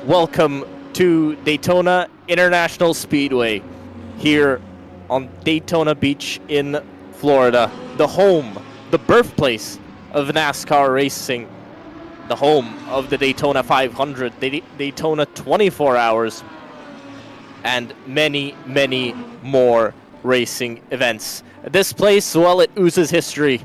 Welcome to Daytona International Speedway here on Daytona Beach in Florida, the home, the birthplace of NASCAR racing, the home of the Daytona 500, the Daytona 24 Hours, and many, many more racing events. This place, well, it oozes history,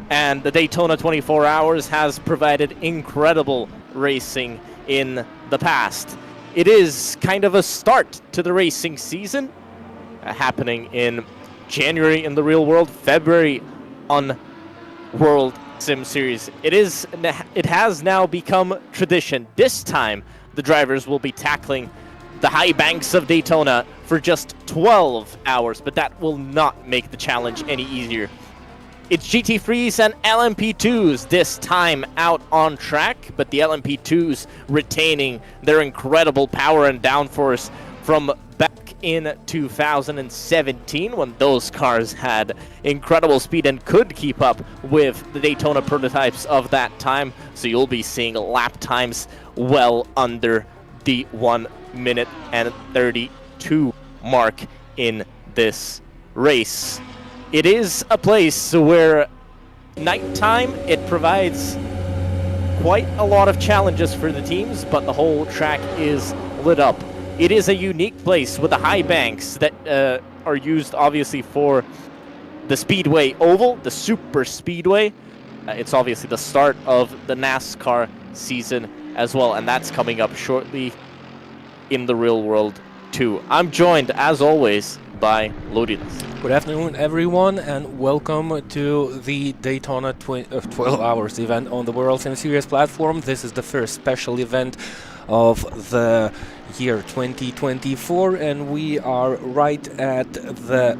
and the Daytona 24 Hours has provided incredible racing in the past. It is kind of a start to the racing season, happening in January in the real world, February on Worldsimseries. It has now become tradition. This time, the drivers will be tackling the high banks of Daytona for just 12 hours, but that will not make the challenge any easier. It's GT3s and LMP2s this time out on track, but the LMP2s retaining their incredible power and downforce from back in 2017 when those cars had incredible speed and could keep up with the Daytona prototypes of that time. So you'll be seeing lap times well under the 1 minute and 32 mark in this race. It is a place where nighttime, it provides quite a lot of challenges for the teams, but the whole track is lit up. It is a unique place with the high banks that are used obviously for the Speedway Oval, the Super Speedway. It's obviously the start of the NASCAR season as well, and that's coming up shortly in the real world too. I'm joined, as always, by Lodinas. Good afternoon, everyone, and welcome to the Daytona 12 Hours event on the Worldsimseries platform. This is the first special event of the year 2024, and we are right at the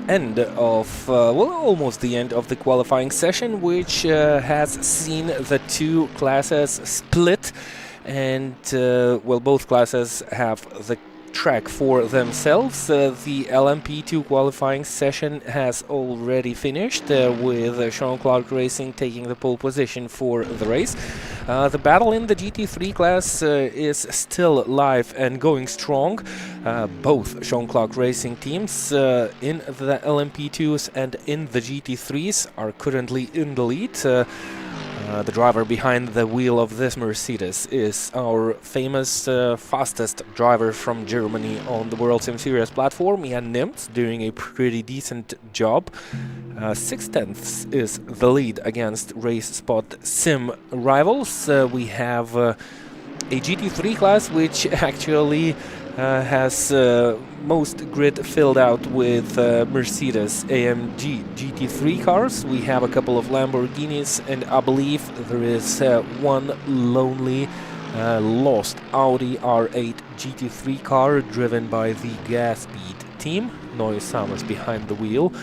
end of, almost the end of the qualifying session, which has seen the two classes split, and, both classes have the track for themselves. The LMP2 qualifying session has already finished with Sean Clark Racing taking the pole position for the race. The battle in the GT3 class is still live and going strong. Both Sean Clark Racing teams in the LMP2s and in the GT3s are currently in the lead. The driver behind the wheel of this Mercedes is our famous fastest driver from Germany on the Worldsimseries platform, Jan Nimtz, doing a pretty decent job. 6/10 is the lead against Race Spot Sim rivals. We have a GT3 class which actually has most grid filled out with Mercedes AMG GT3 cars. We have a couple of Lamborghinis, and I believe there is one lonely lost Audi R8 GT3 car driven by the Gas Speed team. Noy Summers behind the wheel,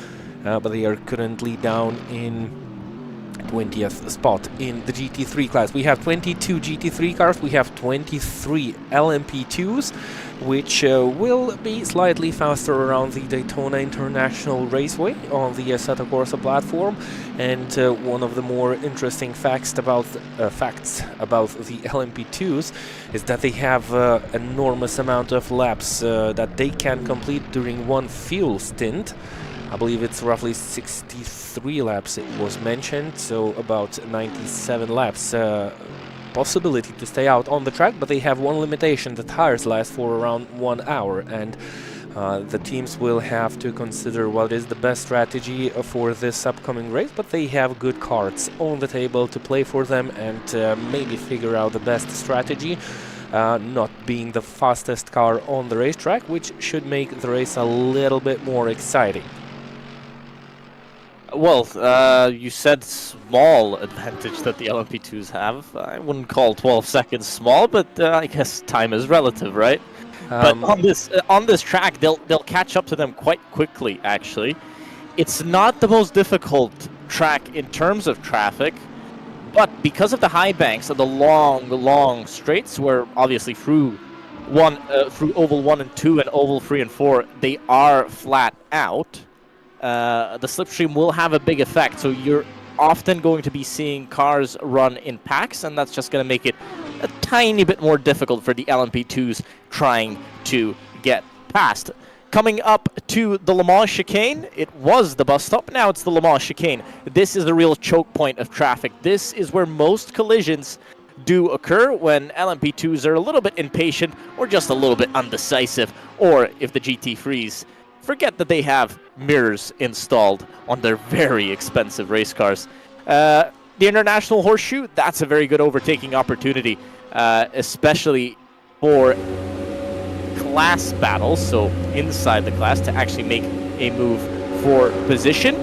but they are currently down in 20th spot in the GT3 class. We have 22 GT3 cars, we have 23 LMP2s, which will be slightly faster around the Daytona International Raceway on the Assetto Corsa platform. And one of the more interesting facts about the LMP2s is that they have enormous amount of laps that they can complete during one fuel stint. I believe it's roughly 63 laps it was mentioned, so about 97 laps possibility to stay out on the track, but they have one limitation: the tires last for around 1 hour, and the teams will have to consider what is the best strategy for this upcoming race, but they have good cards on the table to play for them and maybe figure out the best strategy. Not being the fastest car on the racetrack, which should make the race a little bit more exciting. Well, you said small advantage that the LMP2s have. I wouldn't call 12 seconds small, but I guess time is relative, right? But on this track, they'll catch up to them quite quickly. Actually, it's not the most difficult track in terms of traffic, but because of the high banks and the long straights, where obviously through Oval 1 and 2 and Oval 3 and 4, they are flat out. The slipstream will have a big effect, so you're often going to be seeing cars run in packs, and that's just going to make it a tiny bit more difficult for the LMP2s trying to get past. Coming up to the Le Mans chicane, it was the bus stop, now it's the Le Mans chicane. This is the real choke point of traffic. This is where most collisions do occur when LMP2s are a little bit impatient or just a little bit undecisive, or if the GT3s forget that they have mirrors installed on their very expensive race cars. The International Horseshoe, that's a very good overtaking opportunity, especially for class battles, so inside the class, to actually make a move for position.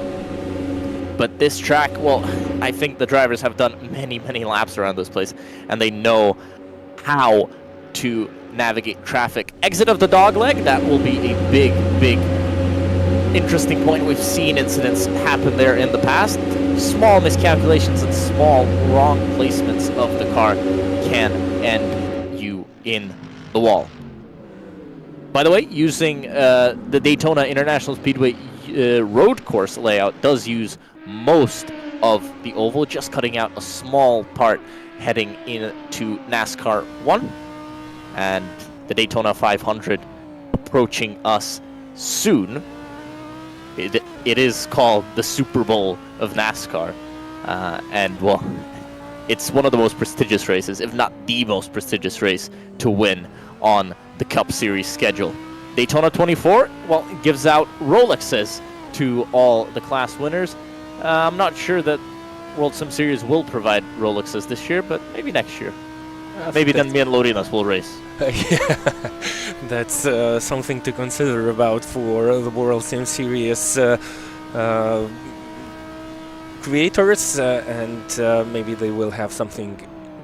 But this track, well, I think the drivers have done many, many laps around this place, and they know how to navigate traffic. Exit of the dogleg, that will be a big, big interesting point. We've seen incidents happen there in the past. Small miscalculations and small wrong placements of the car can end you in the wall. By the way, using the Daytona International Speedway road course layout does use most of the oval, just cutting out a small part heading into NASCAR 1. And the Daytona 500 approaching us soon. It is called the Super Bowl of NASCAR. And, well, it's one of the most prestigious races, if not the most prestigious race to win on the Cup Series schedule. Daytona 24, well, it gives out Rolexes to all the class winners. I'm not sure that Worldsimseries will provide Rolexes this year, but maybe next year. Maybe then me and Lorinas will race. Yeah, that's something to consider about for the Worldsimseries creators, and maybe they will have something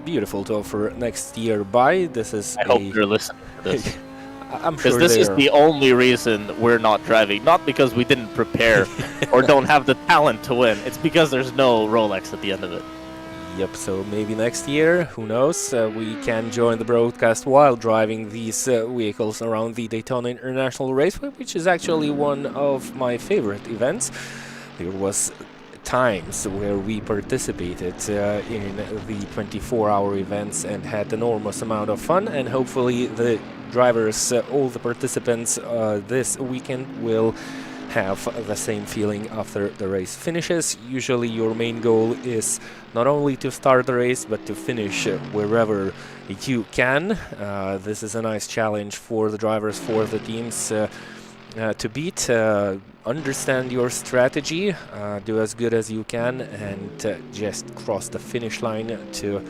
beautiful to offer next year. This is I hope you're listening to this. I'm sure because this is the only reason we're not driving. Not because we didn't prepare or don't have the talent to win. It's because there's no Rolex at the end of it. Yep, so maybe next year, who knows, we can join the broadcast while driving these vehicles around the Daytona International Raceway, which is actually one of my favorite events. There was times where we participated in the 24-hour events and had enormous amount of fun, and hopefully the drivers, all the participants this weekend will have the same feeling after the race finishes. Usually your main goal is not only to start the race but to finish wherever you can. This is a nice challenge for the drivers, for the teams to beat. Understand your strategy, do as good as you can, and just cross the finish line to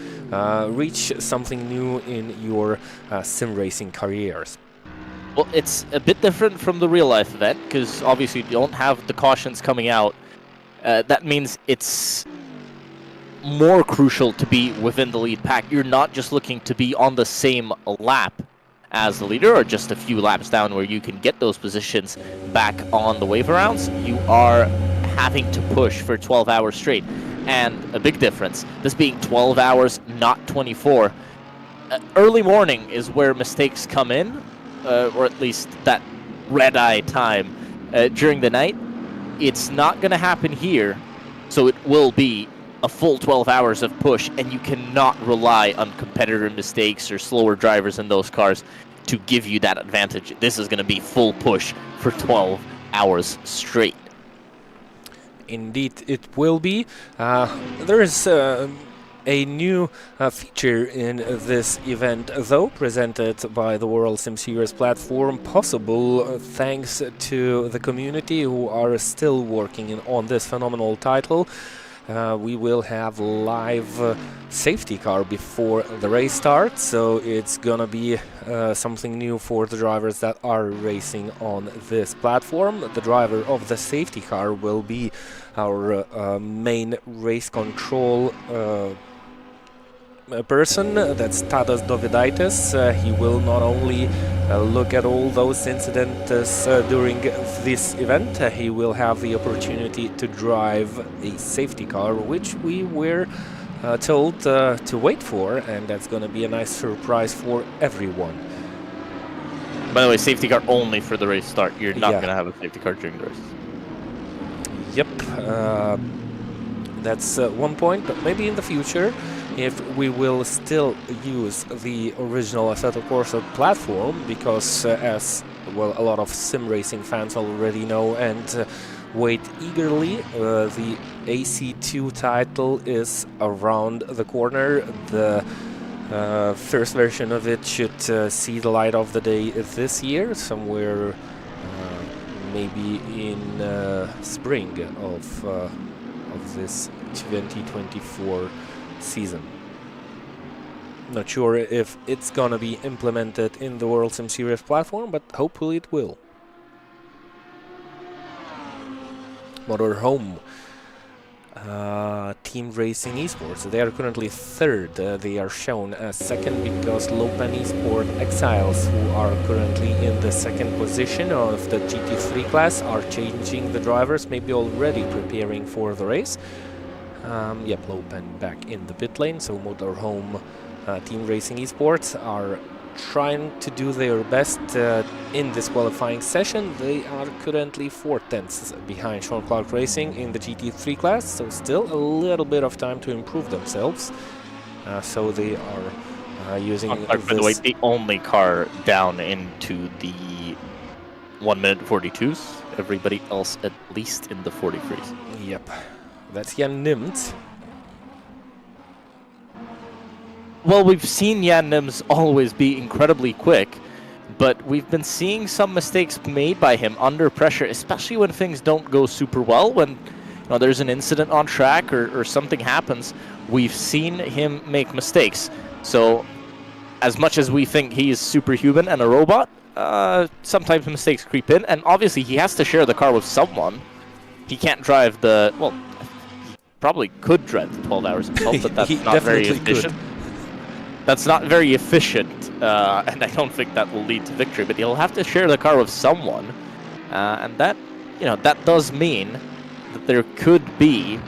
reach something new in your sim racing careers. Well, it's a bit different from the real-life event, because obviously you don't have the cautions coming out. That means it's more crucial to be within the lead pack. You're not just looking to be on the same lap as the leader, or just a few laps down where you can get those positions back on the wave rounds. You are having to push for 12 hours straight. And a big difference, this being 12 hours, not 24. Early morning is where mistakes come in, or at least that red-eye time during the night. It's not going to happen here, so it will be a full 12 hours of push, and you cannot rely on competitor mistakes or slower drivers in those cars to give you that advantage. This is going to be full push for 12 hours straight. Indeed, it will be. There is a new feature in this event, though, presented by the Worldsimseries platform, possible thanks to the community who are still working on this phenomenal title. We will have live safety car before the race starts, so it's gonna be something new for the drivers that are racing on this platform. The driver of the safety car will be our main race control person, that's Tadas Dovidaitis. He will not only look at all those incidents during this event, he will have the opportunity to drive a safety car, which we were told to wait for, and that's going to be a nice surprise for everyone. By the way, safety car only for the race start. You're not going to have a safety car during the race. Yep, that's one point, but maybe in the future if we will still use the original Assetto Corsa platform, because as well, a lot of sim racing fans already know and wait eagerly. The AC2 title is around the corner. The first version of it should see the light of the day this year, somewhere maybe in spring of this 2024 season. Not sure if it's gonna be implemented in the Worldsimseries platform, but hopefully it will. Motorhome Team Racing Esports, they are currently third. They are shown as second because Lopen Esport Exiles, who are currently in the second position of the GT3 class, are changing the drivers, maybe already preparing for the race. Yep, Lopen back in the pit lane, so Motorhome Team Racing Esports are trying to do their best in this qualifying session. They are currently 4/10 behind Sean Clark Racing in the GT3 class, so still a little bit of time to improve themselves. So they are using Clark, by the way, the only car down into the 1 minute 42s. Everybody else at least in the 43s. Yep, that's Jan Nimt. Well, we've seen Jan Nims always be incredibly quick, but we've been seeing some mistakes made by him under pressure, especially when things don't go super well. When there's an incident on track or something happens, we've seen him make mistakes. So, as much as we think he is superhuman and a robot, sometimes mistakes creep in, and obviously he has to share the car with someone. He can't drive the... Well, he probably could drive the 12 hours himself, but that's not very efficient. That's not very efficient, and I don't think that will lead to victory. But he'll have to share the car with someone, and that, that does mean that there could be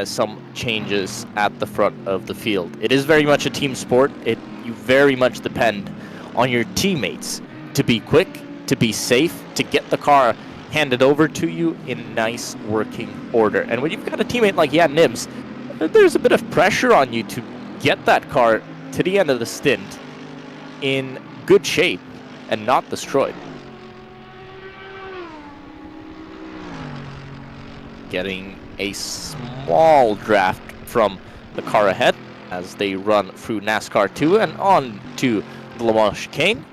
some changes at the front of the field. It is very much a team sport. You very much depend on your teammates to be quick, to be safe, to get the car handed over to you in nice working order. And when you've got a teammate like Jan Nims, there's a bit of pressure on you to get that car to the end of the stint in good shape and not destroyed. Getting a small draft from the car ahead as they run through NASCAR 2 and on to the Le Mans chicane.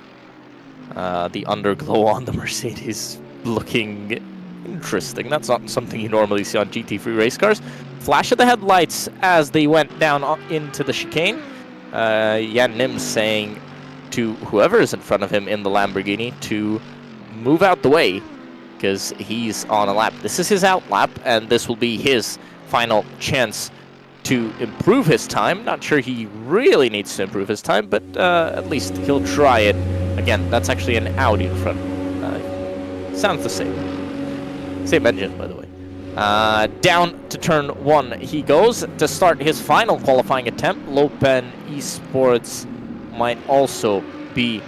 The underglow on the Mercedes looking interesting. That's not something you normally see on GT3 race cars. Flash of the headlights as they went down into the chicane. Jan Nims saying to whoever is in front of him in the Lamborghini to move out the way because he's on a lap. This is his out lap, and this will be his final chance to improve his time. Not sure he really needs to improve his time, but at least he'll try it. Again, that's actually an Audi in front. Sounds the same. Same engine, by the way. Down to turn 1 he goes to start his final qualifying attempt. Lopen Esports might also be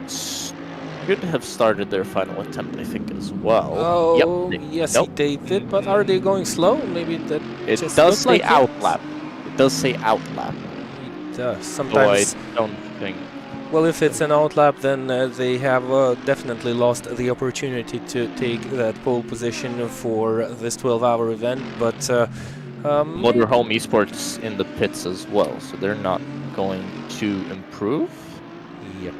should have started their final attempt, I think, as well. Oh, yep. yes, Nope. they did, but are they going slow? Maybe that It just does looks say like out lap. It does say out lap. It does. So I Sometimes, don't think. well, if it's an outlap, then they have definitely lost the opportunity to take that pole position for this 12-hour event, but Motorhome Esports in the pits as well, so they're not going to improve. Yep.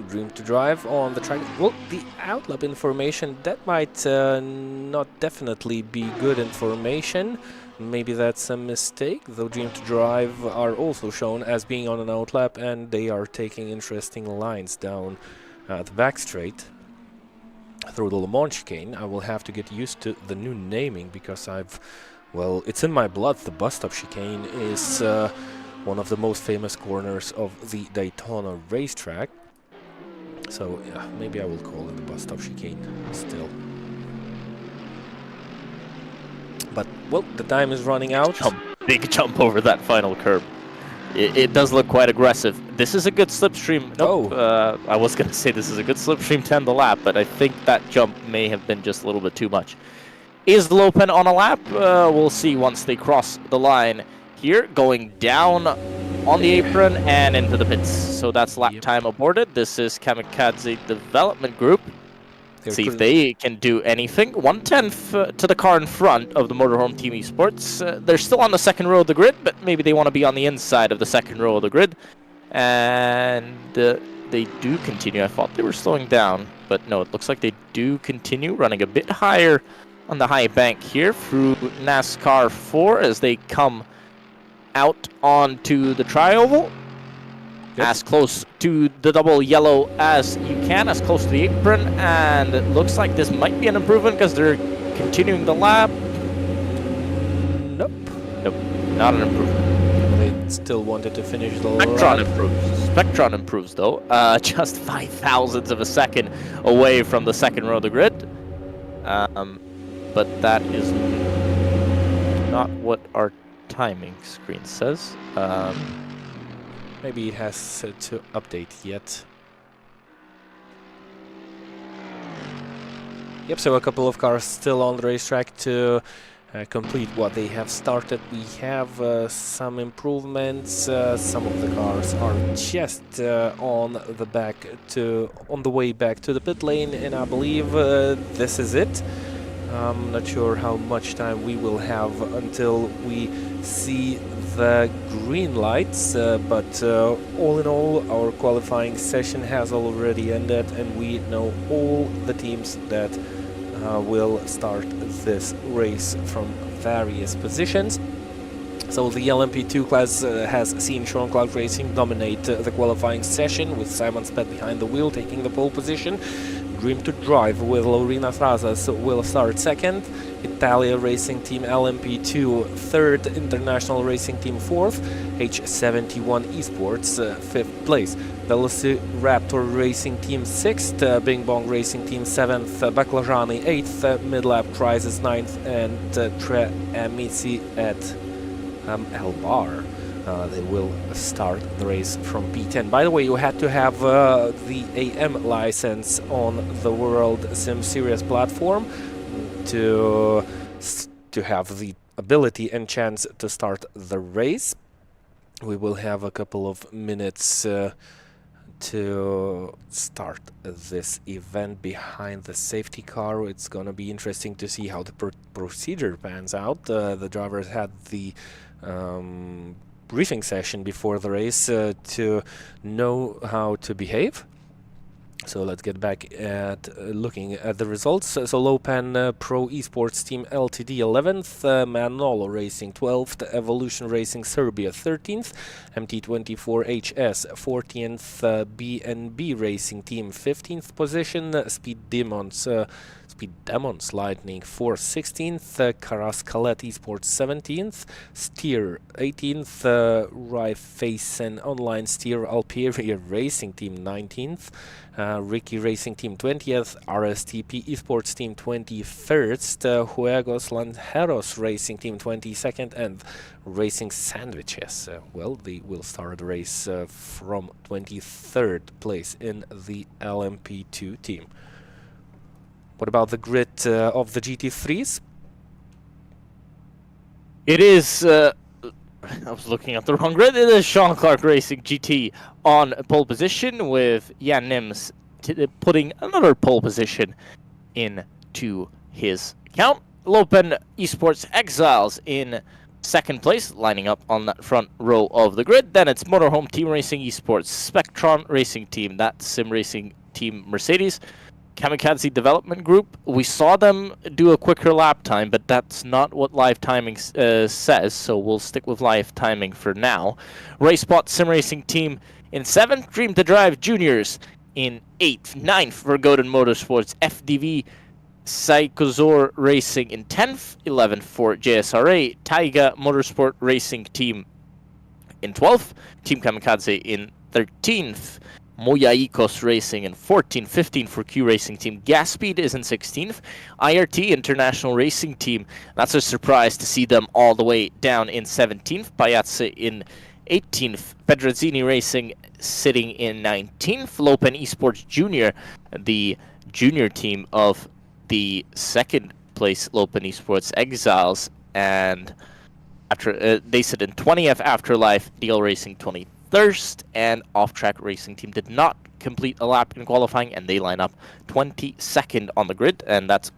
Dream to drive on the track. Well, the outlap information, that might not definitely be good information. Maybe that's a mistake, though Dream to Drive are also shown as being on an outlap, and they are taking interesting lines down the back straight through the Le Mans chicane. I will have to get used to the new naming because well, it's in my blood. The bus stop chicane is one of the most famous corners of the Daytona racetrack. So, yeah, maybe I will call it the bus stop chicane still. But, well, the time is running out. Big jump over that final curb. It does look quite aggressive. This is a good slipstream. Nope, I was going to say this is a good slipstream to end the lap, but I think that jump may have been just a little bit too much. Is Lopen on a lap? We'll see once they cross the line here, going down on the apron and into the pits. So that's lap time aborted. This is Kamikaze Development Group. See if they can do anything. 1/10 to the car in front of the Motorhome Team Esports. They're still on the second row of the grid, but maybe they want to be on the inside of the second row of the grid. And they do continue. I thought they were slowing down, but no, it looks like they do continue running a bit higher on the high bank here through NASCAR 4 as they come out onto the tri-oval. Yep. As close to the double yellow as you can, as close to the apron, and it looks like this might be an improvement because they're continuing the lap. Nope. Nope, not an improvement. They still wanted to finish the Spectron improves. Spectron improves though, just 0.005 of a second away from the second row of the grid. But that is not what our timing screen says. Maybe it has to update yet. Yep, so a couple of cars still on the racetrack to complete what they have started. We have some improvements. Some of the cars are just on the way back to the pit lane, and I believe this is it. I'm not sure how much time we will have until we see the green lights, but all in all, our qualifying session has already ended, and we know all the teams that will start this race from various positions. So the LMP2 class has seen Sean Clark Racing dominate the qualifying session, with Simon Spett behind the wheel taking the pole position. Dream to Drive with Lorena Frazas will start second. Italia Racing Team LMP2 third. International Racing Team fourth. H71 Esports fifth place. Velociraptor Racing Team sixth. Bing Bong Racing Team seventh. Baklajani eighth. Midlap Crisis ninth. And Tre Amici at El Bar. They will start the race from P10. By the way, you had to have the AM license on the Worldsimseries platform to have the ability and chance to start the race. We will have a couple of minutes to start this event behind the safety car. It's gonna be interesting to see how the procedure pans out. The drivers had the briefing session before the race to know how to behave. So let's get back at looking at the results. So Lopan Pro Esports Team Ltd 11th, Manolo Racing 12th, Evolution Racing Serbia 13th, MT24HS 14th, BNB Racing Team 15th position, Speed Demons Lightning Force 16th, Karascalet Esports 17th, Steer 18th, Rifacen Online Steer Alperia Racing Team 19th, Ricky Racing Team 20th, RSTP Esports Team 21st, Juegos Lanceros Racing Team 22nd, and Racing Sandwiches. Well, they will start the race from 23rd place in the LMP2 team. What about the grid of the GT3s? It is, I was looking at the wrong grid. It is Sean Clark Racing GT on pole position, with Jan Nims putting another pole position into his account. Lopen Esports Exiles in second place, lining up on that front row of the grid. Then it's Motorhome Team Racing Esports, Spectron Racing Team, that's Sim Racing Team Mercedes, Kamikaze Development Group. We saw them do a quicker lap time, but that's not what live timing says, so we'll stick with live timing for now. RaceBot Sim Racing Team in 7th, Dream to Drive Juniors in 8th, 9th, Vergoden Motorsports, FDV Psychozor Racing in 10th, 11th for JSRA, Taiga Motorsport Racing Team in 12th, Team Kamikaze in 13th, Moyaikos Racing in 14th, 15th for Q Racing Team. Gas Speed is in 16th. IRT International Racing Team, that's a surprise to see them all the way down in 17th. Payazzi in 18th. Pedrozzini Racing sitting in 19th. Lopen Esports Junior, the junior team of the second place Lopen Esports Exiles, and after they sit in 20th Afterlife, DL Racing 23rd, and Off Track Racing Team did not complete a lap in qualifying, and they line up 22nd on the grid, and that's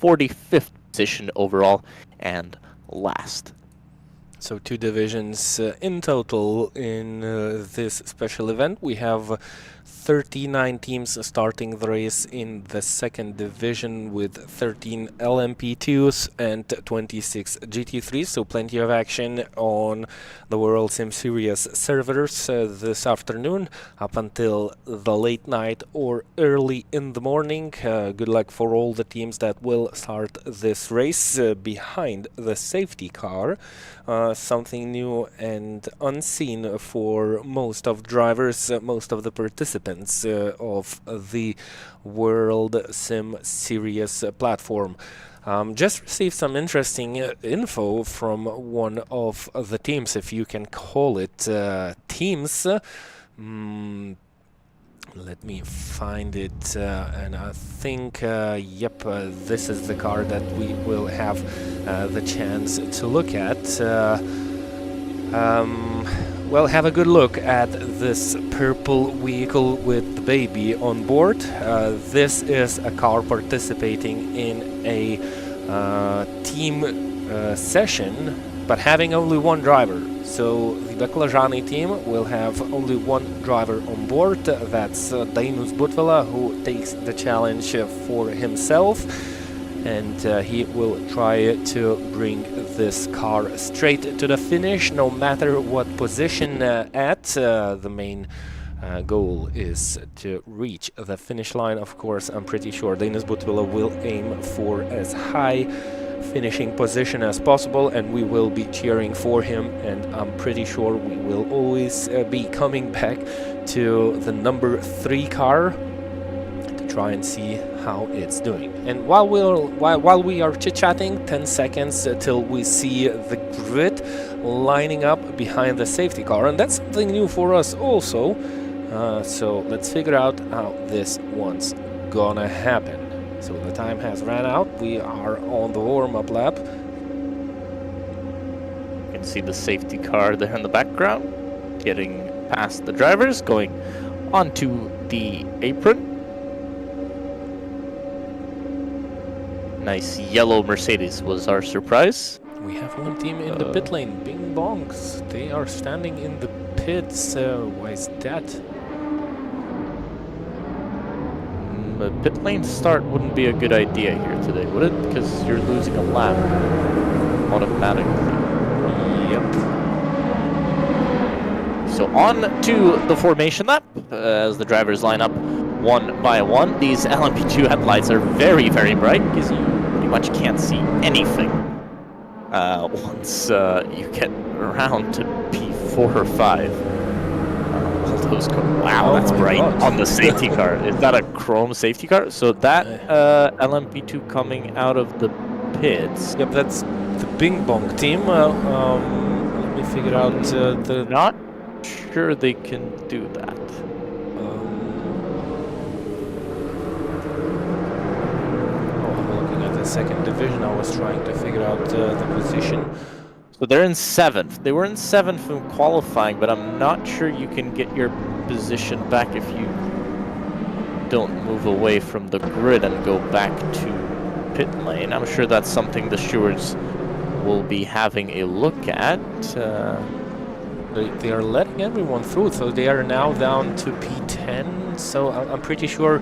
45th position overall and last. So 2 divisions in total in this special event. We have 39 teams starting the race in the second division with 13 LMP2s and 26 GT3s, so plenty of action on the Worldsimseries servers this afternoon up until the late night or early in the morning. Good luck for all the teams that will start this race behind the safety car. Something new and unseen for most of drivers, most of the participants of the World Sim Series platform. Just received some interesting info from one of the teams, if you can call it teams. Let me find it, and I think, yep, this is the car that we will have the chance to look at. Well, have a good look at this purple vehicle with the baby on board. This is a car participating in a team session, but having only one driver. So the Baklajani team will have only one driver on board. That's Dainus Butvela, who takes the challenge for himself. And he will try to bring this car straight to the finish, no matter what position at. The main goal is to reach the finish line. Of course, I'm pretty sure Dainus Butvela will aim for as high finishing position as possible, and we will be cheering for him, and I'm pretty sure we will always be coming back to the number 3 car to try and see how it's doing. And while we are chit-chatting, 10 seconds till we see the grid lining up behind the safety car, and that's something new for us also. So let's figure out how this one's gonna happen. So the time has ran out. We are on the warm-up lap. You can see the safety car there in the background, getting past the drivers, going onto the apron. Nice yellow Mercedes was our surprise. We have one team in the pit lane, Bing Bongs. They are standing in the pits. Why is that? A pit lane start wouldn't be a good idea here today, would it? Because you're losing a lap automatically. Yep. So on to the formation lap as the drivers line up one by one. These LMP2 headlights are very, very bright because you pretty much can't see anything once you get around to P4 or 5. Wow, that's bright on the safety car. Is that a chrome safety car? So that LMP2 coming out of the pits. Yep, that's the Bing Bong team. Let me figure out the... Not sure they can do that. I'm looking at the second division. I was trying to figure out the position. So they're in 7th. They were in 7th in qualifying, but I'm not sure you can get your position back if you don't move away from the grid and go back to pit lane. I'm sure that's something the stewards will be having a look at. They are letting everyone through, so they are now down to P10. So I'm pretty sure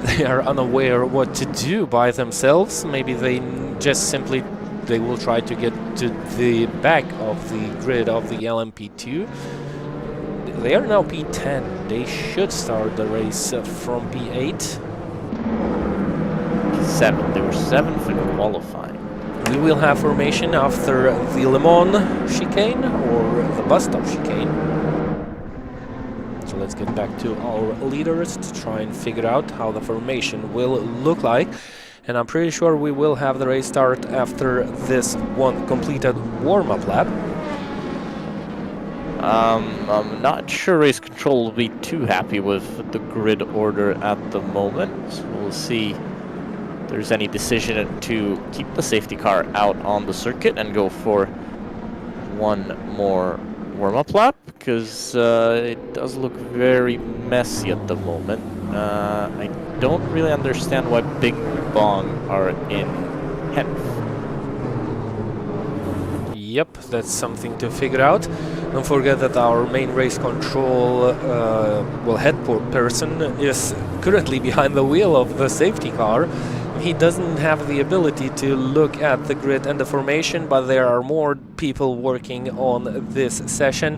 they are unaware what to do by themselves. Maybe they just simply... They will try to get to the back of the grid of the LMP2. They are now P10. They should start the race from P8. 7. They were 7th in qualifying. We will have formation after the Le Mans chicane or the bus stop chicane. So let's get back to our leaders to try and figure out how the formation will look like. And I'm pretty sure we will have the race start after this one completed warm-up lap. I'm not sure race control will be too happy with the grid order at the moment. So we'll see. there's any decision to keep the safety car out on the circuit and go for one more warm-up lap, because it does look very messy at the moment. I don't really understand why Bing Bong are in 10th. Yep, that's something to figure out. Don't forget that our main race control head person is currently behind the wheel of the safety car. He doesn't have the ability to look at the grid and the formation, but there are more people working on this session,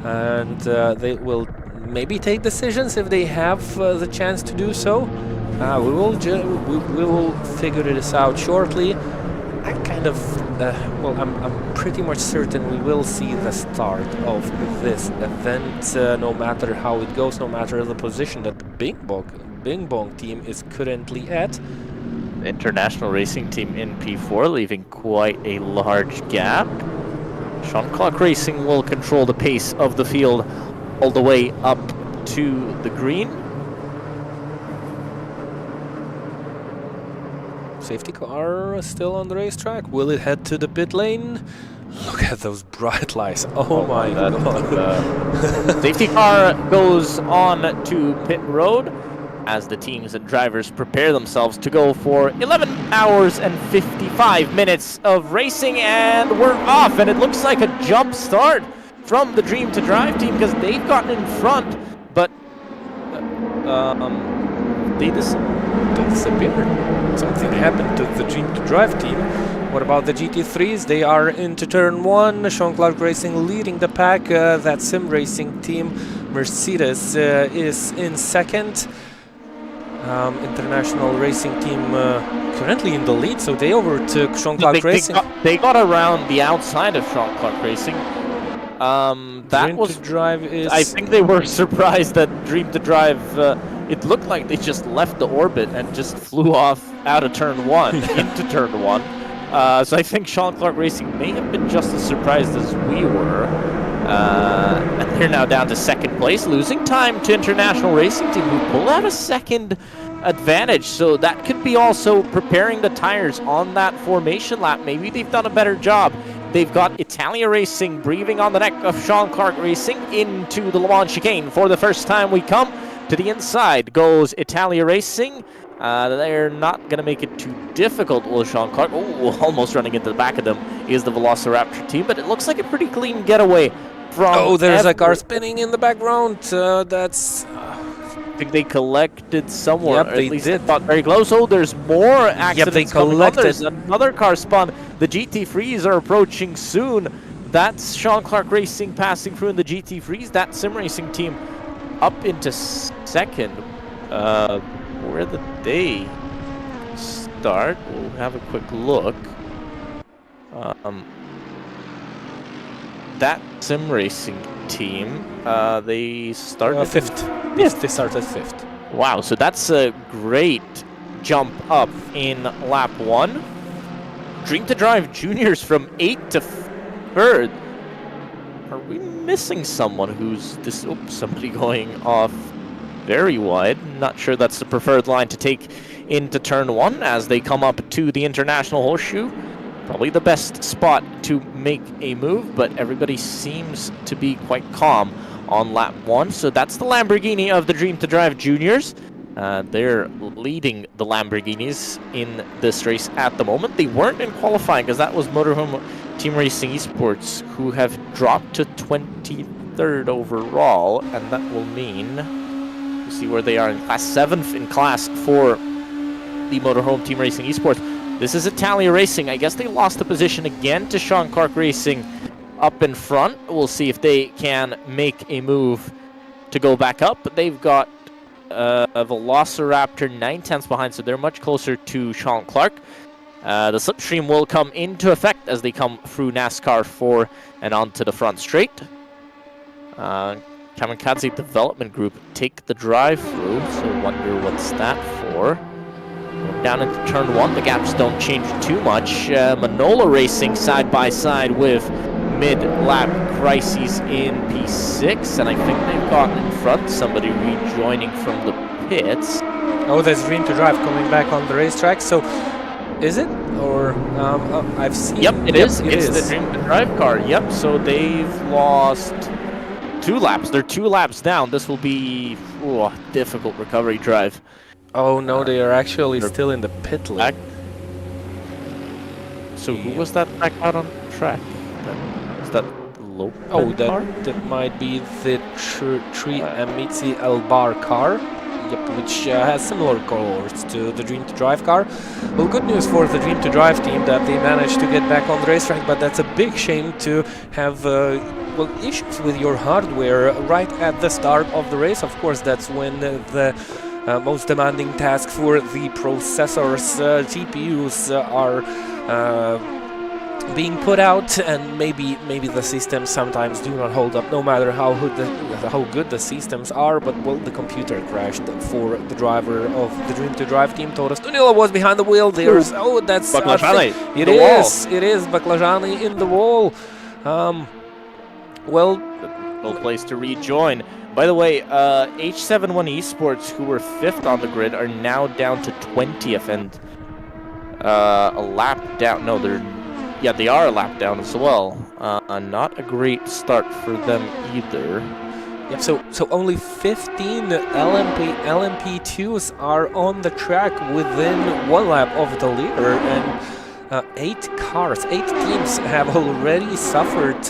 and they will maybe take decisions if they have the chance to do so. We will figure this out shortly. I kind of, I'm pretty much certain we will see the start of this event, no matter how it goes, no matter the position that the Bing Bong team is currently at. International Racing Team in P4, leaving quite a large gap. Sean Clark Racing will control the pace of the field all the way up to the green. Safety car still on the racetrack. Will it head to the pit lane? Look at those bright lights. Oh my god. Safety car goes on to pit road as the teams and drivers prepare themselves to go for 11 hours and 55 minutes of racing, and we're off. And it looks like a jump start from the Dream to Drive team, because they've gotten in front, but they disappeared. Something happened to the Dream to Drive team. What about the GT3s? They are into turn 1. Sean Clark Racing leading the pack. That sim racing team, Mercedes, is in second. International Racing Team currently in the lead, so they overtook Sean Clark Racing. They got around the outside of Sean Clark Racing. That was Drive is. I think they were surprised that Dream to Drive. It looked like they just left the orbit and just flew off out of turn 1 into turn 1. So I think Sean Clark Racing may have been just as surprised as we were. And they're now down to second place, losing time to International Racing Team, who pulled out a second advantage. So that could be also preparing the tires on that formation lap. Maybe they've done a better job. They've got Italia Racing breathing on the neck of Sean Clark Racing into the Le Mans chicane. For the first time, we come to the inside goes Italia Racing. They're not going to make it too difficult with Sean Clark. Oh, almost running into the back of them is the Velociraptor team, but it looks like a pretty clean getaway from... Oh, there's a car spinning in the background. That's... I think they collected somewhere. Yep, at they least did. Got very close. Oh, there's more accidents. Yep, they coming collected. on. There's another car spun. The GT3s are approaching soon. That's Sean Clark Racing passing through in the GT3s. That sim racing team up into second. Where did they start? We'll have a quick look. That sim racing team, they started fifth. Yes, they started fifth. Wow, so that's a great jump up in lap 1. Dream to Drive Juniors from 8th to 3rd. Are we missing someone who's this? Oh, somebody going off very wide. Not sure that's the preferred line to take into turn 1 as they come up to the International Horseshoe. Probably the best spot to make a move, but everybody seems to be quite calm on lap 1. So that's the Lamborghini of the Dream to Drive Juniors. They're leading the Lamborghinis in this race at the moment. They weren't in qualifying because that was Motorhome Team Racing Esports, who have dropped to 23rd overall, and that will mean... We'll see where they are in class, 7th in class for the Motorhome Team Racing Esports. This is Italia Racing. I guess they lost the position again to Sean Clark Racing up in front. We'll see if they can make a move to go back up. But they've got a Velociraptor 9/10 behind, so they're much closer to Sean Clark. The slipstream will come into effect as they come through NASCAR 4 and onto the front straight. Kamikaze Development Group take the drive through, so wonder what's that for. Down into turn 1, the gaps don't change too much. Manola Racing side by side with mid-lap crises in P6, and I think they've gotten in front. Somebody rejoining from the pits. Oh, there's Dream to Drive coming back on the racetrack. So, is it? Or I've seen. Yep, it is. It It's is. the Dream to Drive car. Yep. So they've lost 2 laps. They're 2 laps down. This will be a difficult recovery drive. Oh no, they are actually still in the pit lane. Back. So who was that back out on track? Is that Lope? Oh, car? that might be the Tri Amici Albar car. Yep, which has similar colors to the Dream to Drive car. Well, good news for the Dream to Drive team that they managed to get back on the racetrack, but that's a big shame to have well, issues with your hardware right at the start of the race. Of course, that's when the most demanding task for the processors, GPUs are being put out, and maybe the systems sometimes do not hold up, no matter how good the systems are. But well, the computer crashed for the driver of the Dream to Drive team. Todas Tunila was behind the wheel. There's that's Baklajani. It is Baklajani in the wall. Well, no place to rejoin. By the way, H71 Esports, who were 5th on the grid, are now down to 20th and a lap down. No, they are a lap down as well. Not a great start for them either. Yep, so only 15 LMP2s are on the track within 1 lap of the leader, and 8 teams have already suffered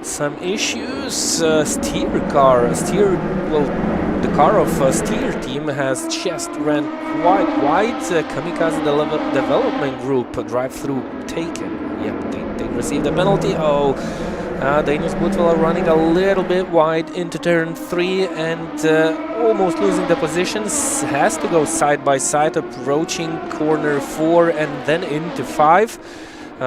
some issues. The car of Steer team has just ran quite wide. Kamikaze Development Group drive-through taken. Yep, they received a penalty. Oh, Danish Bootswell are running a little bit wide into turn 3 and almost losing the positions. Has to go side by side, approaching corner 4 and then into 5.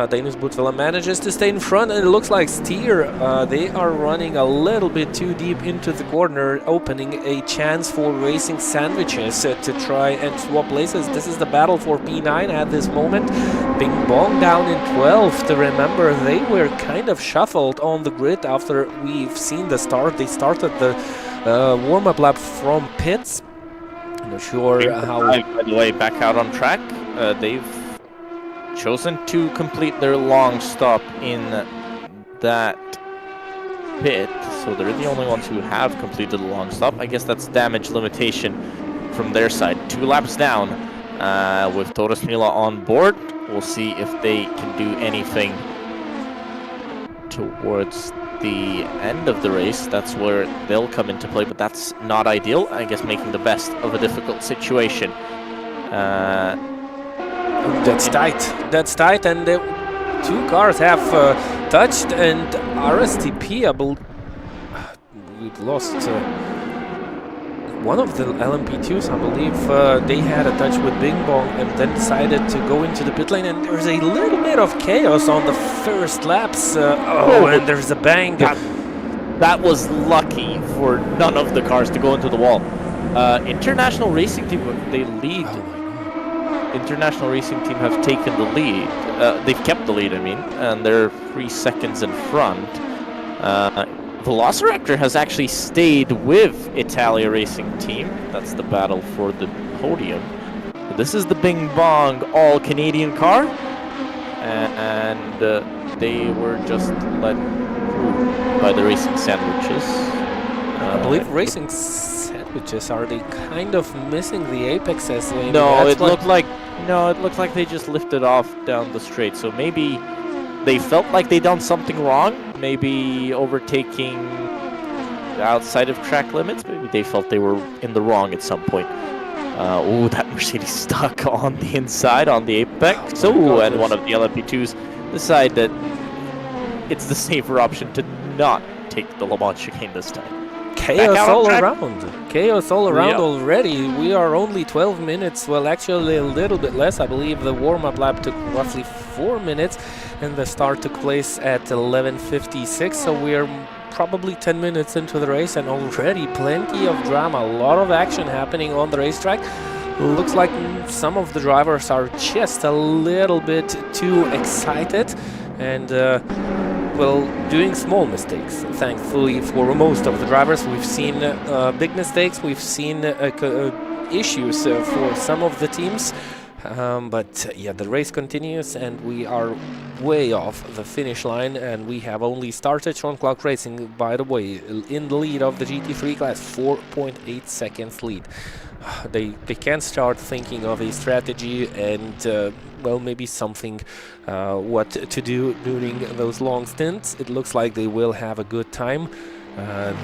Danish Bootswell manages to stay in front, and it looks like Steer, they are running a little bit too deep into the corner, opening a chance for Racing Sandwiches to try and swap places. This is the battle for P9 at this moment. Bing Bong down in 12th. Remember, they were kind of shuffled on the grid after we've seen the start. They started the warm-up lap from pits. I'm not sure how... By the way, back out on track. They've chosen to complete their long stop in that pit, so they're the only ones who have completed the long stop. I guess that's damage limitation from their side. 2 laps down with Todas Mila on board. We'll see if they can do anything towards the end of the race. That's where they'll come into play, but that's not ideal. I guess making the best of a difficult situation. That's tight, and 2 cars have touched, and RSTP, I believe, we've lost one of the LMP2s, I believe. They had a touch with Bing Bong and then decided to go into the pit lane, and there's a little bit of chaos on the first laps. And there's a bang. That was lucky for none of the cars to go into the wall. International Racing Team, they lead. International Racing Team have taken the lead. They've kept the lead, I mean, and they're 3 seconds in front. Velociraptor has actually stayed with Italia Racing Team. That's the battle for the podium. This is the Bing Bong all-Canadian car, and they were just led through by the Racing Sandwiches. I believe Racing Sandwiches, are they kind of missing the apexes? No, it looked like they just lifted off down the straight. So maybe they felt like they done something wrong. Maybe overtaking outside of track limits. Maybe they felt they were in the wrong at some point. Oh, that Mercedes stuck on the inside on the apex. So, and one of the LMP2s decide that it's the safer option to not take the Le Mans chicane this time. Chaos all around. Chaos all around already. We are only 12 minutes. Well, actually a little bit less. I believe the warm-up lap took roughly 4 minutes, and the start took place at 11:56. So we're probably 10 minutes into the race, and already plenty of drama. A lot of action happening on the racetrack. Looks like some of the drivers are just a little bit too excited, and well, doing small mistakes. Thankfully for most of the drivers, we've seen big mistakes. We've seen issues for some of the teams. But yeah, the race continues and we are way off the finish line, and we have only started. Sean Clark Racing, by the way, in the lead of the GT3 class, 4.8 seconds lead. They can start thinking of a strategy and well, maybe something what to do during those long stints. It looks like they will have a good time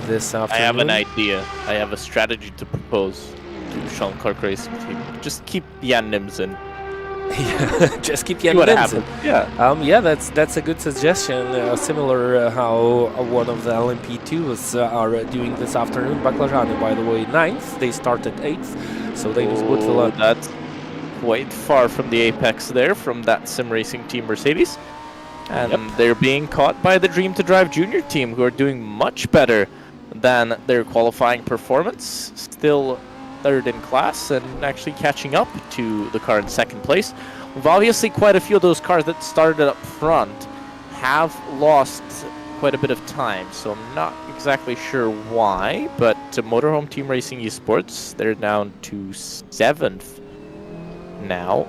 this afternoon. I have an idea. I have a strategy to propose to Sean Clark Racing team. Just keep Jan Nims in. Yeah, just keep Jan what Nims happens. in. Yeah. Yeah, that's a good suggestion. Similar how one of the LMP2s are doing this afternoon. Baklajani, by the way, 9th. They started 8th, so they just Oh, that's quite far from the apex there, from that sim racing team Mercedes. And they're being caught by the Dream to Drive Junior team, who are doing much better than their qualifying performance. Still third in class and actually catching up to the car in second place. We've obviously quite a few of those cars that started up front have lost quite a bit of time, so I'm not exactly sure why, but Motorhome Team Racing Esports, they're down to 7th now.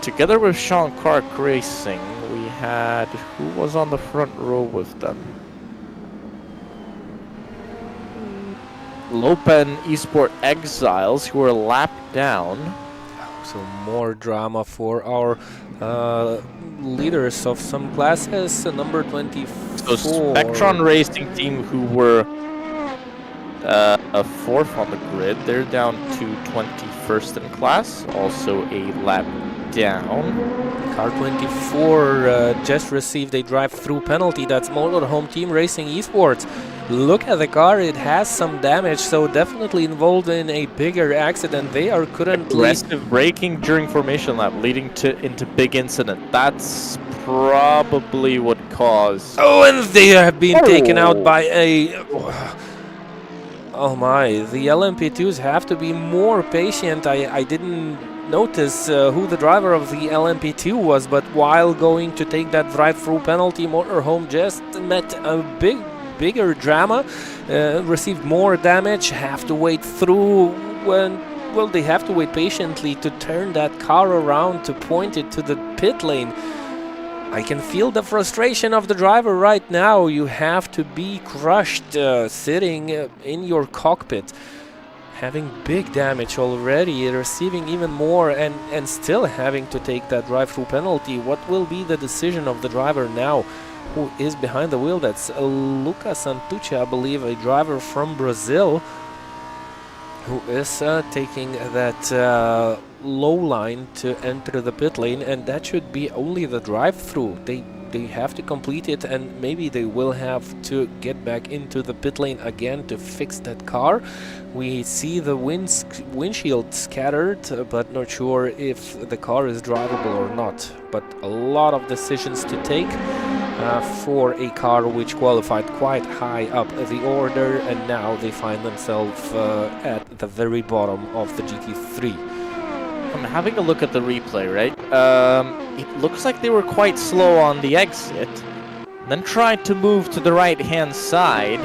Together with Sean Clark Racing, we had, who was on the front row with them? Lopen Esport Exiles, who were lapped down. So more drama for our leaders of some classes. Number 24. So Spectron Racing team, who were a 4th on the grid, they're down to 21st in class, also a lap down. Car 24 just received a drive-through penalty. That's Motorhome Team Racing Esports. Look at the car, it has some damage, so definitely involved in a bigger accident. They are currently... Aggressive braking during formation lap, leading into big incident. That's probably what caused... Oh, and they have been taken out by a... Oh my, the LMP2s have to be more patient. I didn't notice who the driver of the LMP2 was, but while going to take that drive-through penalty, Motorhome just met a bigger drama, received more damage, have to wait through when, well, they have to wait patiently to turn that car around to point it to the pit lane. I can feel the frustration of the driver right now. You have to be crushed sitting in your cockpit, having big damage already, receiving even more, and still having to take that drive-through penalty. What will be the decision of the driver now? Who is behind the wheel? That's Lucas Santucci, I believe, a driver from Brazil, who is taking that low line to enter the pit lane, and that should be only the drive-through. They have to complete it, and maybe they will have to get back into the pit lane again to fix that car. We see the windshield scattered, but not sure if the car is drivable or not. But a lot of decisions to take for a car which qualified quite high up the order, and now they find themselves at the very bottom of the GT3. I'm having a look at the replay, right? It looks like they were quite slow on the exit, then tried to move to the right-hand side,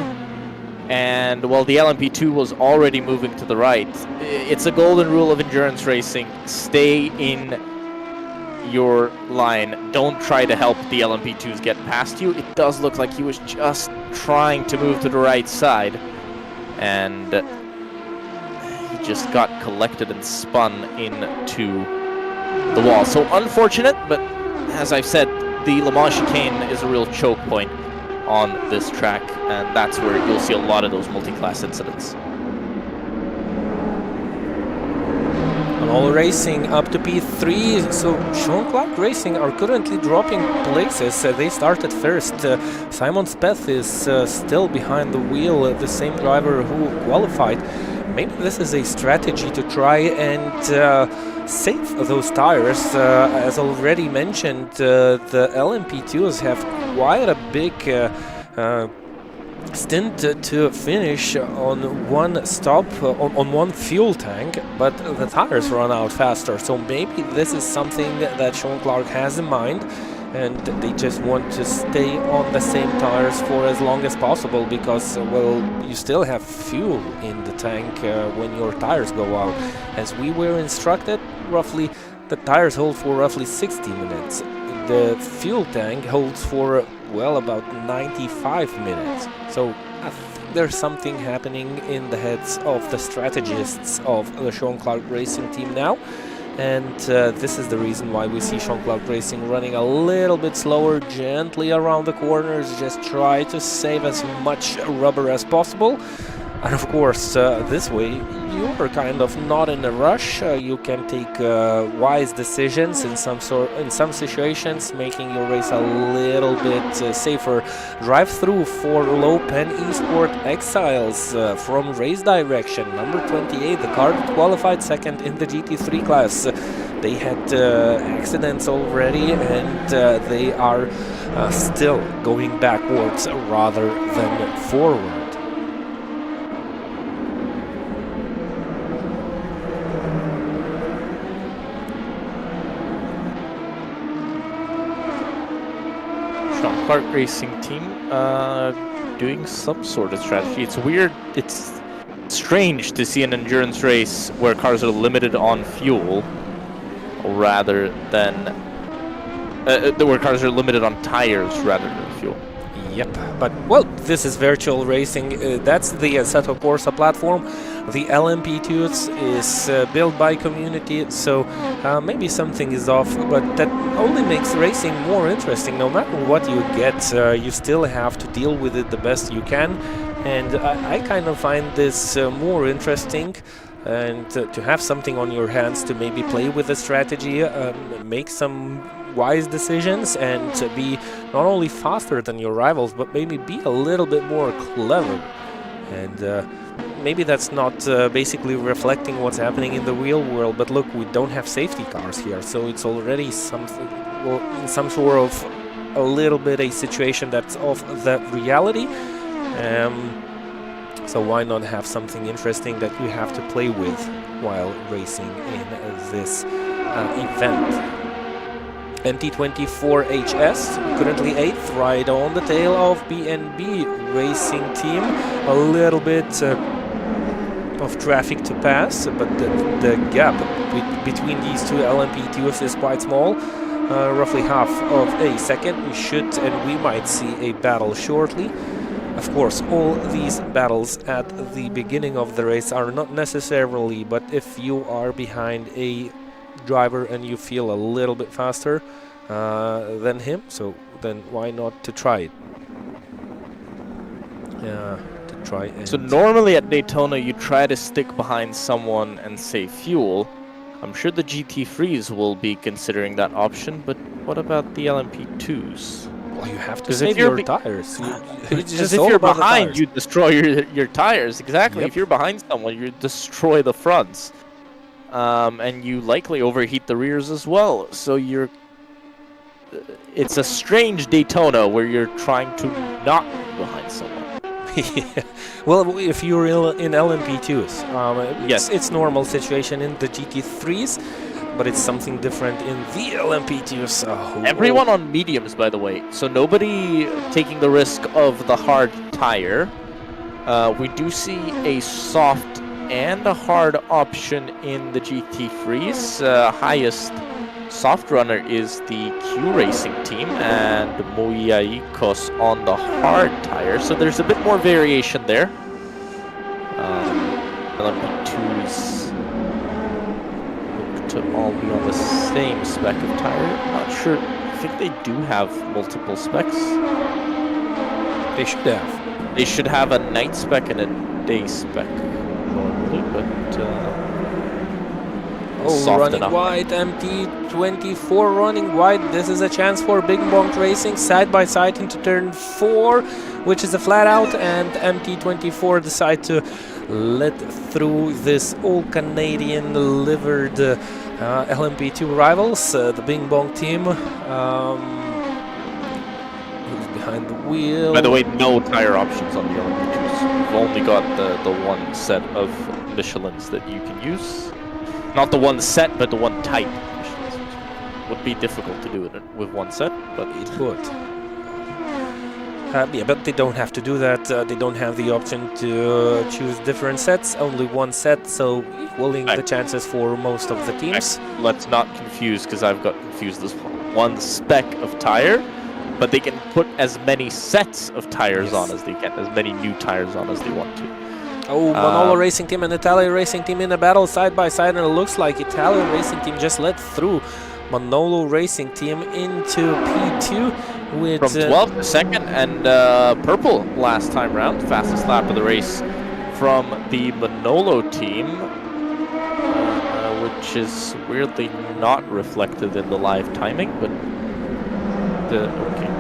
and while the LMP2 was already moving to the right. It's a golden rule of endurance racing. Stay in your line. Don't try to help the LMP2s get past you. It does look like he was just trying to move to the right side, and he just got collected and spun into the wall. So unfortunate, but as I've said, the Le Mans chicane is a real choke point on this track, and that's where you'll see a lot of those multi-class incidents. All racing up to P3, so Sean Clark Racing are currently dropping places. They started first. Simon Speth is still behind the wheel, the same driver who qualified. Maybe this is a strategy to try and save those tires. As already mentioned, the LMP2s have quite a big stint to finish on one stop, on one fuel tank, but the tires run out faster. So maybe this is something that Sean Clark has in mind, and they just want to stay on the same tires for as long as possible because, well, you still have fuel in the tank when your tires go out. As we were instructed, roughly the tires hold for roughly 60 minutes. The fuel tank holds for, well, about 95 minutes. So I think there's something happening in the heads of the strategists of the Jean-Claude Racing team now. And this is the reason why we see Jean-Claude Racing running a little bit slower, gently around the corners, just try to save as much rubber as possible. And of course, this way, you're kind of not in a rush. You can take wise decisions in some situations, making your race a little bit safer. Drive through for low pen Esport Exiles from race direction, number 28, the car that qualified second in the GT3 class. They had accidents already, and they are still going backwards rather than forward. Kart Racing team doing some sort of strategy. It's weird, it's strange to see an endurance race where cars are limited on fuel rather than where cars are limited on tires rather than fuel. Yep, but well, this is virtual racing. That's the Assetto Corsa platform. The LMP2 is built by community, so maybe something is off, but that only makes racing more interesting. No matter what you get, you still have to deal with it the best you can, and I kind of find this more interesting. And to have something on your hands to maybe play with a strategy, make some wise decisions, and to be not only faster than your rivals, but maybe be a little bit more clever. And maybe that's not basically reflecting what's happening in the real world, but look, we don't have safety cars here, so it's already something, well, in some sort of a little bit a situation that's off the reality. So why not have something interesting that you have to play with while racing in this event? MT24HS, currently 8th, right on the tail of BNB Racing Team. A little bit of traffic to pass, but the gap between these two LMP2s is quite small. Roughly half of a second. We should and we might see a battle shortly. Of course, all these battles at the beginning of the race are not necessarily, but if you are behind a driver and you feel a little bit faster than him, so then why not to try it? So normally at Daytona you try to stick behind someone and save fuel. I'm sure the GT3s will be considering that option, but what about the LMP2s? Well, you have to save your tires. Because if you're behind, you destroy your tires. Exactly. Yep. If you're behind someone, you destroy the fronts. And you likely overheat the rears as well. So it's a strange Daytona where you're trying to not be behind someone. Yeah. Well, if you're in LMP2s, yes, it's normal situation in the GT3s, but it's something different in the LMP2s. Everyone on mediums, by the way, so nobody taking the risk of the hard tire. We do see a soft and a hard option in the GT3s. Highest soft runner is the Q Racing team, and Moyaikos on the hard tire, so there's a bit more variation there. LMP2s look to all be on the same spec of tire. Not sure, I think they do have multiple specs. They should have. They should have a night spec and a day spec normally, but running enough. Wide, MT24 running wide. This is a chance for Big Bonk Racing side by side into turn 4, which is a flat out, and MT24 decide to let through this all-Canadian livered LMP2 rivals, the Big Bonk team. Who's behind the wheel? By the way, no tire options on the LMP2s. We've only got the one set of Michelins that you can use. Not the one set, but the one type. would be difficult to do it with one set, but it would. Yeah, but they don't have to do that. They don't have the option to choose different sets, only one set, so equaling the chances for most of the teams. Let's not confuse, because I've got confused this one spec of tire, but they can put as many sets of tires on as they can, as many new tires on as they want to. Oh, Manolo Racing Team and Italia Racing Team in a battle side by side, and it looks like Italia Racing Team just let through Manolo Racing Team into P2 with from 12th to 2nd, and purple last time round, fastest lap of the race from the Manolo team, which is weirdly not reflected in the live timing, but okay.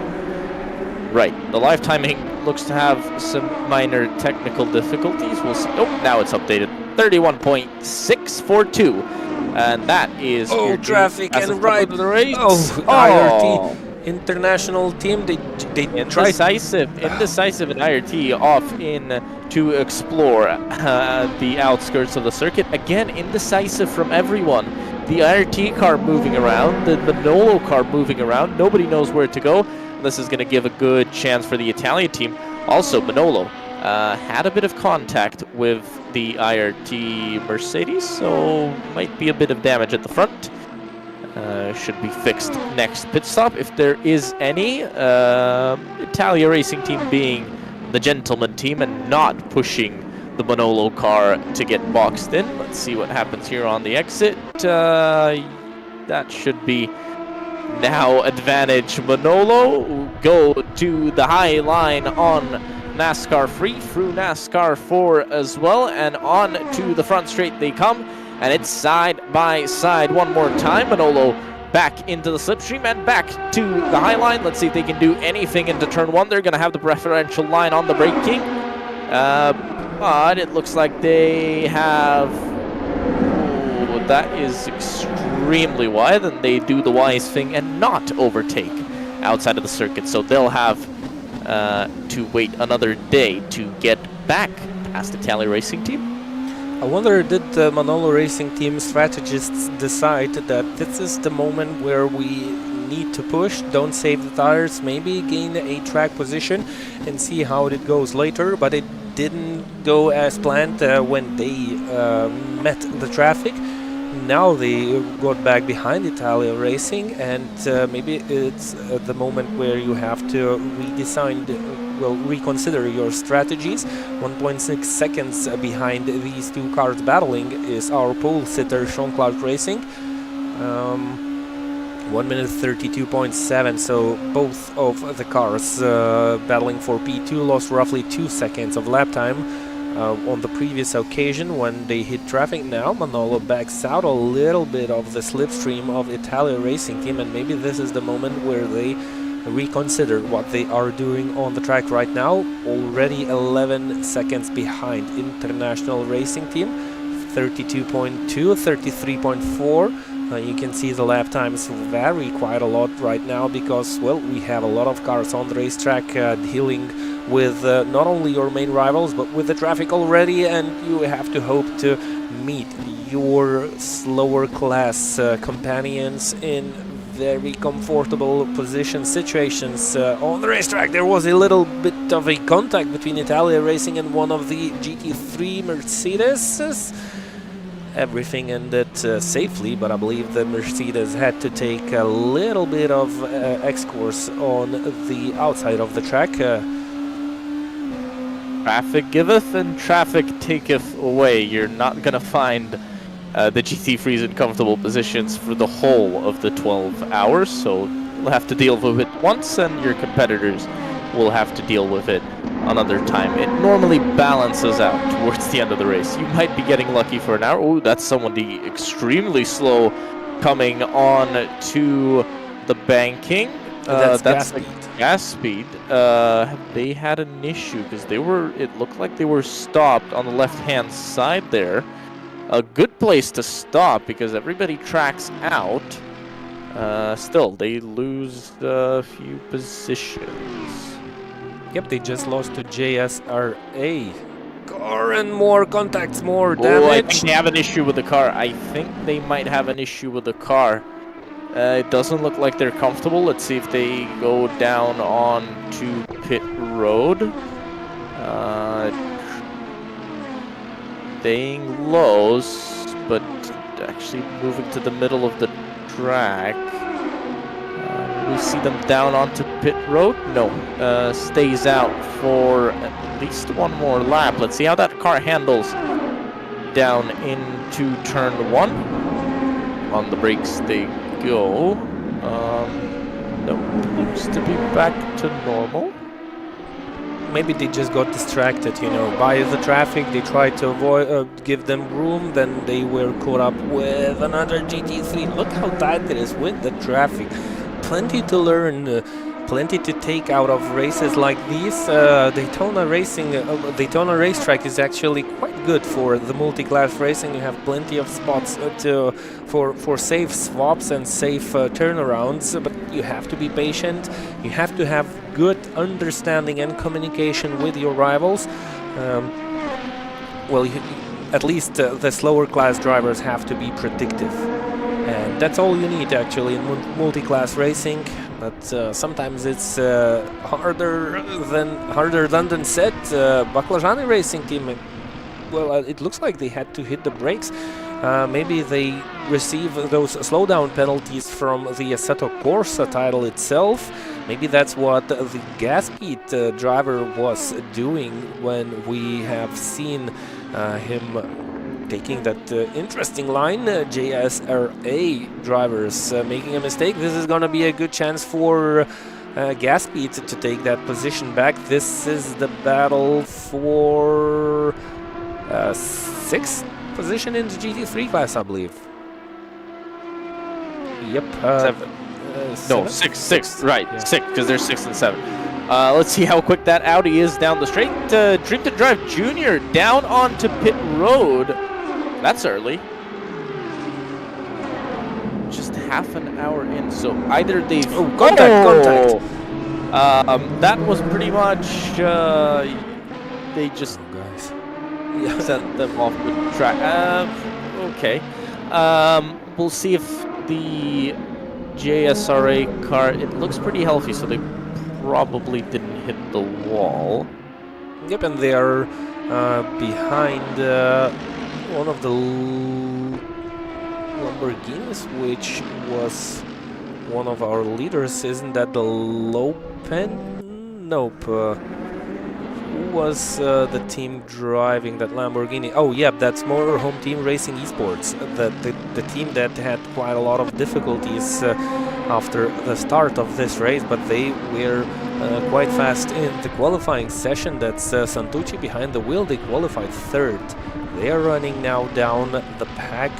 Right, the live timing looks to have some minor technical difficulties. We'll see. Oh, now it's updated. 31.642. And that is traffic and right. The race. IRT International Team. They indecisive and IRT off in to explore the outskirts of the circuit. Again, indecisive from everyone. The IRT car moving around, the Manolo car moving around. Nobody knows where to go. This is going to give a good chance for the Italian team. Also, Manolo had a bit of contact with the IRT Mercedes, so might be a bit of damage at the front. Should be fixed next pit stop, if there is any. Italia Racing Team being the gentleman team and not pushing the Manolo car to get boxed in. Let's see what happens here on the exit. That should be now advantage Manolo. Go to the high line on NASCAR 3 through NASCAR 4 as well, and on to the front straight they come, and it's side by side one more time. Manolo back into the slipstream and back to the high line. Let's see if they can do anything into turn 1. They're going to have the preferential line on the braking, but it looks like they have... that is extremely wide, and they do the wise thing and not overtake outside of the circuit, so they'll have to wait another day to get back past the Italia Racing Team. I wonder, did the Manolo Racing Team strategists decide that this is the moment where we need to push, don't save the tires, maybe gain a track position and see how it goes later, but it didn't go as planned when they met the traffic. Now they got back behind Italia Racing, and maybe it's the moment where you have to reconsider your strategies. 1.6 seconds behind these two cars battling is our pole sitter Sean Clark Racing. 1 minute 32.7, so both of the cars battling for P2 lost roughly 2 seconds of lap time on the previous occasion when they hit traffic. Now Manolo backs out a little bit of the slipstream of Italia Racing Team, and maybe this is the moment where they reconsider what they are doing on the track right now. Already 11 seconds behind International Racing Team, 32.2, 33.4. You can see the lap times vary quite a lot right now because, well, we have a lot of cars on the racetrack dealing with not only your main rivals but with the traffic already, and you have to hope to meet your slower class companions in very comfortable position situations on the racetrack. There was a little bit of a contact between Italia Racing and one of the GT3 Mercedes. Everything ended safely, but I believe the Mercedes had to take a little bit of X-course on the outside of the track. Traffic giveth and traffic taketh away. You're not going to find the GT3s in comfortable positions for the whole of the 12 hours, so you'll have to deal with it once, and your competitors will have to deal with it another time. It normally balances out towards the end of the race. You might be getting lucky for an hour. Oh, that's someone extremely slow coming on to the banking. That's gas speed. Gas speed. They had an issue because it looked like they were stopped on the left-hand side there. A good place to stop because everybody tracks out. Still, they lose a few positions. Yep, they just lost to JSRA. Car and more contacts, more damage. Oh, I think they have an issue with the car. I think they might have an issue with the car. It doesn't look like they're comfortable. Let's see if they go down on to pit road. Staying lows, but actually moving to the middle of the track. We see them down onto pit road. No, stays out for at least one more lap. Let's see how that car handles down into turn 1. On the brakes they go. No, looks to be back to normal. Maybe they just got distracted, you know, by the traffic. They tried to avoid, give them room, then they were caught up with another GT3. Look how tight it is with the traffic. Plenty to learn, plenty to take out of races like these. Daytona racing, Daytona racetrack is actually quite good for the multi-class racing. You have plenty of spots for safe swaps and safe turnarounds, but you have to be patient. You have to have good understanding and communication with your rivals. Well, at least the slower class drivers have to be predictive. And that's all you need actually in multi-class racing, but sometimes it's harder than said. Baklajani racing team, well, it looks like they had to hit the brakes. Maybe they receive those slowdown penalties from the Assetto Corsa title itself. Maybe that's what the Gaspete driver was doing when we have seen him taking that interesting line. JSRA drivers making a mistake. This is gonna be a good chance for Gaspete to take that position back. This is the battle for 6th position in the GT3 class, I believe. Yep. 7. No, 6, right. Yeah. 6, because they're 6 and 7. Let's see how quick that Audi is down the straight. Dream to Drive Junior down onto pit road. That's early. Just half an hour in, so either they've... Oh, contact! That was pretty much... they just sent them off the track. Okay. We'll see if the JSRA car... It looks pretty healthy, so they probably didn't hit the wall. Yep, and they are behind one of the Lamborghinis, which was one of our leaders. Isn't that the Lopen? Nope. Who was the team driving that Lamborghini? Oh, yeah, that's Motorhome Team Racing Esports, the team that had quite a lot of difficulties after the start of this race, but they were quite fast in the qualifying session. That's Santucci behind the wheel. They qualified 3rd. They are running now down the pack,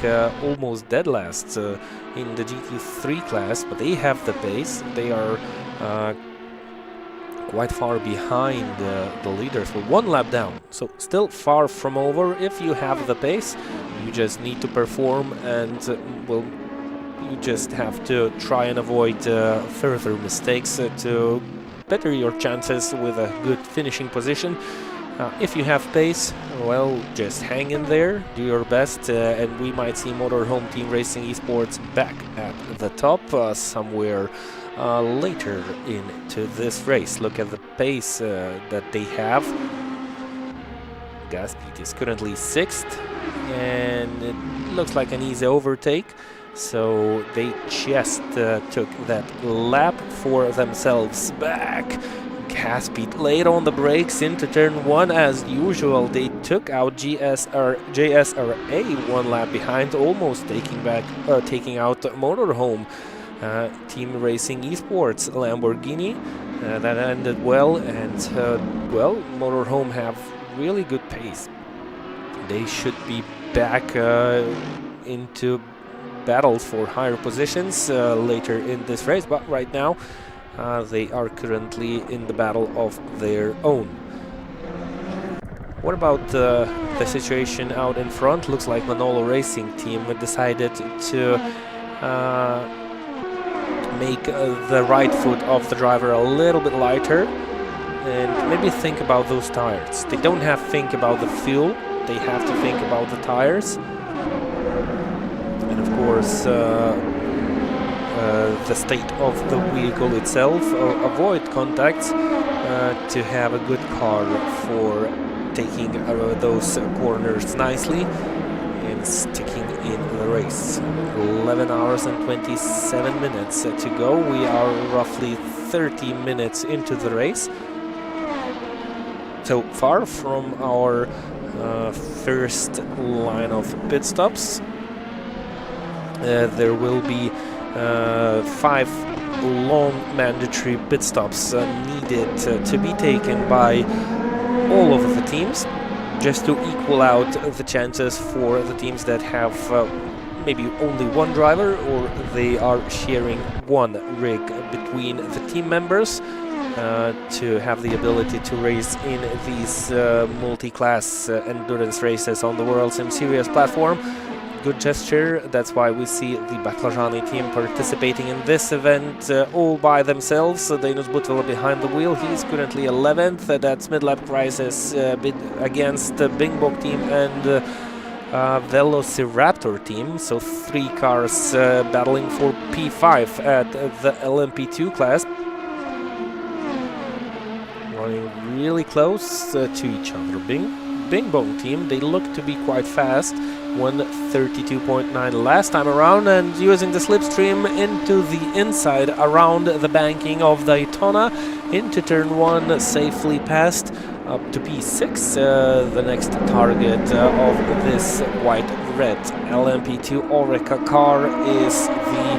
almost dead last in the GT3 class, but they have the pace. They are quite far behind the leaders, with 1 lap down, so still far from over. If you have the pace, you just need to perform, and well, you just have to try and avoid further mistakes to better your chances with a good finishing position. If you have pace, well, just hang in there, do your best, and we might see Motorhome Team Racing Esports back at the top somewhere later into this race. Look at the pace that they have. Gaspete is currently 6th, and it looks like an easy overtake. So they just took that lap for themselves back. Gaspete laid on the brakes into turn 1 as usual. They took out JSRA 1 lap behind, almost taking out Motorhome Team Racing Esports Lamborghini. That ended well, and well, Motorhome have really good pace. They should be back into battles for higher positions later in this race, but right now they are currently in the battle of their own. What about the situation out in front? Looks like Manolo Racing Team decided to make the right foot of the driver a little bit lighter and maybe think about those tires. They don't have to think about the fuel, they have to think about the tires. And of course the state of the vehicle itself, avoid contacts to have a good car for taking those corners nicely and sticking in the race. 11 hours and 27 minutes to go. We are roughly 30 minutes into the race. So far from our first line of pit stops. There will be 5 long mandatory pit stops needed to be taken by all of the teams, just to equal out the chances for the teams that have maybe only one driver, or they are sharing one rig between the team members to have the ability to race in these multi-class endurance races on the Worldsimseries platform. Good gesture. That's why we see the Baklajani team participating in this event all by themselves. Dainus Butvela behind the wheel. He's currently 11th. That's mid-lap crisis against the Bingbok team and Velociraptor team. So 3 cars battling for P5 at the LMP2 class. Running really close to each other. Bingbok team, they look to be quite fast. 1:32.9 last time around, and using the slipstream into the inside around the banking of Daytona into turn 1, safely passed up to P6. The next target of this white-red LMP2 Oreca car is the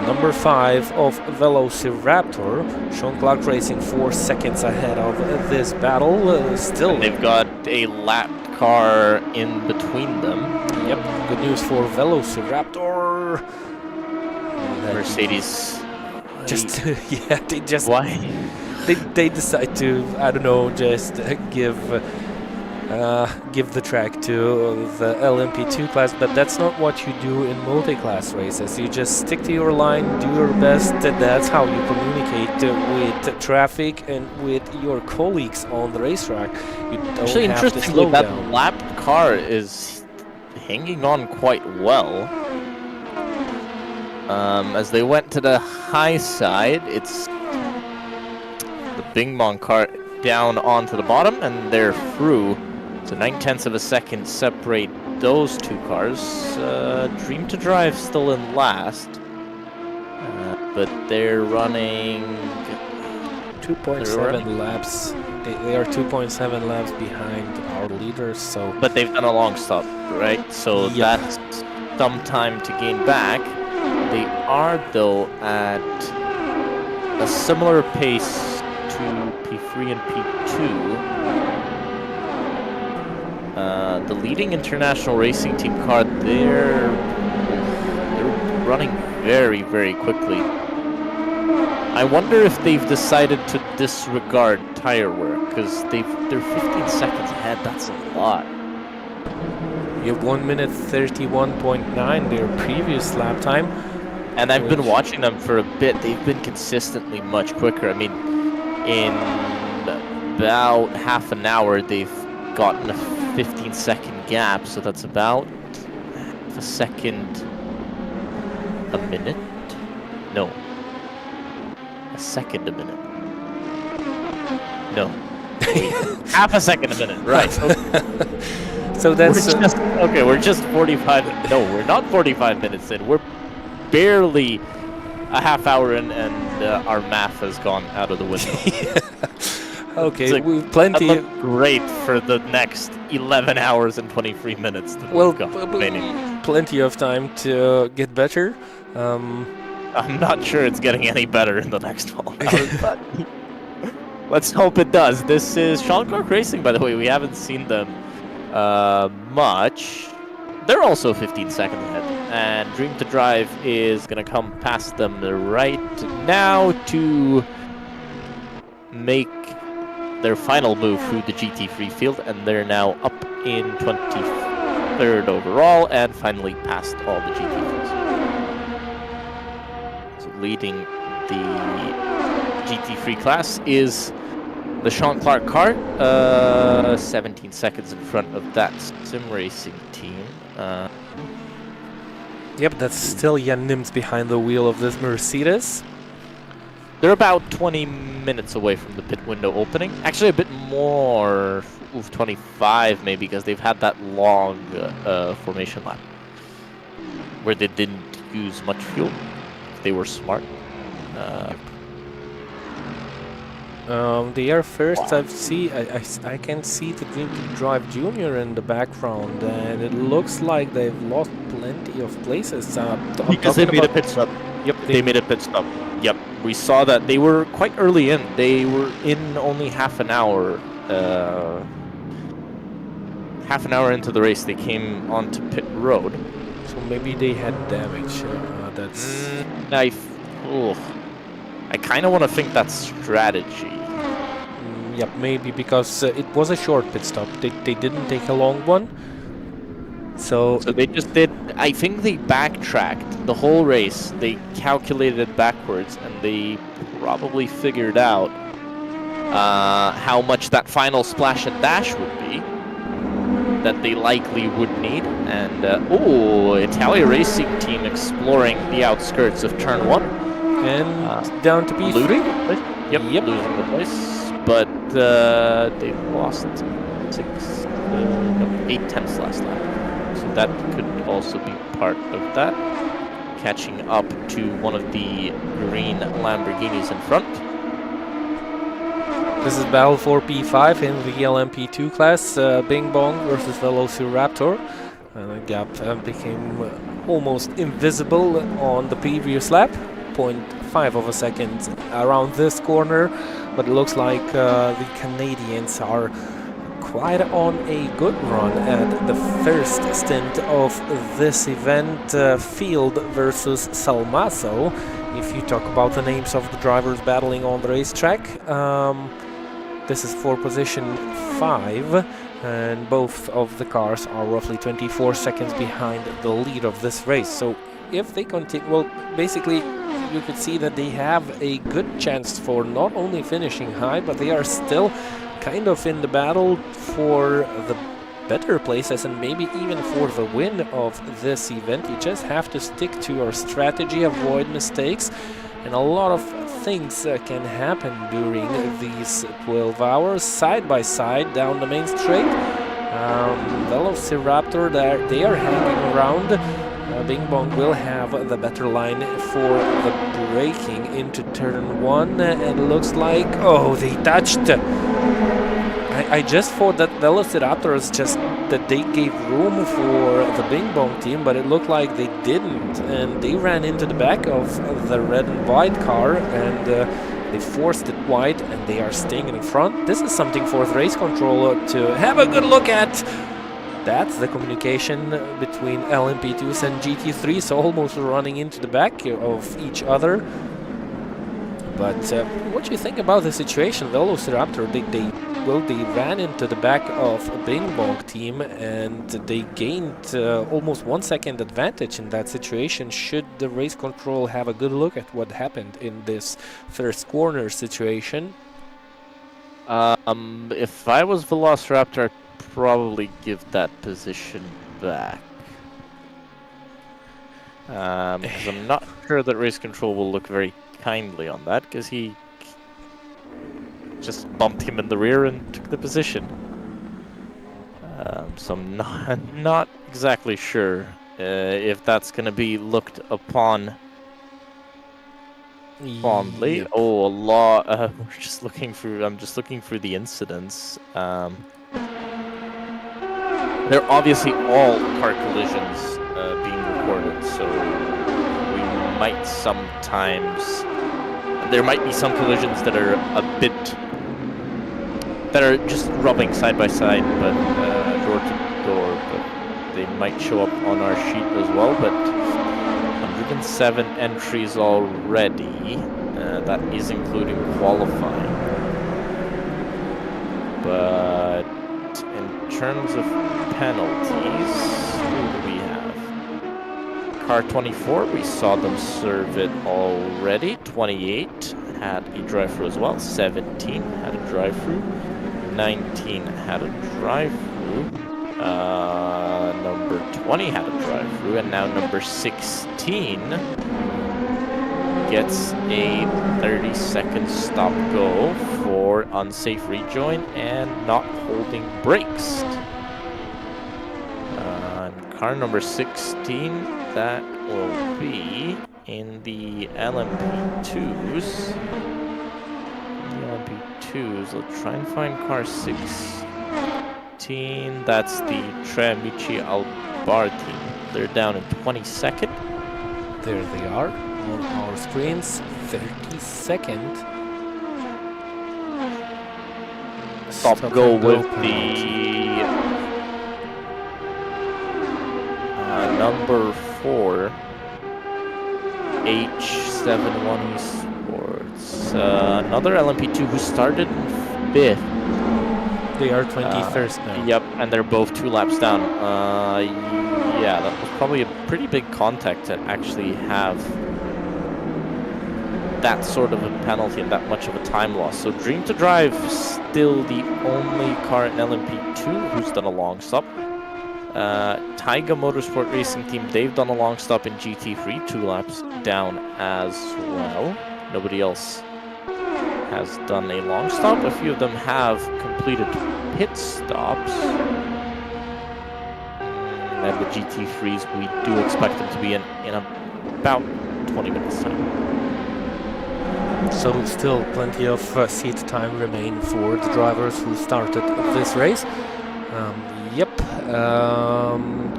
number 5 of Velociraptor. Sean Clark racing 4 seconds ahead of this battle. Still, and they've got a lap car in between them. Yep, good news for Velociraptor. Mercedes just yeah, they just why they decide to, I don't know, just give the track to the LMP2 class, but that's not what you do in multi-class races. You just stick to your line, do your best. That's how you communicate with traffic and with your colleagues on the racetrack. You don't actually have to interestingly slow that down. lapped car is hanging on quite well. As they went to the high side, it's the Bingbok car down onto the bottom, and they're through. So 9/10 of a second separate those 2 cars. Dream to Drive still in last, but they're running 2.7 laps. They are 2.7 laps behind our leaders. So, but they've done a long stop, right? So Yep. that's some time to gain back. They are though at a similar pace to P3 and P2. The leading international racing team car, they're running very, very quickly. I wonder if they've decided to disregard tire wear, because they're 15 seconds ahead. That's a lot. you have 1:31.9 their previous lap time. And I've been watching them for a bit. They've been consistently much quicker. I mean, in about half an hour, they've gotten a 15-second gap, so that's about a second a minute. No, a second a minute. No, half a second a minute. Right. So that's we're just 45. No, we're not 45 minutes in. We're barely a half hour in, and our math has gone out of the window. Okay, like, we've plenty. That looked great for the next 11 hours and 23 minutes. That Well, we've got remaining. Plenty of time to get better. I'm not sure it's getting any better in the next 12 hours, but let's hope it does. This is Sean Clark Racing, by the way. We haven't seen them much. They're also 15 seconds ahead, and Dream to Drive is going to come past them right now to make their final move through the GT3 field, and they're now up in 23rd overall and finally past all the GT3s. So leading the GT3 class is the Sean Clark car, 17 seconds in front of that sim racing team. Yep, that's still Jan Nims behind the wheel of this Mercedes. They're about 20 minutes away from the pit window opening. Actually, a bit more, 25 maybe, because they've had that long formation lap where they didn't use much fuel. They were smart. They are first. I can see the Dream to Drive Junior in the background, and it looks like they've lost plenty of places. Because they made a pit stop. Yep, they made a pit stop. Yep, we saw that they were quite early in. They were in only half an hour. Half an hour into the race, they came onto pit road. So maybe they had damage. That's. I kind of want to think that's strategy. Yep, maybe because it was a short pit stop. They didn't take a long one. So they just did. I think they backtracked the whole race. They calculated it backwards, and they probably figured out how much that final splash and dash would be. That they likely would need. And Italia Racing Team exploring the outskirts of turn 1. And down to P3. Losing the place. But they lost 8 tenths last lap. So that could also be part of that. Catching up to one of the green Lamborghinis in front. This is battle for P5 in the LMP2 class. Bing Bong versus Velociraptor. And the gap became almost invisible on the previous lap. 0.5 of a second around this corner. But it looks like the Canadians are quite on a good run at the first stint of this event, Field versus Salmaso. If you talk about the names of the drivers battling on the racetrack, this is for position 5, and both of the cars are roughly 24 seconds behind the lead of this race. So if they continue, well, basically you could see that they have a good chance for not only finishing high, but they are still kind of in the battle for the better places and maybe even for the win of this event. You just have to stick to your strategy, avoid mistakes, and a lot of things can happen during these 12 hours side by side down the main straight. Velociraptor, they are hanging around. Bing Bong will have the better line for the braking into turn 1, and it looks like, oh, they touched. I just thought that Velociraptors that they gave room for the Bing Bong team, but it looked like they didn't, and they ran into the back of the red and white car, and they forced it wide, and they are staying in front. This is something for the race controller to have a good look at. That's the communication between LMP2s and GT3, so almost running into the back of each other. But what do you think about the situation? Velociraptor, they ran into the back of a Bing Bong team, and they gained almost 1 second advantage in that situation. Should the race control have a good look at what happened in this first corner situation? If I was Velociraptor, I'd probably give that position back. Because I'm not sure that race control will look very kindly on that, because he just bumped him in the rear and took the position. So I'm not exactly sure if that's going to be looked upon fondly. Yep. Oh, a lot. We're just looking through. I'm just looking through the incidents. They're obviously all car collisions being recorded, so we might sometimes. There might be some collisions that are a bit. That are just rubbing side by side, but door to door, but they might show up on our sheet as well. But 107 entries already. That is including qualifying. But in terms of penalties, who do we have? Car 24, we saw them serve it already. 28 had a drive-through as well. 17 had a drive-through. 19 had a drive-through. Number 20 had a drive-through, and now number 16 gets a 30-second stop-go for unsafe rejoin and not holding brakes. Car number 16, that will be in the LMP2s. Let's try and find car 16. That's the Tremici Albar team. They're down in 22nd. There they are on our screens. 32nd. Stop go with the number 4 H71 Sports. Another LMP2 who started in 5th. They are 21st now. Yep, and they're both 2 laps down. Yeah, that was probably a pretty big contact to actually have that sort of a penalty and that much of a time loss. So Dream to Drive still the only car in LMP2 who's done a long stop. Taiga Motorsport Racing Team, they've done a long stop in GT3, 2 laps down as well. Nobody else has done a long stop. A few of them have completed pit stops. And the GT3s, we do expect them to be in about 20 minutes time. So still plenty of seat time remain for the drivers who started this race.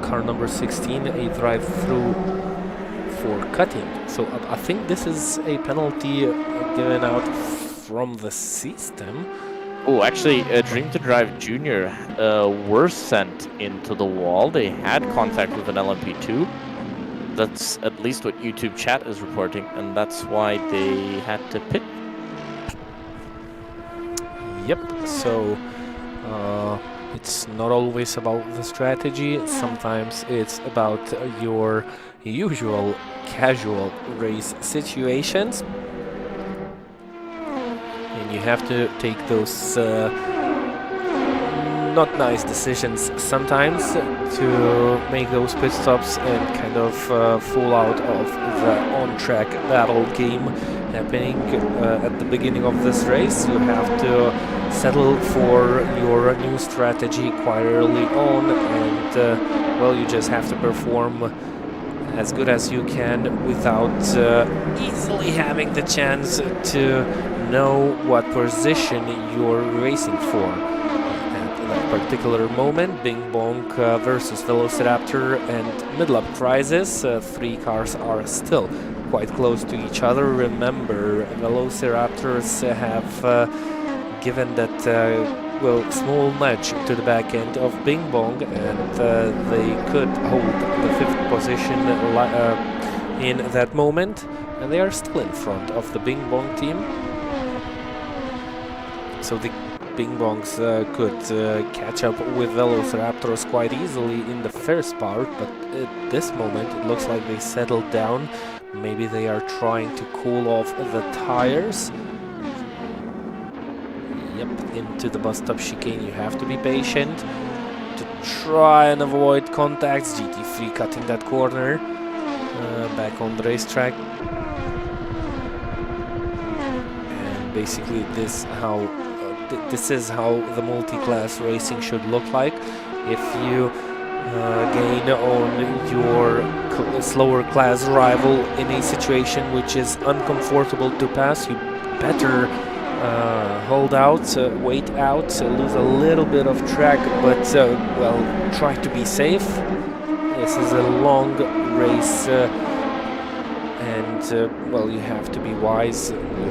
Car number 16, a drive-through for cutting. So I think this is a penalty given out from the system. Oh, actually, Dream to Drive Junior were sent into the wall. They had contact with an LMP2. That's at least what YouTube chat is reporting, and that's why they had to pit. Yep, so it's not always about the strategy. Sometimes it's about your usual casual race situations. And you have to take those not nice decisions sometimes to make those pit stops and kind of fall out of the on-track battle game happening at the beginning of this race. You have to settle for your new strategy quite early on, and well, you just have to perform as good as you can without easily having the chance to know what position you're racing for. At that particular moment, Bing Bong versus Velociraptor and mid-lap crisis, 3 cars are still quite close to each other. Remember, Velociraptors have given that well, small nudge to the back end of Bing Bong, and they could hold the 5th position in that moment, and they are still in front of the Bing Bong team. So the Bing Bongs could catch up with Velociraptors quite easily in the first part, but at this moment it looks like they settled down. Maybe they are trying to cool off the tires. Yep, into the bus stop chicane you have to be patient to try and avoid contacts. GT3 cutting that corner, back on the racetrack. And basically this is how the multi-class racing should look like. If you gain on your slower class rival in a situation which is uncomfortable to pass, you better hold out, wait out, lose a little bit of track, but well, try to be safe. This is a long race, and well, you have to be wise. You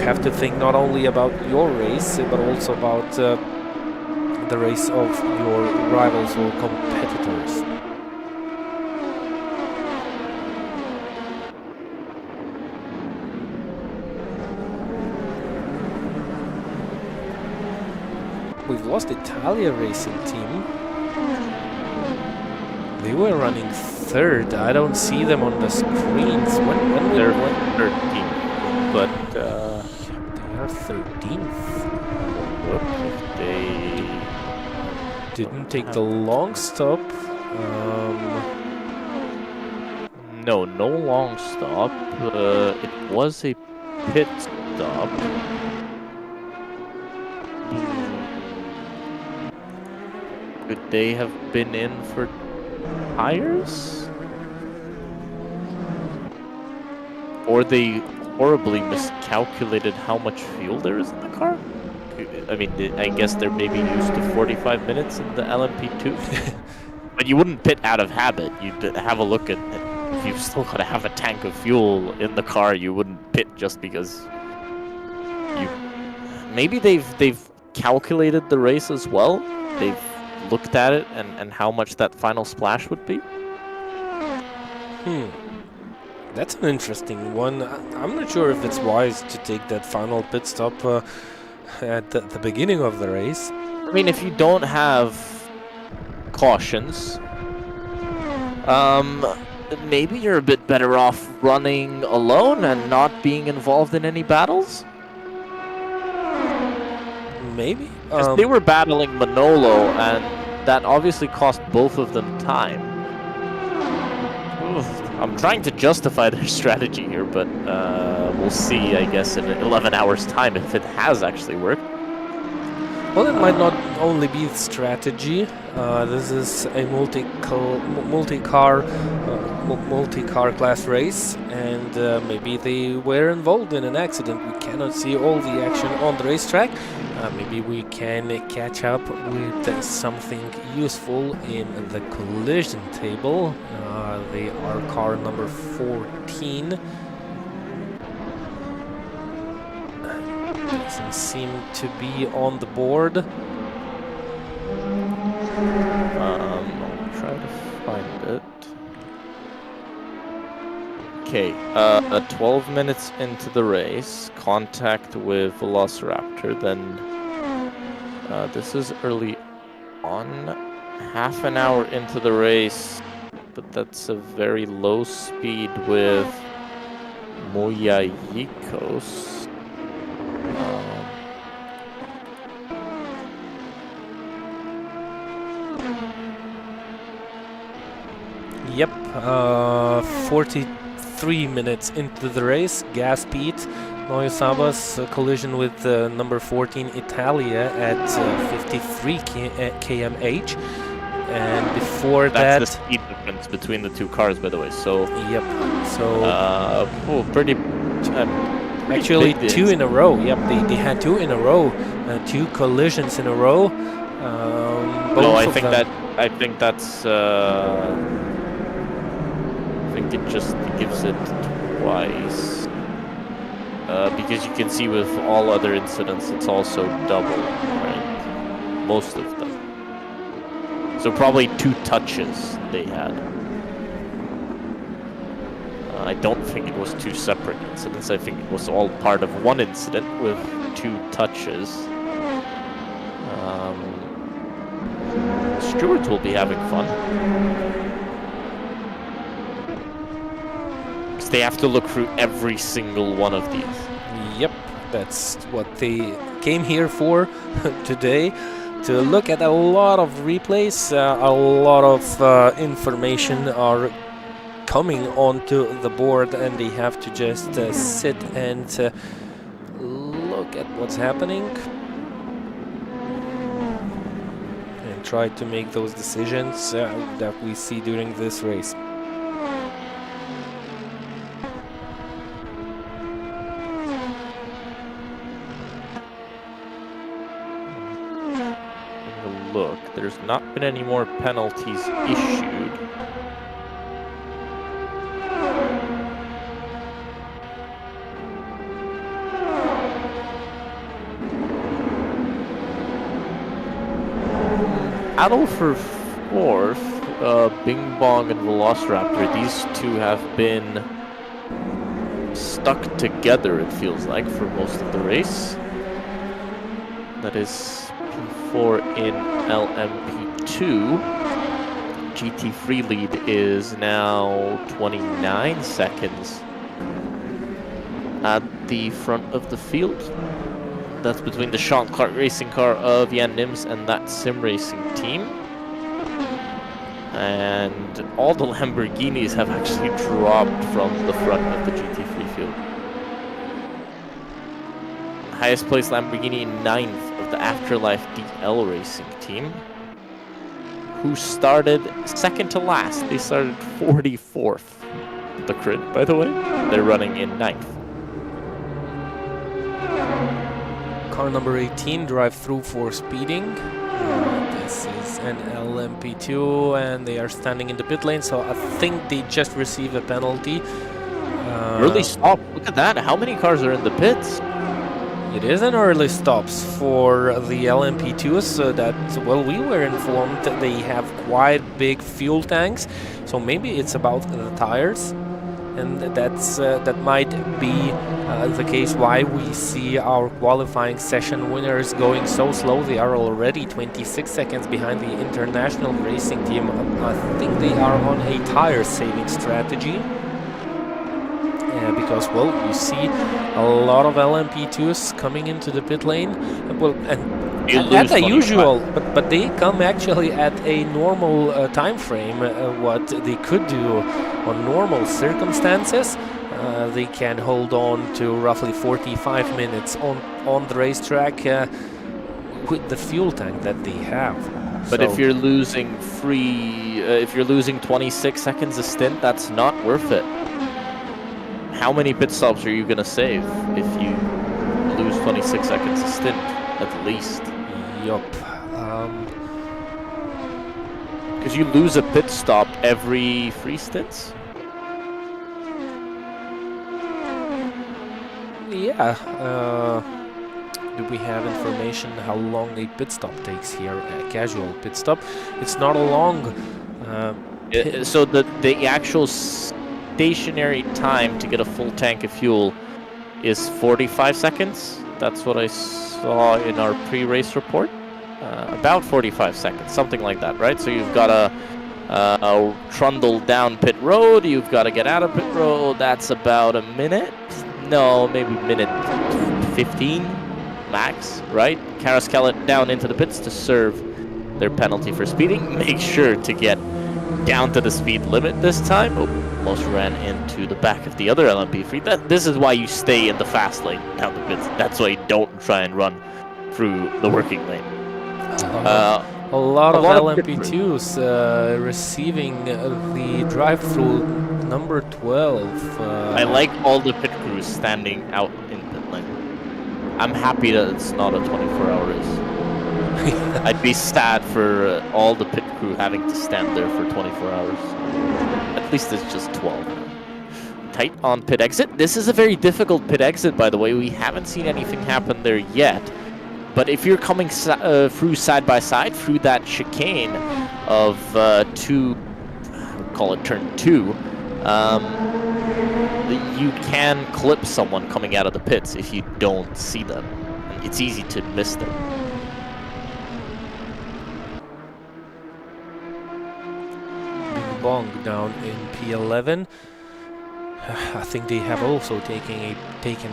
have to think not only about your race, but also about the race of your rivals or competitors. We've lost Italia Racing Team. They were running 3rd. I don't see them on the screens. When They're 13th, but they are 13th. Look, if they didn't take the long stop. No, no long stop. It was a pit stop. Could they have been in for tires? Or they horribly miscalculated how much fuel there is in the car? I mean, I guess they're maybe used to 45 minutes in the LMP2. But you wouldn't pit out of habit. You'd have a look at it. If you've still got to have a tank of fuel in the car, you wouldn't pit just because you... Maybe they've calculated the race as well. They've looked at it and how much that final splash would be. That's an interesting one. I'm not sure if it's wise to take that final pit stop at the beginning of the race. I mean, if you don't have cautions, maybe you're a bit better off running alone and not being involved in any battles. Maybe. They were battling Manolo, and that obviously cost both of them time. Oof. I'm trying to justify their strategy here, but we'll see, I guess, in 11 hours' time if it has actually worked. Well, it might not only be strategy. This is a multi-car class race, and maybe they were involved in an accident. We cannot see all the action on the racetrack. Maybe we can catch up with something useful in the collision table. They are car number 14. Doesn't seem to be on the board. I'll try to find it. Okay, 12 minutes into the race, contact with Velociraptor, then this is early on, half an hour into the race, but that's a very low speed with Moyayikos. Yep, 43 minutes into the race, gas speed. Noyosaba's collision with number 14 Italia at 53 km/h. And before that's the speed difference between the two cars, by the way. So yep. So pretty actually two in a row. Yep, they had two in a row, two collisions in a row. No, I think that's. I think it just gives it twice. Because you can see with all other incidents, it's also double, right? Most of them. So probably two touches they had. I don't think it was two separate incidents. I think it was all part of one incident with two touches. Stewart will be having fun. Because they have to look through every single one of these. Yep, that's what they came here for today. To look at a lot of replays, a lot of information are coming onto the board, and they have to just sit and look at what's happening and try to make those decisions that we see during this race. Look, there's not been any more penalties issued. Battle for fourth, Bing Bong and Velociraptor, these two have been stuck together, it feels like, for most of the race. That is P4 in LMP2. GT free lead is now 29 seconds at the front of the field. That's between the Sean Clark racing car of Jan Nims and that sim racing team. And all the Lamborghinis have actually dropped from the front of the GT3 field. Highest placed Lamborghini, 9th of the Afterlife DL Racing team, who started second to last. They started 44th. The grid, by the way. They're running in 9th. Car number 18, drive through for speeding. This is an LMP2 and they are standing in the pit lane, so I think they just received a penalty. Early stop, look at that. How many cars are in the pits? It is an early stops for the LMP2s, so that, well, we were informed that they have quite big fuel tanks, so maybe it's about the tires. And that might be the case why we see our qualifying session winners going so slow. They are already 26 seconds behind the international racing team. I think they are on a tire saving strategy. Because, well, you see a lot of LMP2s coming into the pit lane. Well, and at a usual, but they come actually at a normal time frame. What they could do on normal circumstances, they can hold on to roughly 45 minutes on the racetrack with the fuel tank that they have. But so, if you're losing if you're losing 26 seconds a stint, that's not worth it. How many pit stops are you going to save if you lose 26 seconds a stint, at least? Yup. Because you lose a pit stop every 3 stints? Yeah. Do we have information how long a pit stop takes here? A casual pit stop. It's not a long... so the actual stationary time to get a full tank of fuel is 45 seconds. That's what I saw in our pre-race report. About 45 seconds, something like that, right? So you've got a trundle down pit road, you've got to get out of pit road. That's about a minute. No, maybe minute 15 max, right? Caraskellet down into the pits to serve their penalty for speeding. Make sure to get down to the speed limit this time. Oh, almost ran into the back of the other LMP3. This is why you stay in the fast lane down the pits. That's why you don't try and run through the working lane. A lot of LMP2s receiving the drive-through number 12. I like all the pit crews standing out in pit lane. I'm happy that it's not a 24-hour race. I'd be sad for all the pit crew having to stand there for 24 hours. At least it's just 12. Tight on pit exit. This is a very difficult pit exit, by the way. We haven't seen anything happen there yet. But if you're coming through side by side, through that chicane of call it turn 2, you can clip someone coming out of the pits if you don't see them. It's easy to miss them. Bong down in P11. I think they have also taken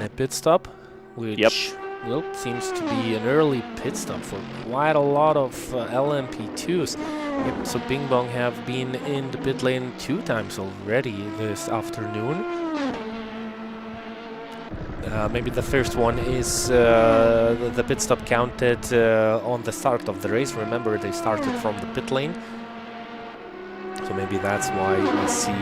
a pit stop, which well, seems to be an early pit stop for quite a lot of LMP2s. Yep, so Bing Bong have been in the pit lane 2 times already this afternoon. Maybe the first one is the pit stop counted on the start of the race. Remember, they started from the pit lane. So maybe that's why we see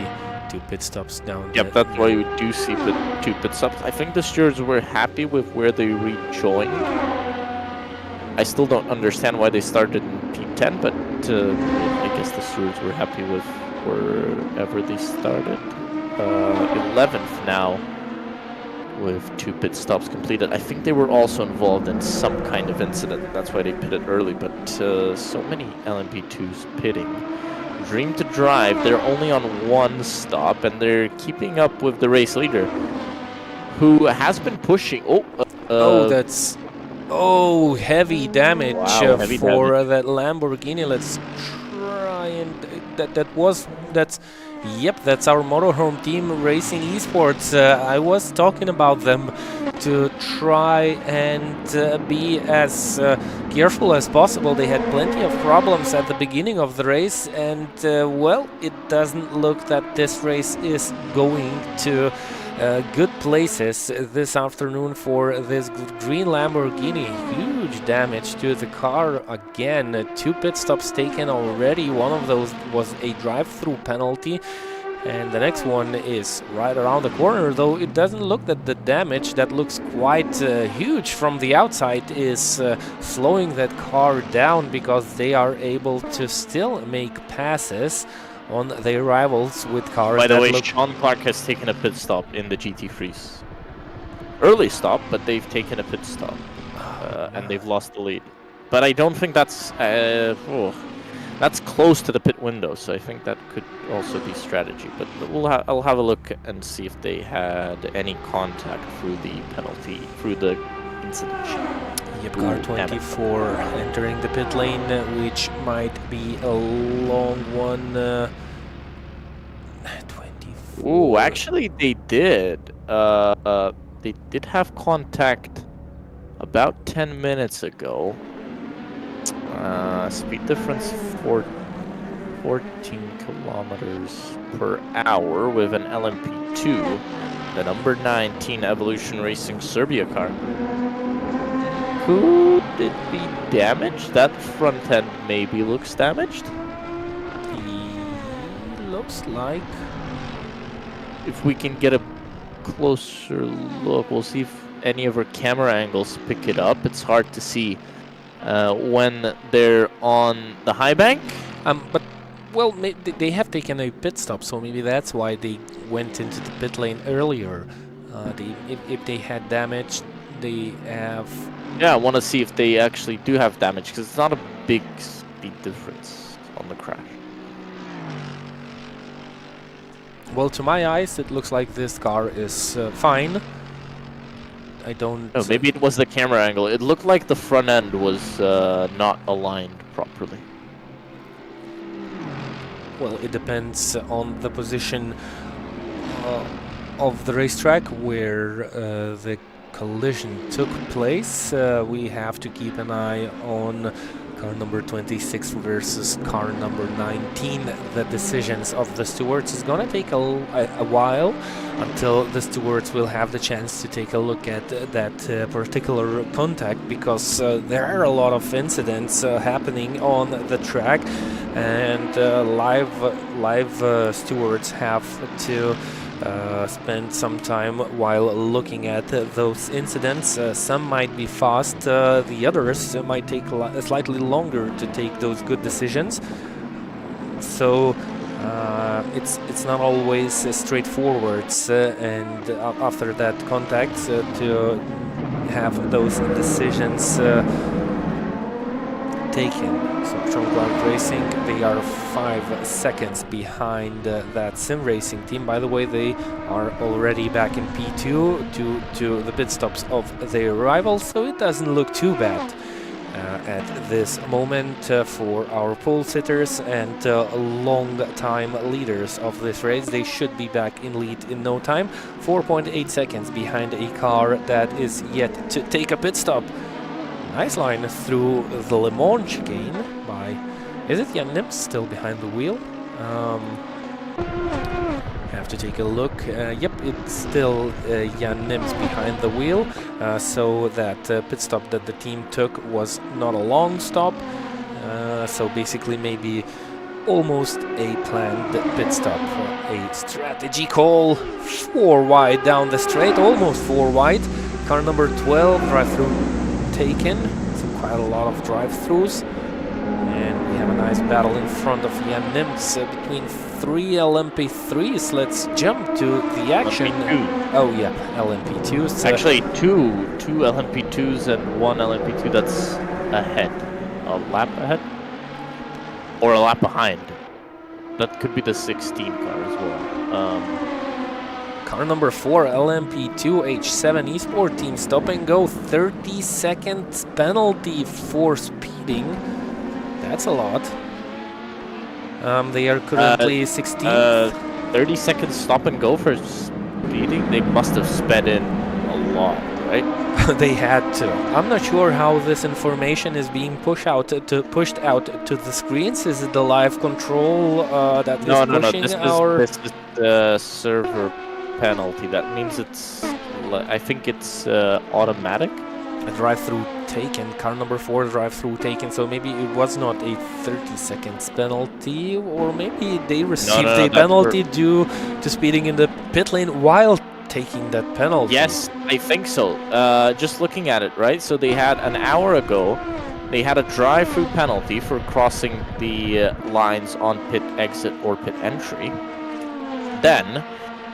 2 pit stops down. Yep, that's why we do see 2 pit stops. I think the stewards were happy with where they rejoined. I still don't understand why they started in P10, but I guess the stewards were happy with wherever they started. 11th now with 2 pit stops completed. I think they were also involved in some kind of incident. That's why they pitted early, but so many LMP2s pitting. Dream to Drive, they're only on 1 stop, and they're keeping up with the race leader, who has been pushing. That's heavy damage. Wow, heavy for damage. That Lamborghini. Let's try and that's our motorhome team, Racing Esports. I was talking about them to try and be as careful as possible. They had plenty of problems at the beginning of the race, and well, it doesn't look that this race is going to good places this afternoon for this green Lamborghini. Huge damage to the car again. 2 pit stops taken already. One of those was a drive-through penalty, and the next one is right around the corner, though it doesn't look that the damage that looks quite huge from the outside is slowing that car down, because they are able to still make passes on their rivals with cars. By the way, Sean Clark has taken a pit stop in the GT3s. Early stop, but they've taken a pit stop, and they've lost the lead. But I don't think that's close to the pit window, so I think that could also be strategy. But I'll have a look and see if they had any contact through the penalty, through the incident. Yep, car 24 entering the pit lane, which might be a long one. 24. Ooh, actually they did. They did have contact about 10 minutes ago. Speed difference 14 kilometers per hour with an LMP2, the number 19 Evolution Racing Serbia car. Could it be damaged? That front end maybe looks damaged. Looks like. If we can get a closer look, we'll see if any of our camera angles pick it up. It's hard to see when they're on the high bank. But well, they have taken a pit stop, so maybe that's why they went into the pit lane earlier. If they had damage, they have. Yeah, I want to see if they actually do have damage, because it's not a big speed difference on the crash. Well, to my eyes, it looks like this car is fine. I don't... Oh, maybe it was the camera angle. It looked like the front end was not aligned properly. Well, it depends on the position of the racetrack where the collision took place. We have to keep an eye on car number 26 versus car number 19. The decisions of the stewards is gonna take a while until the stewards will have the chance to take a look at that particular contact, because there are a lot of incidents happening on the track, and live stewards have to spend some time while looking at those incidents. Some might be fast, the others might take slightly longer to take those good decisions. So it's not always straightforward, and after that contact to have those decisions taken. So Clark Racing, they are 5 seconds behind that sim racing team. By the way, they are already back in P2 due to the pit stops of their rivals, so it doesn't look too bad at this moment for our pole sitters and long-time leaders of this race. They should be back in lead in no time. 4.8 seconds behind a car that is yet to take a pit stop. Nice line through the Le Mans chicane by... Is it Jan Nims still behind the wheel? Have to take a look. Yep, it's still Jan Nims behind the wheel. So that pit stop that the team took was not a long stop. So basically maybe almost a planned pit stop. A strategy call. 4 wide down the straight, almost 4 wide. Car number 12, drive-through taken, so quite a lot of drive-throughs, and we have a nice battle in front of Jan Nims between 3 LMP3s. Let's jump to the action. LMP2. Oh yeah, LMP2s. Actually, two LMP2s and 1 LMP2 that's ahead, a lap ahead, or a lap behind. That could be the 16 car as well. Car number 4, LMP2 H7 Esport team, stop and go. 30 seconds penalty for speeding. That's a lot. They are currently 16th. 30 seconds stop and go for speeding? They must have sped in a lot, right? They had to. I'm not sure how this information is being pushed out to the screens. Is it the live control that is No. pushing This is the server penalty. That means it's. I think it's automatic. A drive-through taken, car number 4 drive-through taken, so maybe it was not a 30 seconds penalty, or maybe they received a penalty due to speeding in the pit lane while taking that penalty. Yes, I think so. Just looking at it, right? So they had an hour ago, they had a drive-through penalty for crossing the lines on pit exit or pit entry. Then,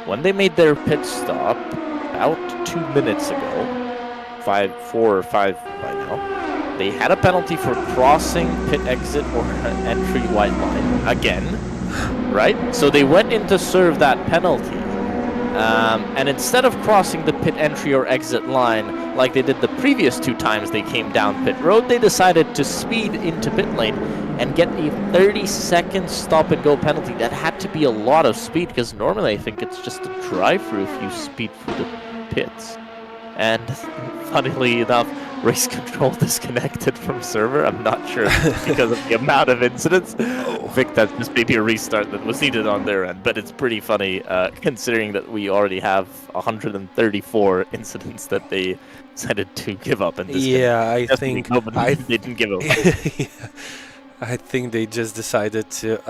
when they made their pit stop, about 2 minutes ago, 4 or 5 by now, they had a penalty for crossing pit exit or entry white line again, right? So they went in to serve that penalty, and instead of crossing the pit entry or exit line like they did the previous 2 times they came down pit road, they decided to speed into pit lane and get a 30-second stop-and-go penalty. That had to be a lot of speed, because normally I think it's just a drive-through if you speed through the pits. And funnily enough, race control disconnected from server. I'm not sure because of the amount of incidents. I think that's just maybe a restart that was needed on their end. But it's pretty funny considering that we already have 134 incidents that they decided to give up. And yeah, I think they didn't give up. Yeah, I think they just decided to,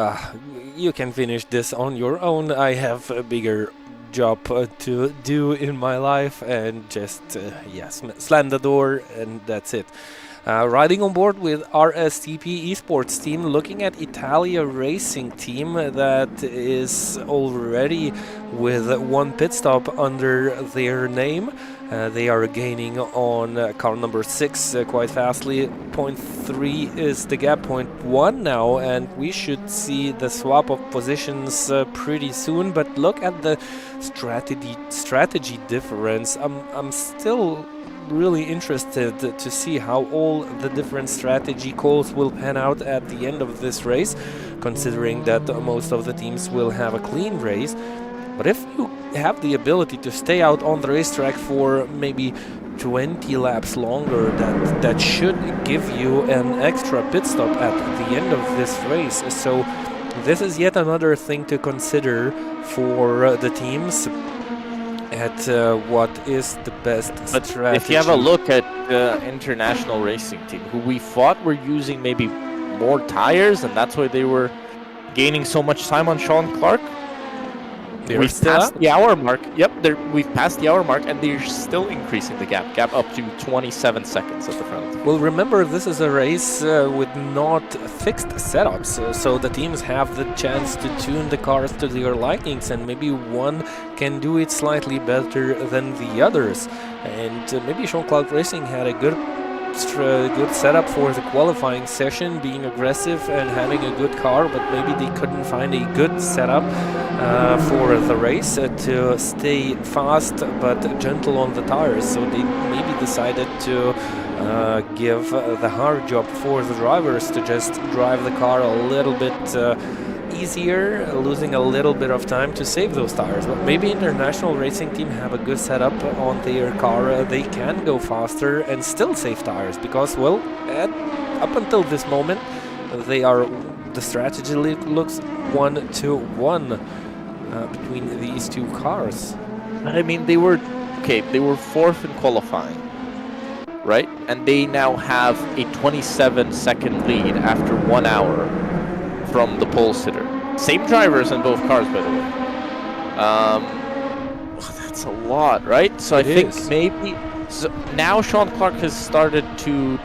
you can finish this on your own. I have a bigger job to do in my life, and just slam the door, and that's it. Riding on board with RSTP esports team, looking at Italia Racing team that is already with 1 pit stop under their name. They are gaining on car number 6 quite fastly. 0.3 is the gap, 0.1 now, and we should see the swap of positions pretty soon. But look at the strategy difference. I'm still really interested to see how all the different strategy calls will pan out at the end of this race, considering that most of the teams will have a clean race. But if you have the ability to stay out on the racetrack for maybe 20 laps longer, that should give you an extra pit stop at the end of this race. So this is yet another thing to consider for the teams at what is the best strategy. If you have a look at International Racing Team, who we thought were using maybe more tires, and that's why they were gaining so much time on Sean Clark. We've passed the hour mark. Yep, we've passed the hour mark, and they're still increasing the gap up to 27 seconds at the front. Well, remember, this is a race with not fixed setups, so the teams have the chance to tune the cars to their likings, and maybe one can do it slightly better than the others. And maybe Sean Clark Racing had a good setup for the qualifying session, being aggressive and having a good car, but maybe they couldn't find a good setup for the race to stay fast but gentle on the tires. So they maybe decided to give the hard job for the drivers to just drive the car a little bit easier, losing a little bit of time to save those tires. But maybe International Racing Team have a good setup on their car. They can go faster and still save tires, because, well, up until this moment, the strategy looks 1-1 between these 2 cars. I mean, they were 4th in qualifying, right? And they now have a 27-second lead after 1 hour from the pole sitter. Same drivers in both cars, by the way. That's a lot, right? So I think maybe now Sean Clark has started to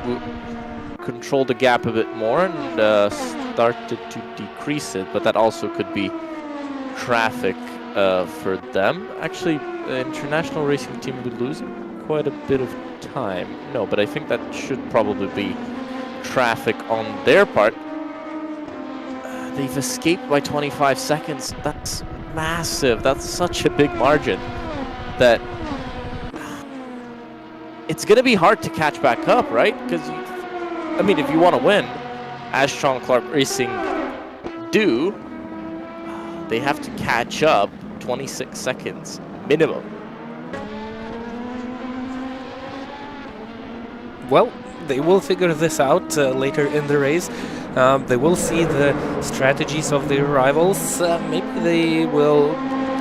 control the gap a bit more and started to decrease it, but that also could be traffic for them. Actually, the International Racing Team will be losing quite a bit of time. No, but I think that should probably be traffic on their part. They've escaped by 25 seconds. That's massive. That's such a big margin that it's going to be hard to catch back up, right? Because, I mean, if you want to win, as Sean Clark Racing do, they have to catch up 26 seconds minimum. well, they will figure this out later in the race. They will see the strategies of their rivals. Maybe they will.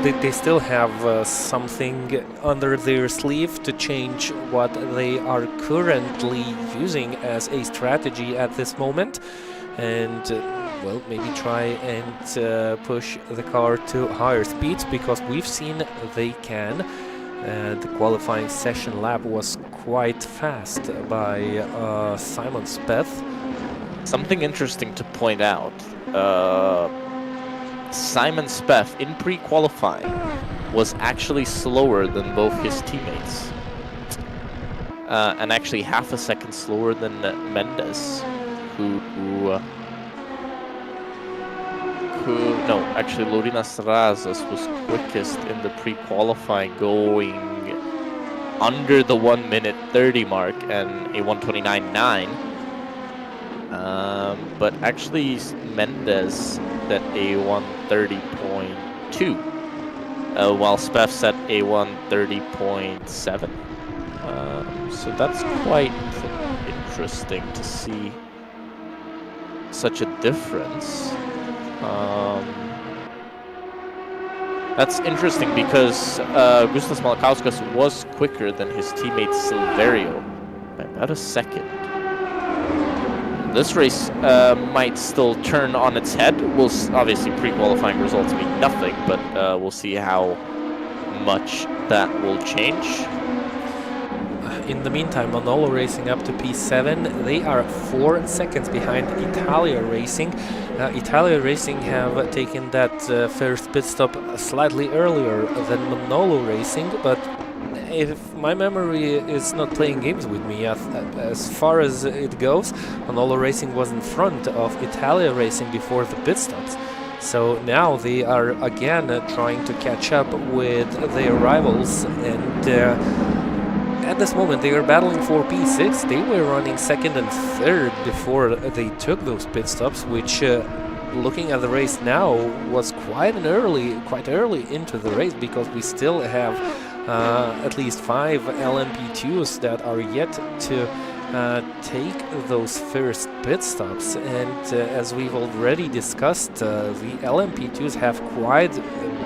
They still have something under their sleeve to change what they are currently using as a strategy at this moment, and well, maybe try and push the car to higher speeds, because we've seen they can. The qualifying session lap was quite fast by Simon Speth. Something interesting to point out. Simon Speth in pre-qualifying was actually slower than both his teammates. And actually half a second slower than Mendes, no, actually Lorinas Razas was quickest in the pre-qualifying, going under the 1 minute 30 mark and a 1:29.9. But actually Mendes at a 1:30.2, while Speth set a 1:30.7. So that's quite interesting to see such a difference. That's interesting because Gustas Malakauskas was quicker than his teammate Silverio by about a second. This race might still turn on its head. Obviously, pre-qualifying results mean nothing, but we'll see how much that will change. In the meantime, Manolo Racing up to P7. They are 4 seconds behind Italia Racing. Italia Racing have taken that first pit stop slightly earlier than Manolo Racing, but if my memory is not playing games with me, as far as it goes, Manolo Racing was in front of Italia Racing before the pit stops. So now they are again trying to catch up with their rivals, and at this moment they are battling for P6. They were running second and third before they took those pit stops, which looking at the race now was quite early into the race, because we still have at least 5 LMP2s that are yet to take those first pit stops. And as we've already discussed, the LMP2s have quite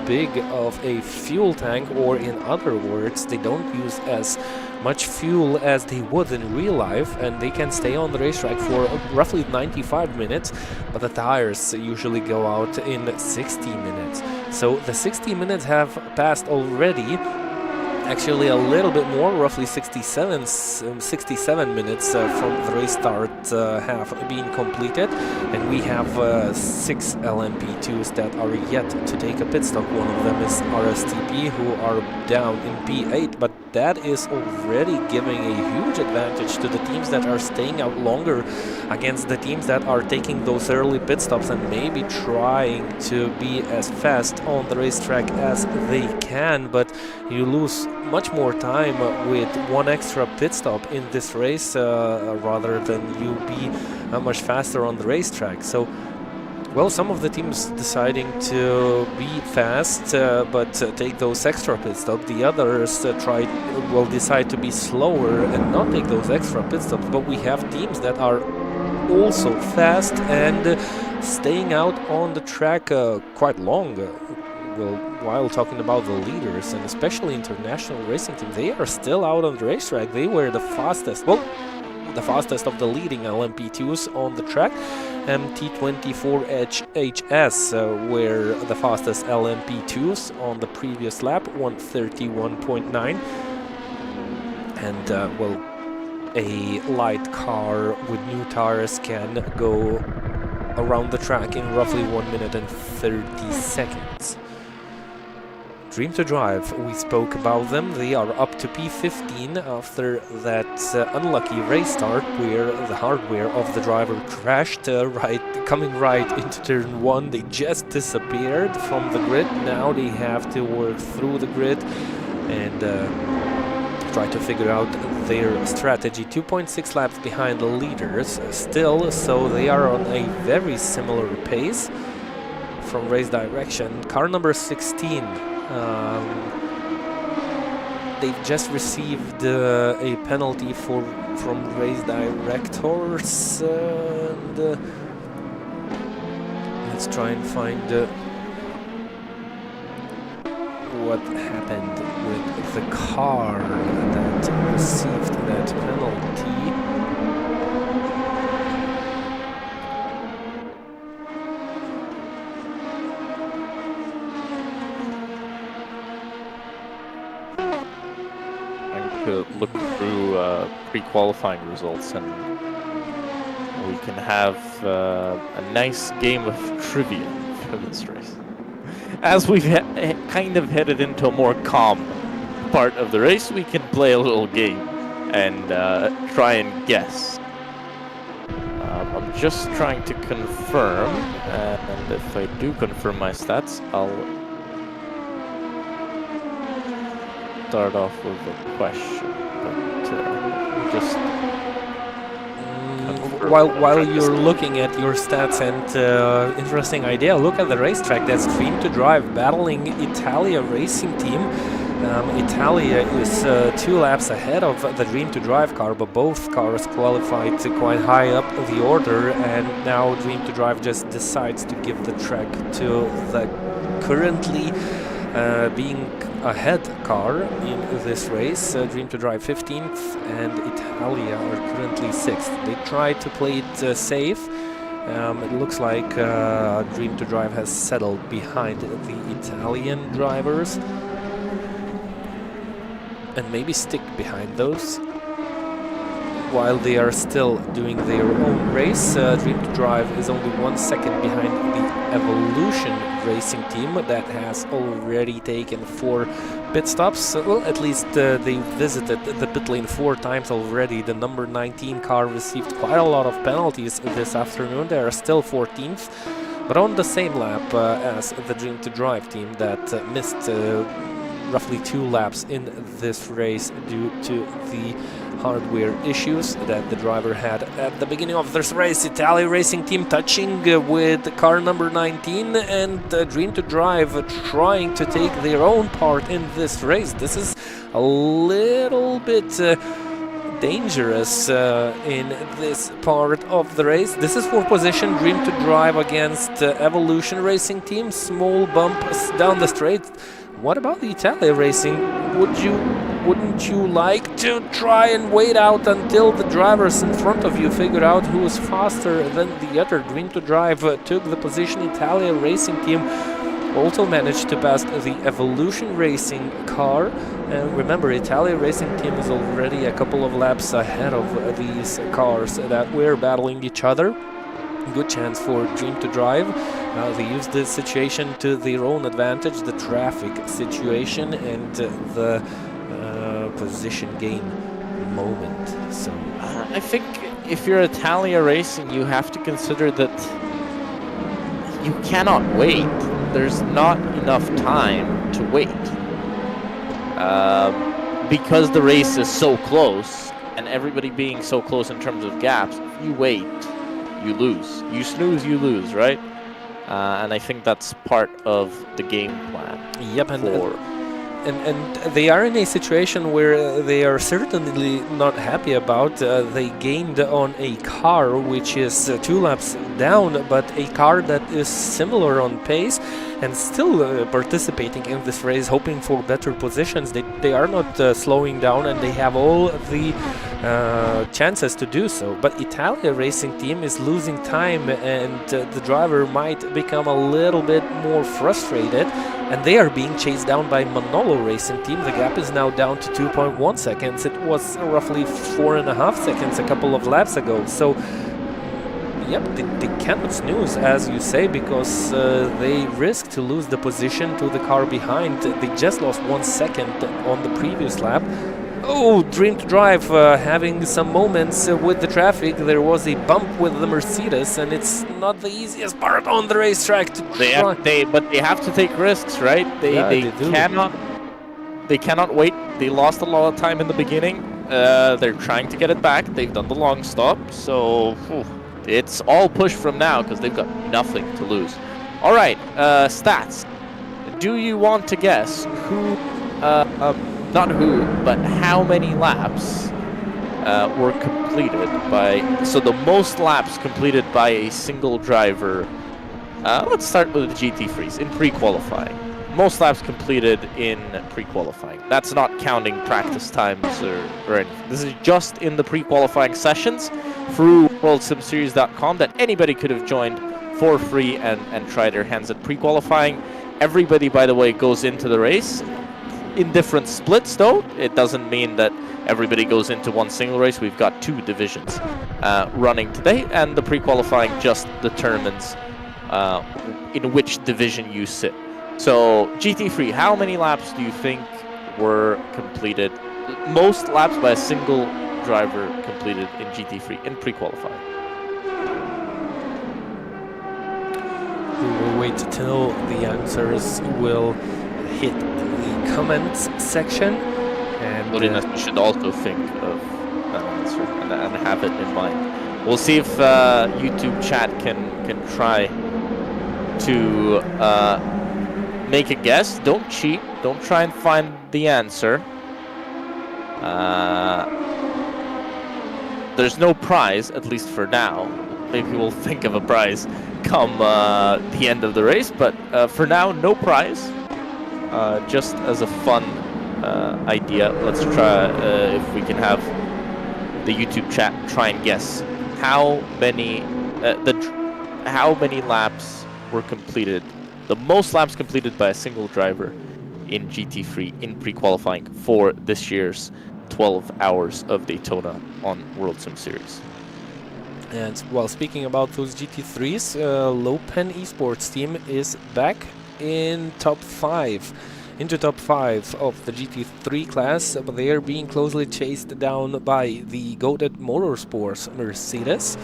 big of a fuel tank, or in other words, they don't use as much fuel as they would in real life, and they can stay on the racetrack for roughly 95 minutes, but the tires usually go out in 60 minutes. So the 60 minutes have passed already. Actually, a little bit more, roughly 67 minutes from the race start have been completed, and we have 6 LMP2s that are yet to take a pit stop. One of them is RSTP, who are down in P8, but that is already giving a huge advantage to the teams that are staying out longer against the teams that are taking those early pit stops and maybe trying to be as fast on the racetrack as they can, but you lose much more time with one extra pit stop in this race rather than you be much faster on the racetrack. So, well, some of the teams deciding to be fast but take those extra pit stops. The others decide to be slower and not take those extra pit stops. But we have teams that are also fast and staying out on the track quite long. Well, while talking about the leaders, and especially international racing team, they are still out on the racetrack. They were the fastest, well, the fastest of the leading LMP2s on the track. T24HS were the fastest LMP2s on the previous lap, 1:31.9. And, well, a light car with new tires can go around the track in roughly 1 minute and 30 seconds. Dream to Drive, we spoke about them. They are up to P15 after that unlucky race start where the hardware of the driver crashed coming right into turn 1. They just disappeared from the grid. Now they have to work through the grid and try to figure out their strategy. 2.6 laps behind the leaders still, so they are on a very similar pace from race direction. Car number 16 they've just received a penalty from race directors, and let's try and find what happened with the car that received that penalty. To look through pre-qualifying results, and we can have a nice game of trivia for this race. As we've kind of headed into a more calm part of the race, we can play a little game and try and guess. I'm just trying to confirm, and if I do confirm my stats, I'll start off with a question, but just while you're looking at your stats, and interesting idea, look at the racetrack. That's Dream to Drive battling Italia Racing Team. Italia is 2 laps ahead of the Dream to Drive car, but both cars qualified quite high up the order, and now Dream to Drive just decides to give the track to the currently being ahead car in this race. Dream to Drive 15th and Italia are currently 6th. They try to play it safe. It looks like Dream to Drive has settled behind the Italian drivers and maybe stick behind those while they are still doing their own race. Dream to Drive is only 1 second behind the Evolution Racing Team that has already taken 4 pit stops. Well, at least they visited the pit lane 4 times already. The number 19 car received quite a lot of penalties this afternoon. They are still 14th, but on the same lap as the Dream to Drive team that missed roughly 2 laps in this race due to the hardware issues that the driver had at the beginning of this race. Italia Racing Team touching with car number 19, and Dream to Drive trying to take their own part in this race. This is a little bit dangerous in this part of the race. This is for position. Dream to Drive against Evolution Racing Team. Small bump down the straight. What about the Italia Racing? Wouldn't you like to try and wait out until the drivers in front of you figure out who is faster than the other? Dream to Drive took the position. Italia Racing Team also managed to pass the Evolution Racing car. And remember, Italia Racing Team is already a couple of laps ahead of these cars that were battling each other. Good chance for Dream to Drive. They used this situation to their own advantage, the traffic situation and the position gain moment. So I think if you're Italia Racing, you have to consider that you cannot wait. There's not enough time to wait. Because the race is so close, and everybody being so close in terms of gaps, if you wait, you lose. You snooze, you lose, right? And I think that's part of the game plan. Yep, and they are in a situation where they are certainly not happy about. They gained on a car which is 2 laps down, but a car that is similar on pace and still participating in this race, hoping for better positions. They are not slowing down, and they have all the chances to do so. But Italia Racing Team is losing time, and the driver might become a little bit more frustrated, and they are being chased down by Manolo Racing Team. The gap is now down to 2.1 seconds. It was roughly 4.5 seconds a couple of laps ago. So yep, they cannot snooze, as you say, because they risk to lose the position to the car behind. They just lost 1 second on the previous lap. Oh, Dream to Drive having some moments with the traffic. There was a bump with the Mercedes, and it's not the easiest part on the racetrack to try. But they have to take risks, right? They cannot wait. They lost a lot of time in the beginning. They're trying to get it back. They've done the long stop, so it's all push from now because they've got nothing to lose. All right, stats. Do you want to guess who not who, but how many laps were completed by, so the most laps completed by a single driver. Let's start with the GT3s in pre-qualifying. Most laps completed in pre-qualifying. That's not counting practice times or anything. This is just in the pre-qualifying sessions through Worldsimseries.com that anybody could have joined for free and try their hands at pre-qualifying. Everybody, by the way, goes into the race in different splits, though. It doesn't mean that everybody goes into one single race. We've got 2 divisions running today, and the pre-qualifying just determines in which division you sit. So GT3, how many laps do you think were completed? Most laps by a single driver completed in GT3 in pre-qualifying. We will wait till the answers will hit the comments section. And you should also think of that answer and have it in mind. We'll see if YouTube chat can try to make a guess. Don't cheat. Don't try and find the answer. There's no prize, at least for now. Maybe we'll think of a prize come the end of the race, but for now, no prize. Just as a fun idea, let's try if we can have the YouTube chat try and guess how many laps were completed. The most laps completed by a single driver in GT3 in pre-qualifying for this year's 12 Hours of Daytona on Worldsimseries. And while speaking about those GT3s, Lopen Esports team is back in top 5. Into top 5 of the GT3 class, but they are being closely chased down by the Goated Motorsports Mercedes.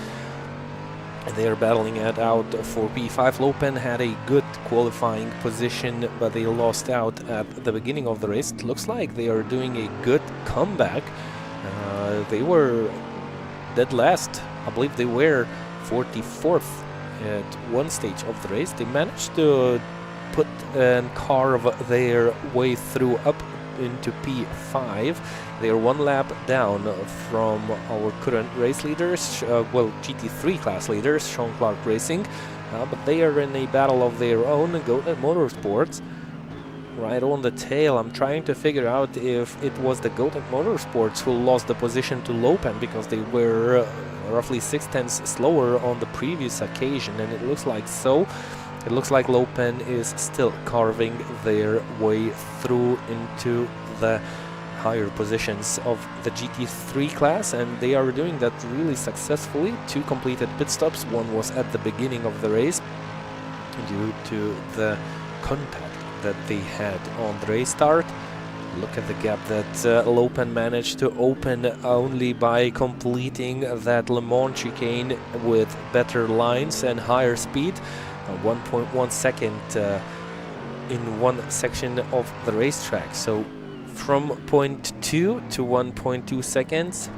And they are battling it out for P5. Lopen had a good qualifying position, but they lost out at the beginning of the race. It looks like they are doing a good comeback. They were dead last. I believe they were 44th at one stage of the race. They managed to put and carve their way through up into P5. They are 1 lap down from our current race leaders, GT3 class leaders, Sean Clark Racing, but they are in a battle of their own. Goated Motorsports right on the tail. I'm trying to figure out if it was the Goated Motorsports who lost the position to Lopen, because they were roughly 6/10 slower on the previous occasion, and it looks like so. It looks like Lopen is still carving their way through into the higher positions of the GT3 class, and they are doing that really successfully. 2 completed pit stops. One was at the beginning of the race due to the contact that they had on the race start. Look at the gap that Lopen managed to open only by completing that Le Mans chicane with better lines and higher speed. 1.1 second in one section of the racetrack. So from 0.2 to 1.2 seconds,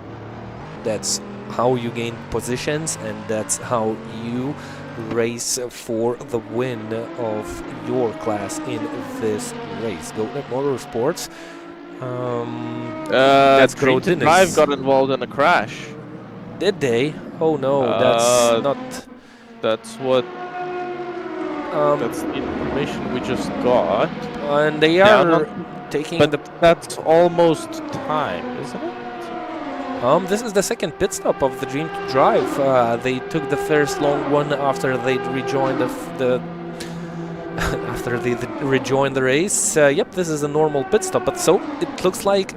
that's how you gain positions, and that's how you race for the win of your class in this race. Goated Motorsports. That's Dream to Drive got involved in a crash. Did they? Oh no, that's not. That's what. That's the information we just got. And they are taking. But that's almost time, isn't it? This is the second pit stop of the Dream to Drive. They took the first long one after they rejoined after they rejoined the race. Yep, this is a normal pit stop. But so it looks like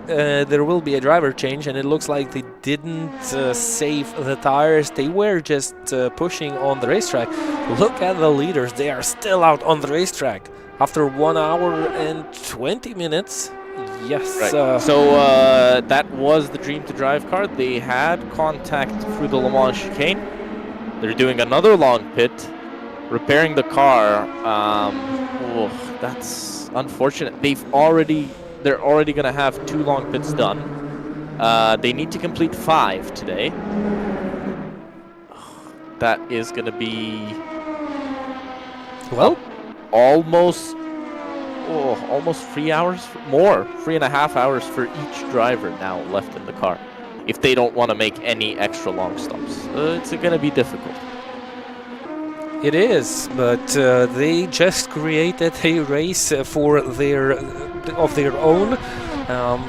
there will be a driver change, and it looks like they didn't save the tires. They were just pushing on the racetrack. Look at the leaders; they are still out on the racetrack after 1 hour and 20 minutes. Yes. Right. So that was the Dream to Drive car. They had contact through the Le Mans chicane. They're doing another long pit, repairing the car. That's unfortunate. They're already gonna have 2 long pits done. They need to complete 5 today. That is gonna be almost almost 3 hours more, 3.5 hours for each driver now left in the car. If they don't want to make any extra long stops, it's going to be difficult. It is, but they just created a race for of their own.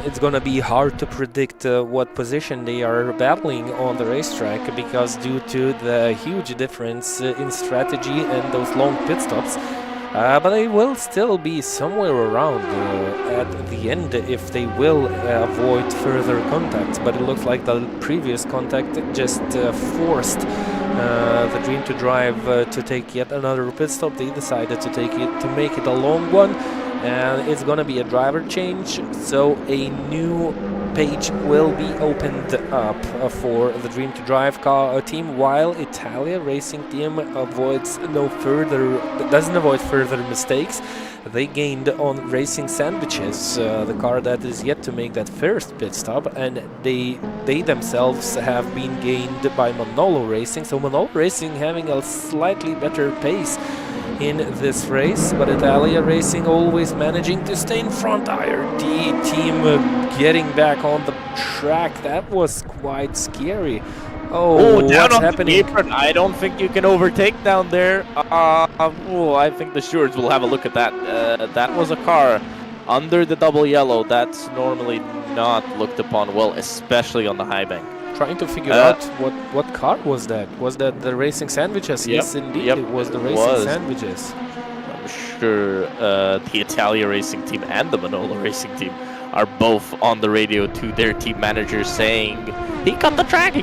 It's gonna be hard to predict what position they are battling on the racetrack, because due to the huge difference in strategy and those long pit stops. But they will still be somewhere around at the end if they will avoid further contacts. But it looks like the previous contact just forced the Dream to Drive to take yet another pit stop. They decided to make it a long one, and it's gonna be a driver change. So a new page will be opened up for the Dream to Drive team, while Italia Racing Team doesn't avoid further mistakes. They gained on Racing Sandwiches, the car that is yet to make that first pit stop, and they themselves have been gained by Manolo Racing. So Manolo Racing having a slightly better pace in this race, but Italia Racing always managing to stay in front. IRD team getting back on the track. That was quite scary. Oh, down what's on happening? the apron. I don't think you can overtake down there. I think the stewards will have a look at that. That was a car under the double yellow. That's normally not looked upon well, especially on the high bank. Trying to figure out what car was that. Was that the Racing Sandwiches? Yep, Yes, indeed, yep, it was the it Racing was. Sandwiches. I'm sure the Italia Racing Team and the Manolo Racing Team are both on the radio to their team managers saying, he cut the track,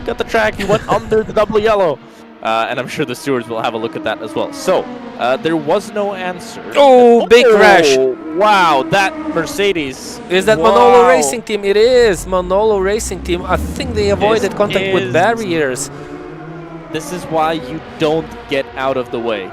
he went under the double yellow. And I'm sure the stewards will have a look at that as well. So, there was no answer. Oh, big crash. Wow, that Mercedes. Is that Manolo Racing Team? It is Manolo Racing Team. I think they avoided contact with barriers. This is why you don't get out of the way.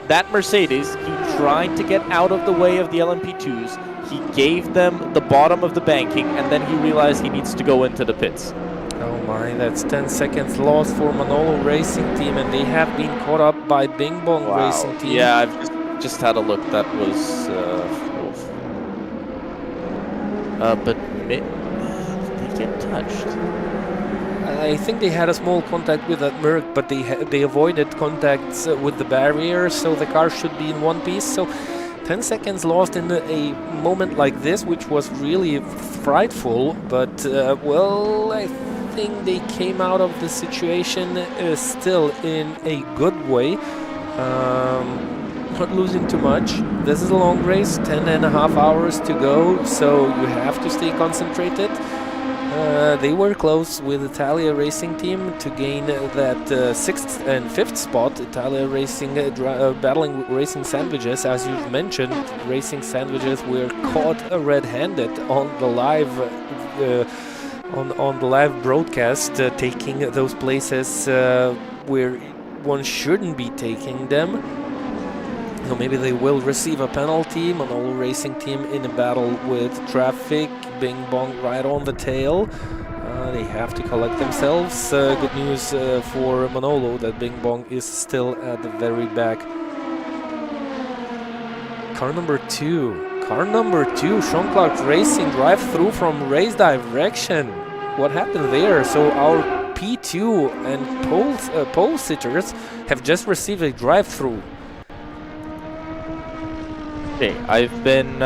That Mercedes, he tried to get out of the way of the LMP2s. He gave them the bottom of the banking, and then he realized he needs to go into the pits. Oh my, that's 10 seconds lost for Manolo Racing Team, and they have been caught up by Bing Bong Racing Team. Yeah, I've just had a look. That was... but did they get touched? I think they had a small contact with that Merc, but they avoided contacts with the barrier, so the car should be in one piece. So 10 seconds lost in a moment like this, which was really frightful, but well, I think they came out of the situation still in a good way. Not losing too much. This is a long race, 10.5 hours to go, so you have to stay concentrated. They were close with Italia Racing Team to gain that 6th and 5th spot. Italia Racing battling with Racing Sandwiches. As you've mentioned, Racing Sandwiches were caught red-handed on the live on the live broadcast, taking those places where one shouldn't be taking them. So maybe they will receive a penalty. Manolo Racing Team in a battle with traffic. Bing Bong right on the tail. They have to collect themselves. Good news for Manolo that Bing Bong is still at the very back. Car number 2. Car number 2. Sean Clark Racing drive through from race direction. What happened there? So our P2 and pole sitters have just received a drive through. Okay, I've been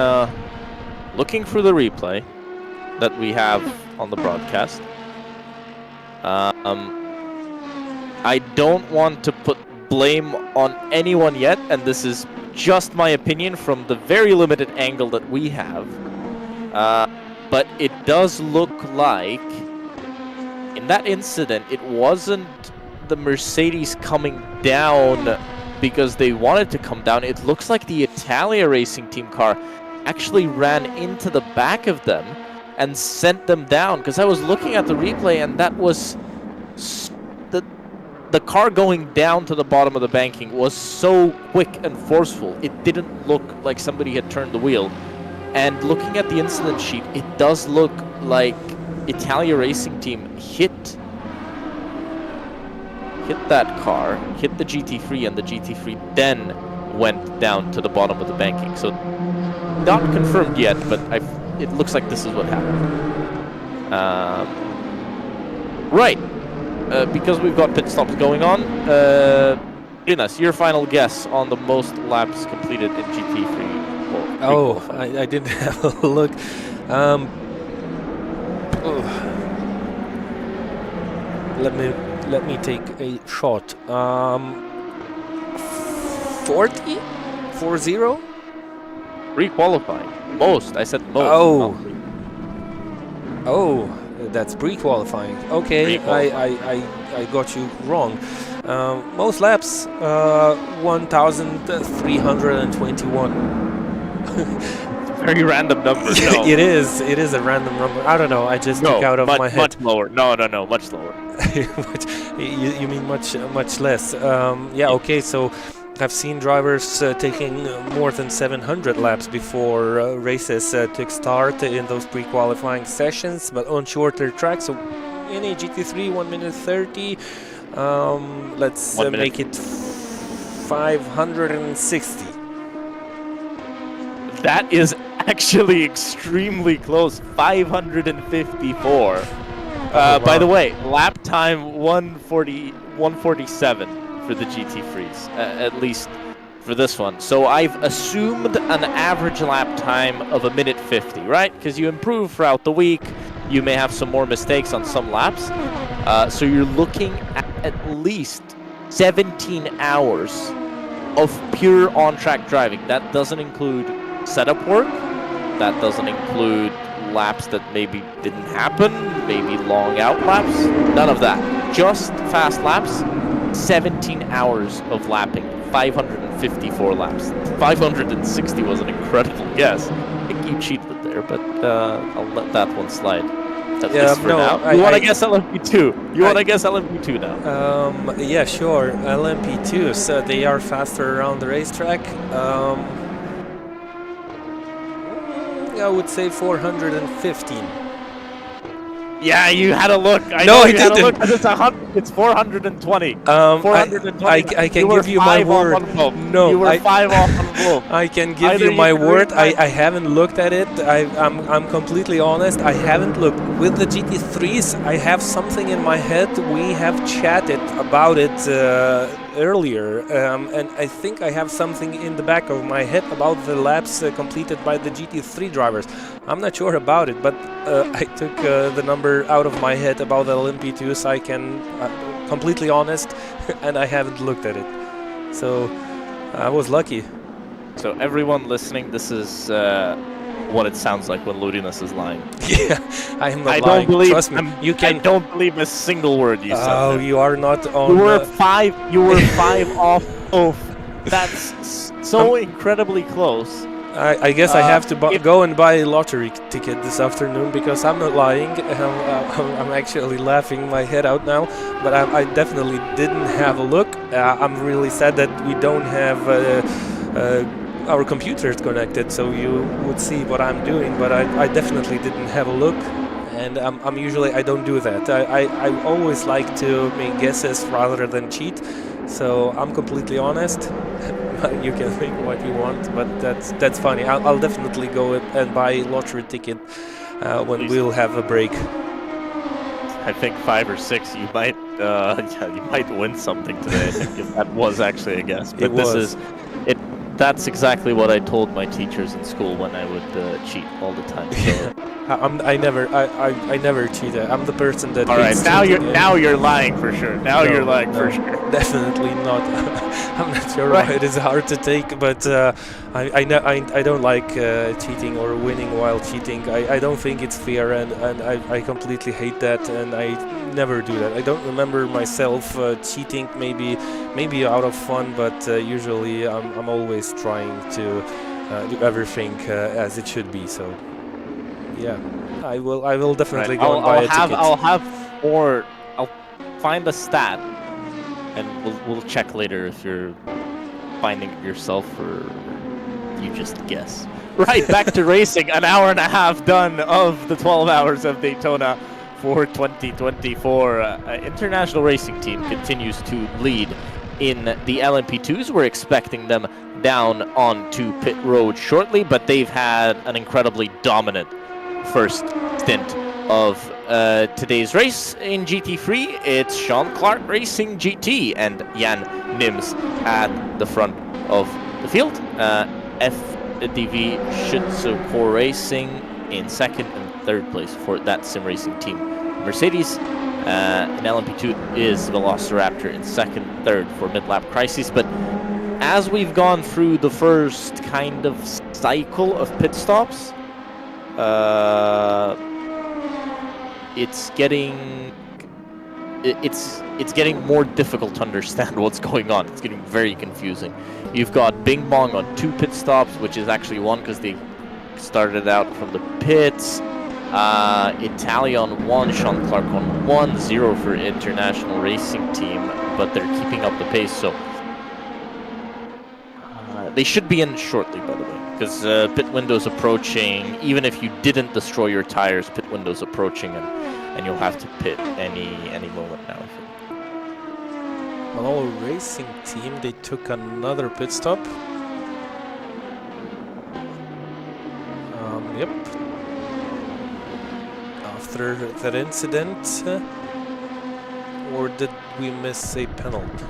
looking through the replay that we have on the broadcast. I don't want to put blame on anyone yet, and this is just my opinion from the very limited angle that we have. But it does look like in that incident, it wasn't the Mercedes coming down because they wanted to come down. It looks like the Italia Racing Team car actually ran into the back of them and sent them down, because I was looking at the replay and that was the car going down to the bottom of the banking was so quick and forceful. It didn't look like somebody had turned the wheel. And looking at the incident sheet, it does look like Italia Racing Team hit that car, hit the GT3, and the GT3 then went down to the bottom of the banking. So not confirmed yet, but it looks like this is what happened. Right. Because we've got pit stops going on, Ines, your final guess on the most laps completed in GT3. Oh, I didn't have a look. Let me take a shot. 40? 40? Pre-qualifying. Most. I said most. Oh. Oh, that's pre-qualifying. Okay, I got you wrong. Most laps, 1,321. Very random number. No. It is a random number. I don't know. I just took out of my head. Much lower. No, much lower. You mean much less? Yeah. Okay. So I've seen drivers taking more than 700 laps before races took start in those pre-qualifying sessions, but on shorter tracks. So in a GT3, 1 minute 30. Let's make it 560. That is actually extremely close. 554. Wow. By the way, lap time 147 for the GT3s, at least for this one. So I've assumed an average lap time of 1:50, right? Because you improve throughout the week. You may have some more mistakes on some laps. So you're looking at least 17 hours of pure on-track driving. That doesn't include setup work. That doesn't include laps that maybe didn't happen, maybe long out laps. None of that. Just fast laps. 17 hours of lapping. 554 laps. 560 was an incredible guess. I think you cheated there, but I'll let that one slide. At least for now. You want to guess LMP2? You want to guess LMP2 now? Yeah, sure. LMP2. So they are faster around the racetrack. I would say 415. Yeah, you had a look. I didn't. Had a look. It's 420. 420. I can give you my word. No, you were 5 off on Wolf. I can give you my word. I haven't looked at it. I'm completely honest. I haven't looked. With the GT3s, I have something in my head. We have chatted about it earlier, and I think I have something in the back of my head about the laps completed by the GT3 drivers. I'm not sure about it, but I took the number out of my head about the LMP2, so I can completely honest, and I haven't looked at it. So I was lucky. So everyone listening, this is what it sounds like when Ludinus is lying. Yeah, I am not lying. Trust me. I don't believe a single word you said. Oh, you are not on. You were 5 off. Oh, that's so incredibly close. I guess I have to go and buy a lottery ticket this afternoon, because I'm not lying. I'm actually laughing my head out now, but I definitely didn't have a look. I'm really sad that we don't have our computers connected, so you would see what I'm doing, but I definitely didn't have a look. And I'm usually, I don't do that. I always like to make guesses rather than cheat, so I'm completely honest. You can think what you want, but that's funny. I'll definitely go and buy a lottery ticket when we'll have a break. I think 5 or 6. You might win something today. I think if that was actually a guess. But that's exactly what I told my teachers in school when I would cheat all the time. So. I never cheated. I'm the person that. All right, now you're lying for sure. You're lying for sure. Definitely not. I'm not sure why it is hard to take, but I don't like cheating or winning while cheating. I don't think it's fair, and I completely hate that, and I never do that. I don't remember myself cheating, maybe out of fun, but usually I'm always trying to do everything as it should be. So. Yeah, I will definitely go and buy a ticket. I'll find a stat, and we'll check later if you're finding it yourself or you just guess. Right, back to racing. An hour and a half done of the 12 hours of Daytona for 2024. International Racing Team continues to lead in the LMP2s. We're expecting them down onto pit road shortly, but they've had an incredibly dominant first stint of today's race in GT3. It's Sean Clark Racing GT and Jan Nims at the front of the field. FDV Assetto Racing in second and third place for that sim racing team. Mercedes in LMP2 is Velociraptor in second, third for mid-lap crises. But as we've gone through the first kind of cycle of pit stops, it's getting more difficult to understand what's going on. It's getting very confusing. You've got Bing Bong on 2 pit stops, which is actually 1 because they started out from the pits. Italia on 1, Sean Clark on 1, 0 for International Racing Team, but they're keeping up the pace, so they should be in shortly, by the way, because pit window's approaching. Even if you didn't destroy your tires, pit window's approaching, and you'll have to pit any moment now. Manolo Racing Team, they took another pit stop. Yep. After that incident, or did we miss a penalty?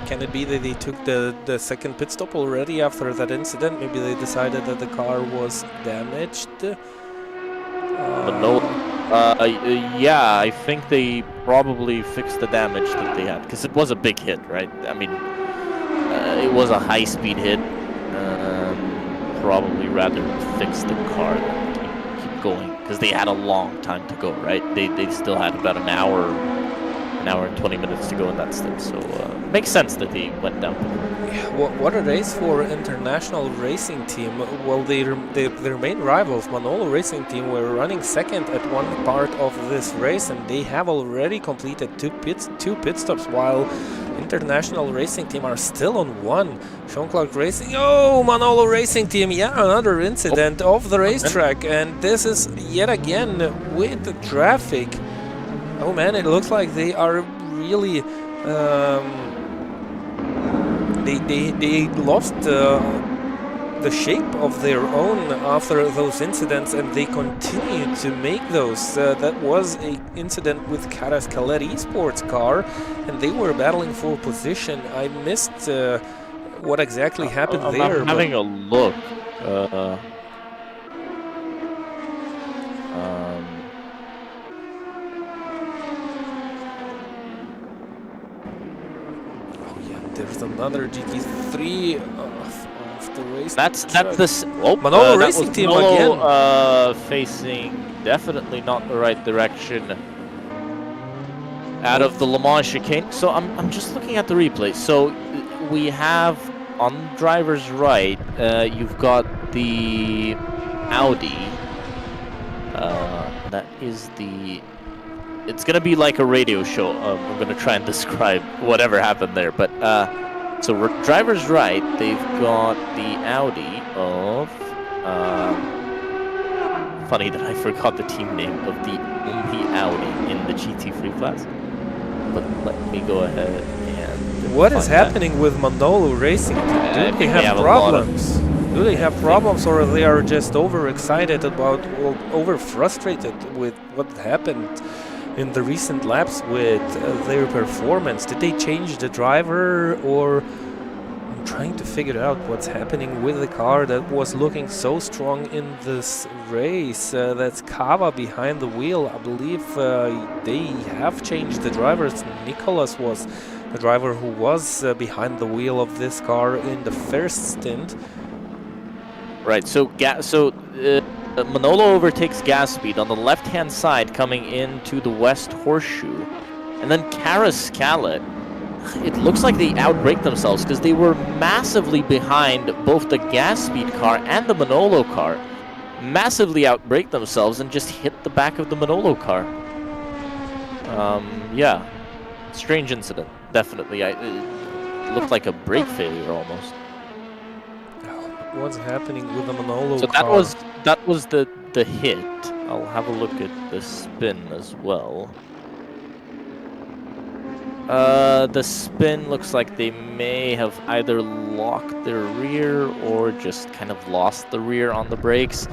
Can it be that they took the second pit stop already after that incident? Maybe they decided that the car was damaged? But no, yeah, I think they probably fixed the damage that they had, because it was a big hit, right? I mean, it was a high-speed hit. Probably rather fix the car than keep going, because they had a long time to go, right? They still had about an hour and 20 minutes to go in that stint, so makes sense that they went down. What a race for International Racing Team. Well, their main rivals, Manolo Racing Team, were running second at one part of this race, and they have already completed two pit stops, while International Racing Team are still on 1. Sean Clark Racing, oh, Manolo Racing Team, yeah, another incident off the racetrack, and this is yet again with the traffic. Oh man, it looks like they are really they lost the shape of their own after those incidents, and they continue to make those. That was an incident with Karas Khaled Esports car, and they were battling for position. I missed what exactly happened there. I'm having a look. There's another GT3 of the race. That's this. Oh, Manolo Racing Team Manolo, again. Facing definitely not the right direction out of the Le Mans chicane. So I'm just looking at the replay. So we have on driver's right, you've got the Audi. That is the. It's gonna be like a radio show. I'm gonna try and describe whatever happened there. But so driver's right, they've got the Audi of. Funny that I forgot the team name of the only Audi in the GT3 class. But let me go ahead and. What is happening with Manolo Racing Team? Do they have problems? Do they have problems, or they are just overexcited about, or over frustrated with what happened in the recent laps with their performance? Did they change the driver, or I'm trying to figure out what's happening with the car that was looking so strong in this race? That's Kava behind the wheel. I believe they have changed the drivers. Nicholas was the driver who was behind the wheel of this car in the first stint. Right, so Manolo overtakes gas speed on the left-hand side coming into the West Horseshoe. And then Karas Khaled, it looks like they outbraked themselves because they were massively behind both the gas speed car and the Manolo car. Massively outbraked themselves and just hit the back of the Manolo car. Yeah, strange incident, definitely. It looked like a brake failure almost. What's happening with the Manolo so car? That was the hit. I'll have a look at the spin as well. The spin looks like they may have either locked their rear or just kind of lost the rear on the brakes.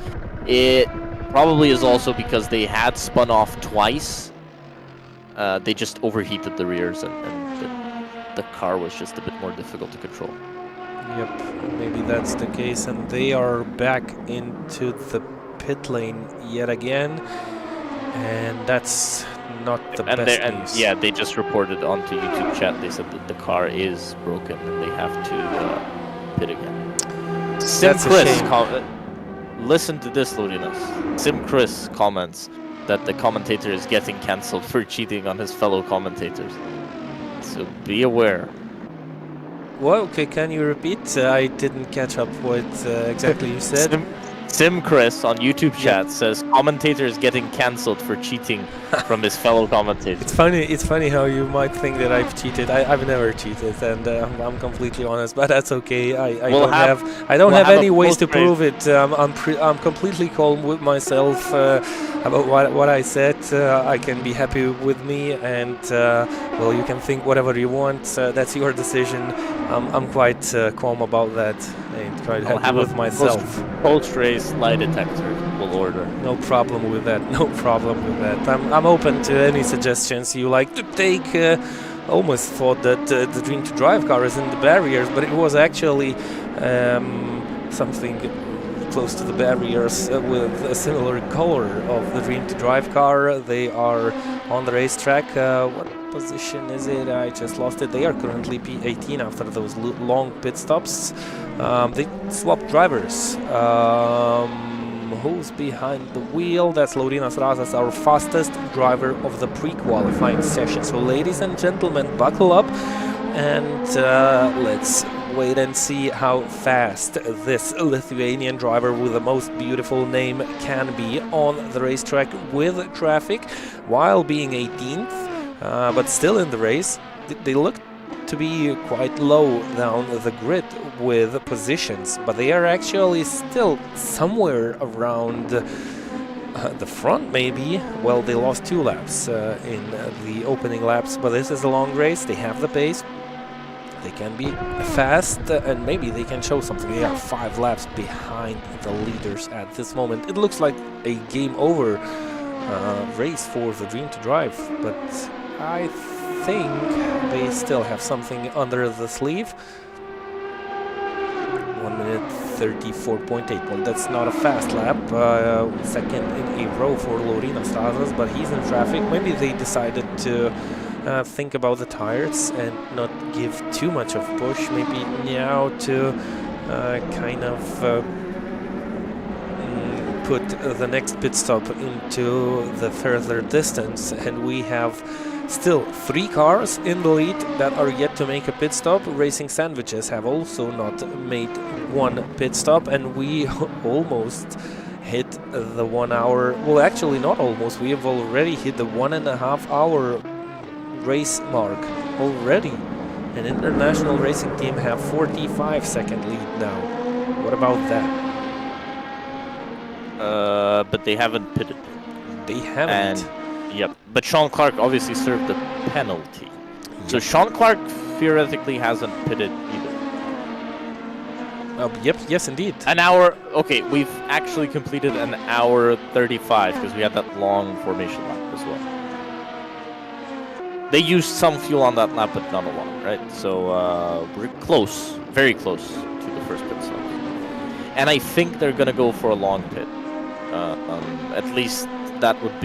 It probably is also because they had spun off twice. They just overheated the rears and the car was just a bit more difficult to control. Yep, maybe that's the case, and they are back into the pit lane yet again, and that's not the best news. Yeah, they just reported onto YouTube chat. They said that the car is broken and they have to pit again. Sim That's a Chris, shame. listen to this, Lodinas. Sim Chris comments that the commentator is getting cancelled for cheating on his fellow commentators. So be aware. Well, okay, can you repeat? I didn't catch up what exactly you said. Sim Chris on YouTube chat says commentator is getting cancelled for cheating from his fellow commentators. It's funny how you might think that I've cheated. I've never cheated, and I'm completely honest. But that's okay. I don't have any ways to prove it. I'm completely calm with myself about what I said. I can be happy with me, and well, you can think whatever you want. That's your decision. I'm quite calm about that, and quite happy with myself. Post-race lie detector will order. No problem with that. No problem with that. I'm open to any suggestions you like to take. Almost thought that the Dream to Drive car is in the barriers, but it was actually something close to the barriers with a similar color of the Dream to Drive car. They are on the racetrack. What position is it? I just lost it. They are currently P18 after those long pit stops. They swapped drivers. Who's behind the wheel? That's Laurinas Razas, our fastest driver of the pre-qualifying session. So ladies and gentlemen, buckle up and let's wait and see how fast this Lithuanian driver with the most beautiful name can be on the racetrack with traffic while being 18th, but still in the race. They look to be quite low down the grid with positions, but they are actually still somewhere around the front maybe. Well, they lost 2 laps in the opening laps, but this is a long race. They have the pace. They can be fast and maybe they can show something. They are 5 laps behind the leaders at this moment. It looks like a game over race for the Dream to Drive, but I think they still have something under the sleeve. 1 minute 34.8. Well, that's not a fast lap. Second in a row for Laurinas Razas, but he's in traffic. Maybe they decided to think about the tires and not give too much of push. Maybe now to kind of put the next pit stop into the further distance, and we have still 3 cars in the lead that are yet to make a pit stop. Racing Sandwiches have also not made 1 pit stop, and we almost hit the 1 hour. Well, actually not almost. We have already hit the 1.5 hour race mark already. An international racing team have 45-second lead now. What about that? But they haven't pitted. They haven't. Yep, but Sean Clark obviously served the penalty. Yep. So Sean Clark theoretically hasn't pitted either. Yep, yes indeed. An hour, okay, we've actually completed an hour 35 because we had that long formation lap as well. They used some fuel on that lap, but not a lot, right? So we're close, very close to the first pit stop. And I think they're going to go for a long pit. At least that would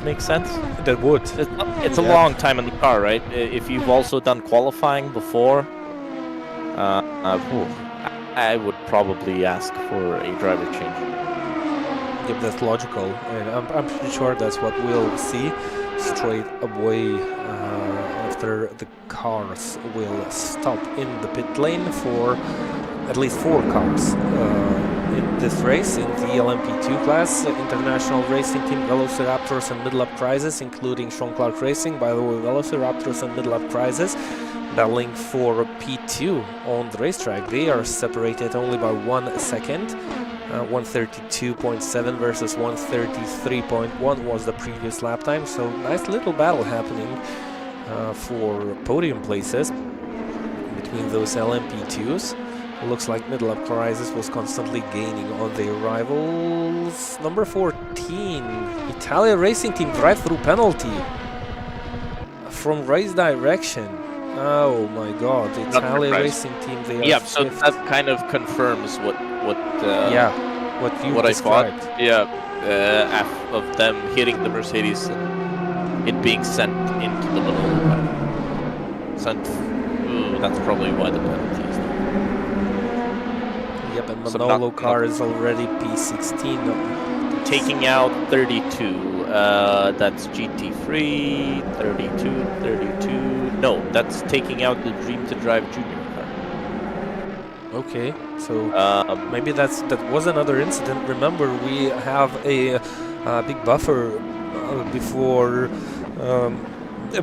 make sense. That would. It's a long time in the car, right? If you've also done qualifying before, I would probably ask for a driver change. Yep, that's logical, and I'm pretty sure that's what we'll see straight away after the cars will stop in the pit lane for at least 4 cars. In this race, in the LMP2 class, International Racing Team Velociraptors and Mid-lap prizes, including Sean Clark Racing. By the way, Velociraptors and Mid-lap prizes battling for P2 on the racetrack. They are separated only by 1 second. 132.7 versus 133.1 was the previous lap time, so nice little battle happening for podium places between those LMP2s. It looks like Mid-lap Crisis was constantly gaining on their rivals. Number 14, Italia Racing Team drive-through penalty from race direction. Oh my God, Italia Racing Team. They are yeah, so that kind of confirms what you described. I thought. Yeah, of them hitting the Mercedes and it being sent into the middle. Sent. Ooh, that's probably why the penalty is there. Yep, and Manolo car is already P16. Taking out 32. That's GT3, 32, 32. No, that's taking out the Dream to Drive Junior car. Okay, so maybe that was another incident. Remember, we have a big buffer before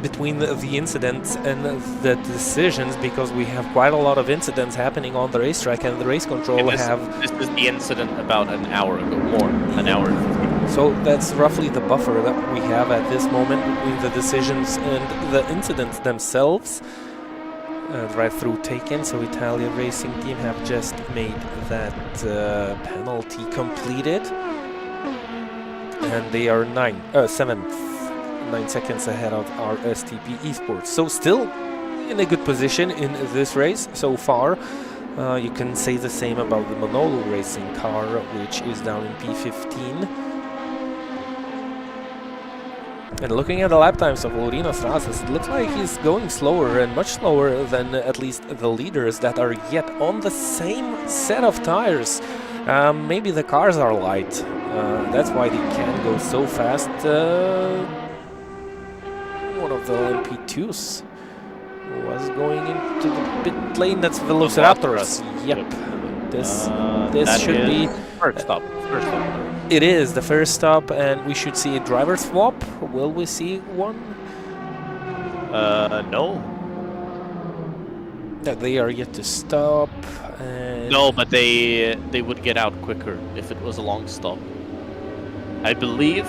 between the incidents and the decisions, because we have quite a lot of incidents happening on the racetrack, and the race control this is the incident about an hour ago, an hour and 15. So that's roughly the buffer that we have at this moment between the decisions and the incidents themselves. Drive-through taken, so Italia Racing Team have just made that penalty completed, and they are 7th. 9 seconds ahead of our STP Esports. So still in a good position in this race so far. You can say the same about the Manolo Racing car, which is down in P15. And looking at the lap times of Lorino Strazas, it looks like he's going slower, and much slower than at least the leaders that are yet on the same set of tires. Maybe the cars are light. That's why they can go so fast. One of the LMP2s was going into the pit lane. That's Velociraptors. Yep. This should be first stop. It is the first stop, and we should see a driver swap. Will we see one? No. That they are yet to stop. And no, but they would get out quicker if it was a long stop. I believe.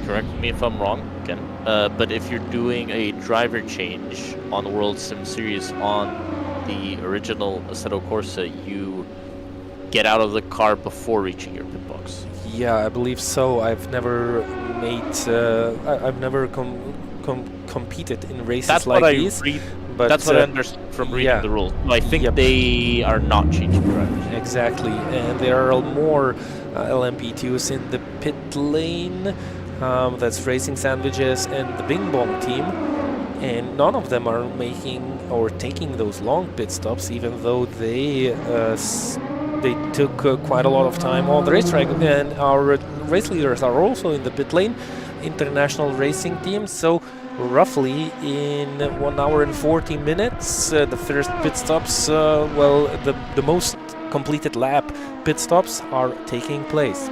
Correct me if I'm wrong, Ken. But if you're doing a driver change on the Worldsimseries on the original Assetto Corsa, you get out of the car before reaching your pit box. Yeah, I believe so. I've never made. I've never competed in races like these. But that's what I understood from reading the rules. I think they are not changing drivers. Exactly, and there are more LMP2s in the pit lane. That's Racing Sandwiches and the Bing Bong team, and none of them are making or taking those long pit stops, even though they took quite a lot of time on the racetrack. And our race leaders are also in the pit lane, International Racing Team. So roughly in 1 hour and 40 minutes, the first pit stops, the most completed lap pit stops are taking place.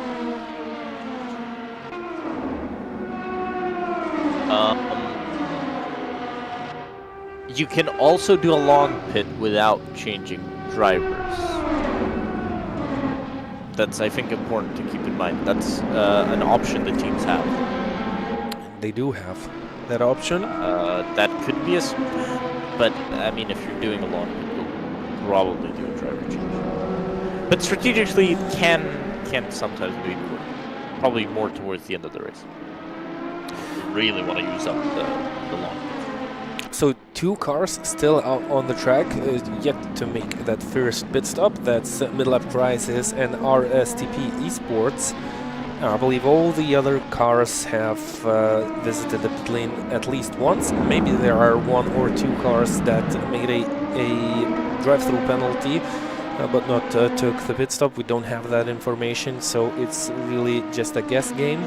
You can also do a long pit without changing drivers. That's, I think, important to keep in mind. That's an option the teams have. They do have that option. That could be but I mean, if you're doing a long pit, you'll probably do a driver change. But strategically, it can sometimes be important. Probably more towards the end of the race. Really want to use up the long pit. So 2 cars still out on the track, yet to make that first pit stop. That's Mid-lap Crisis and RSTP Esports. I believe all the other cars have visited the pit lane at least once. Maybe there are 1 or 2 cars that made a drive-through penalty, but not took the pit stop. We don't have that information, so it's really just a guess game.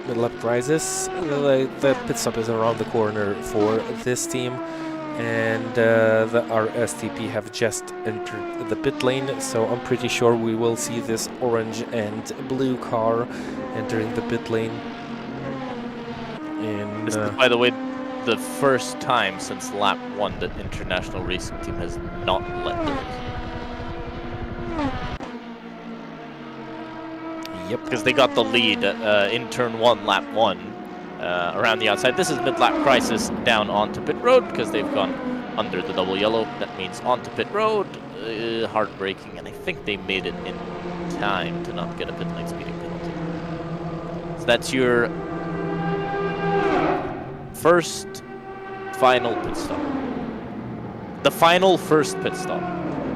Mid-lap Crisis, the pit stop is around the corner for this team, and the RSTP have just entered the pit lane, so I'm pretty sure we will see this orange and blue car entering the pit lane. And this is, by the way, the first time since lap 1 that International Racing Team has not led the race. Yep. Because they got the lead in turn 1, lap 1, around the outside. This is mid-lap crisis down onto pit road because they've gone under the double yellow. That means onto pit road. Heartbreaking, and I think they made it in time to not get a pit lane speeding penalty. So that's your first final pit stop. The final first pit stop.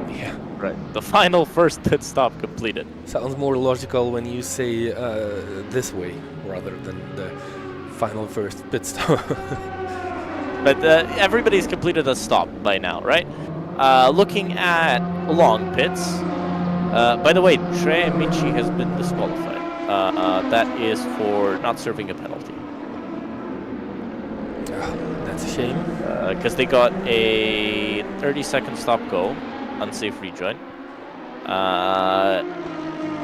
Yeah. Right. The final first pit stop completed. Sounds more logical when you say this way rather than the final first pit stop. But everybody's completed a stop by now, right? Looking at long pits. By the way, Trey Michi has been disqualified. That is for not serving a penalty. That's a shame. Because they got a 30-second stop go, unsafe rejoin.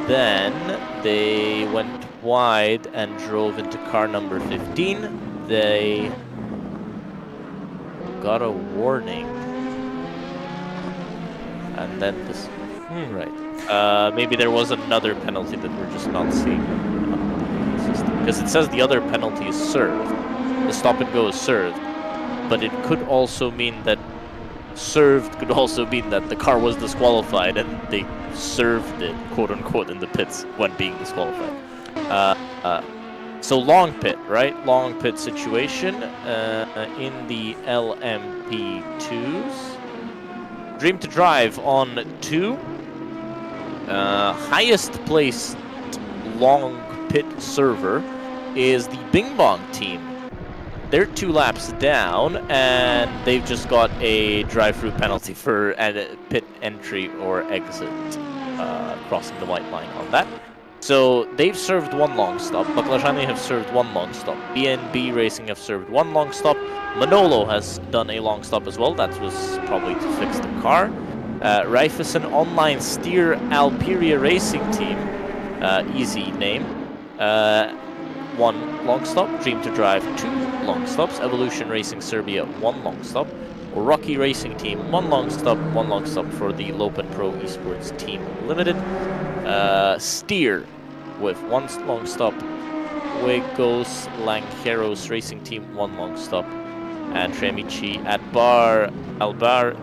Then they went wide and drove into car number 15. They got a warning. And then this, right. Maybe there was another penalty that we're just not seeing. Because it says the other penalty is served. The stop and go is served. But it could also mean that served could also mean that the car was disqualified and they served it, quote unquote, in the pits when being disqualified. So long pit, right? Long pit situation in the LMP2s. Dream to Drive on 2. Highest placed long pit server is the Bing Bong team. They're 2 laps down, and they've just got a drive-through penalty for pit entry or exit, crossing the white line on that. So they've served 1 long stop. Baklajani have served 1 long stop. BNB Racing have served 1 long stop. Manolo has done a long stop as well. That was probably to fix the car. Raifesen Online Steer Alperia Racing Team, easy name. 1 long stop. Dream to Drive 2 long stops. Evolution Racing Serbia 1 long stop. Rocky Racing Team 1 long stop. 1 long stop for the Lopen Pro Esports Team Limited. Steer with 1 long stop. Wegos Langeros Racing Team 1 long stop. And Tremici at Albar,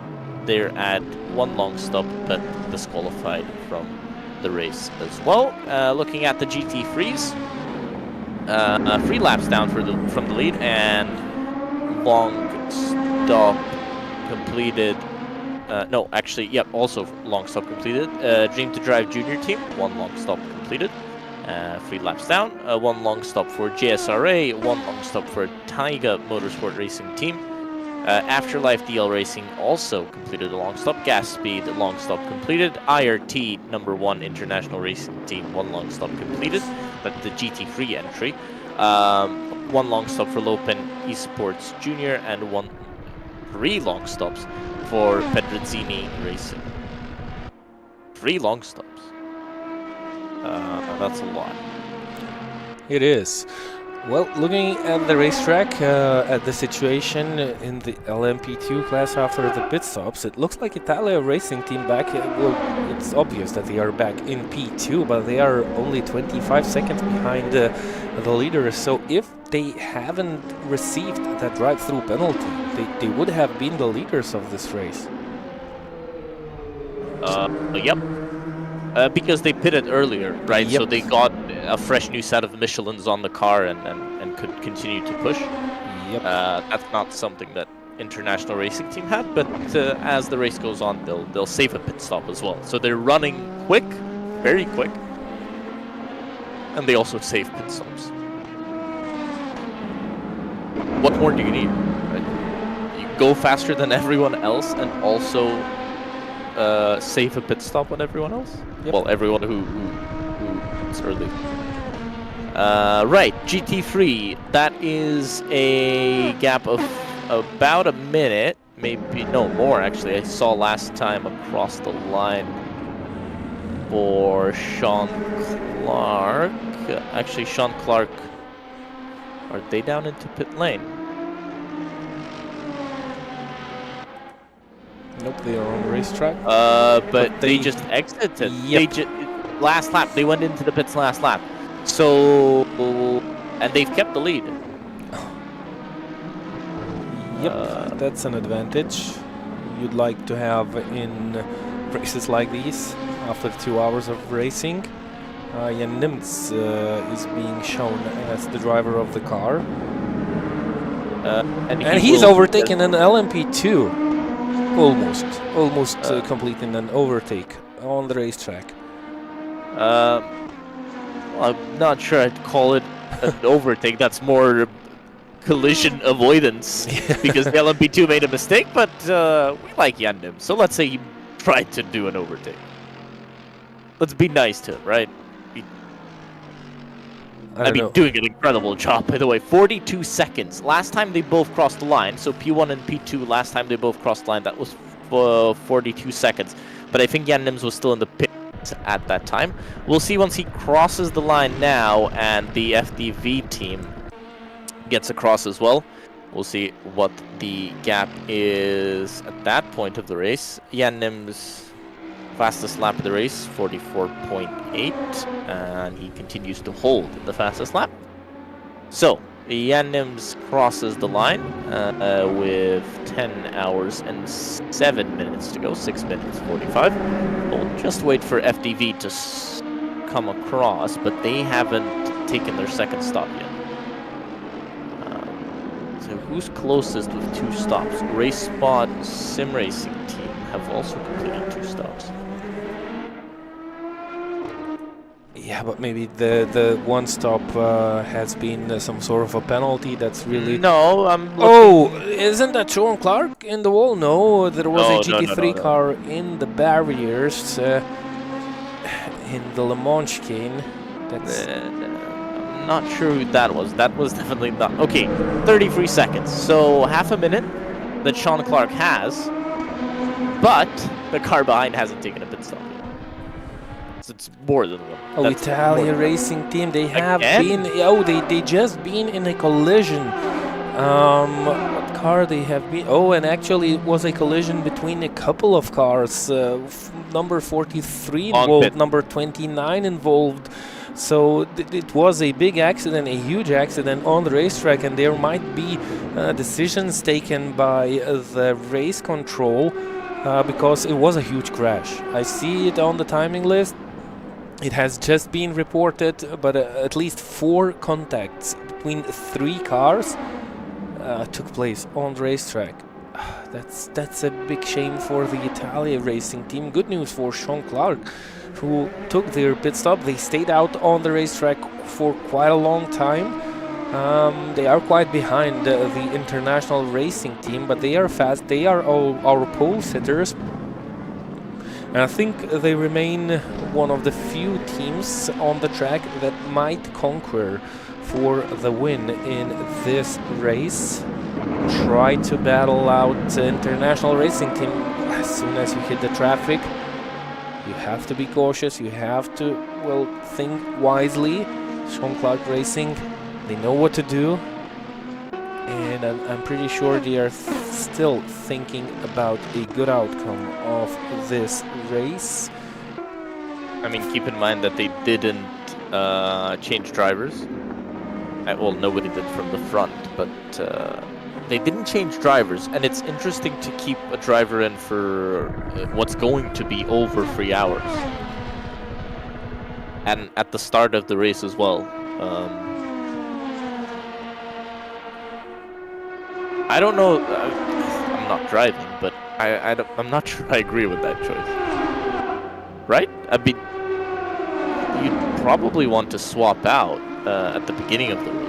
they're at 1 long stop, but disqualified from the race as well. Looking at the GT Freeze, 3 laps down from the lead, and long stop completed. No, actually, yep, also long stop completed. Dream to Drive Junior Team, 1 long stop completed. 3 laps down. 1 long stop for JSRA, 1 long stop for Taiga Motorsport Racing Team. Afterlife DL Racing also completed a long stop. Gas Speed, long stop completed. IRT number 1 International Racing Team, 1 long stop completed. That's the GT3 entry. 1 long stop for Lopen Esports Junior, and 3 long stops for Pedrezzini Racing. 3 long stops. That's a lot. It is. Well, looking at the racetrack, at the situation in the LMP2 class after the pit stops, it looks like Italia Racing Team back. Well, it's obvious that they are back in P2, but they are only 25 seconds behind the leaders. So if they haven't received that drive-through penalty, they would have been the leaders of this race. Yep. Because they pitted earlier, right? Yep. So they got a fresh new set of Michelins on the car and could continue to push. Yep. That's not something that International Racing Team had, but as the race goes on, they'll save a pit stop as well. So they're running quick, very quick, and they also save pit stops. What more do you need? Right? You go faster than everyone else and also save a pit stop on everyone else? Yep. Well, everyone who is early. Right, GT3, that is a gap of about a minute, maybe, no, more actually. I saw last time across the line for Sean Clark. Actually, Sean Clark, are they down into pit lane? Nope, they are on the racetrack. But they just exited. Yep. Last lap, they went into the pits last lap. So, and they've kept the lead. Yep, that's an advantage you'd like to have in races like these after 2 hours of racing. Jan Nimtz is being shown as the driver of the car. And he's overtaken an LMP2. Almost completing an overtake on the racetrack. I'm not sure I'd call it an overtake. That's more collision avoidance because the LMP2 made a mistake, but we like Jan Nimtz, so let's say he tried to do an overtake. Let's be nice to him, right? I mean, doing an incredible job, by the way. 42 seconds. Last time they both crossed the line, so P1 and P2, last time they both crossed the line, that was 42 seconds. But I think Jan Nimtz was still in the pit at that time. We'll see once he crosses the line now and the FDV team gets across as well. We'll see what the gap is at that point of the race. Jan Nimtz fastest lap of the race, 44.8, and he continues to hold the fastest lap. So, Jan Nimtz crosses the line with 10 hours and 7 minutes to go, 6 minutes 45. We'll just wait for FDV to come across, but they haven't taken their second stop yet. So who's closest with 2 stops? Race Spot Sim Racing team have also completed 2 stops. Yeah, but maybe the one stop has been some sort of a penalty. That's really no. Oh, isn't that Sean Clark in the wall? No, there was a GT3 car in the barriers in the Le Mans chicane. That's I'm not sure who that was. That was definitely not. Okay, 33 seconds. So half a minute that Sean Clark has, but the car behind hasn't taken a pit stop yet. So it's more than one. Oh, Italia Racing Team, they have been... Oh, they just been in a collision. What car they have been... Oh, and actually it was a collision between a couple of cars. Number 43 involved, number 29 involved. So it was a big accident, a huge accident on the racetrack, and there might be decisions taken by the race control because it was a huge crash. I see it on the timing list. It has just been reported, but at least 4 contacts between 3 cars took place on the racetrack. That's a big shame for the Italia Racing Team. Good news for Sean Clark, who took their pit stop. They stayed out on the racetrack for quite a long time. They are quite behind the International Racing Team, but they are fast. They are our pole sitters. And I think they remain one of the few teams on the track that might conquer for the win in this race. Try to battle out the International Racing Team. As soon as you hit the traffic, you have to be cautious. You have to, well, think wisely. Sean Clark Racing, they know what to do. And I'm pretty sure they are still thinking about a good outcome of this race. I mean, keep in mind that they didn't change drivers. Well, nobody did from the front, but they didn't change drivers. And it's interesting to keep a driver in for what's going to be over 3 hours. And at the start of the race as well. I don't know. I'm not driving, but I'm not sure I agree with that choice. Right? I mean, you'd probably want to swap out at the beginning of the race.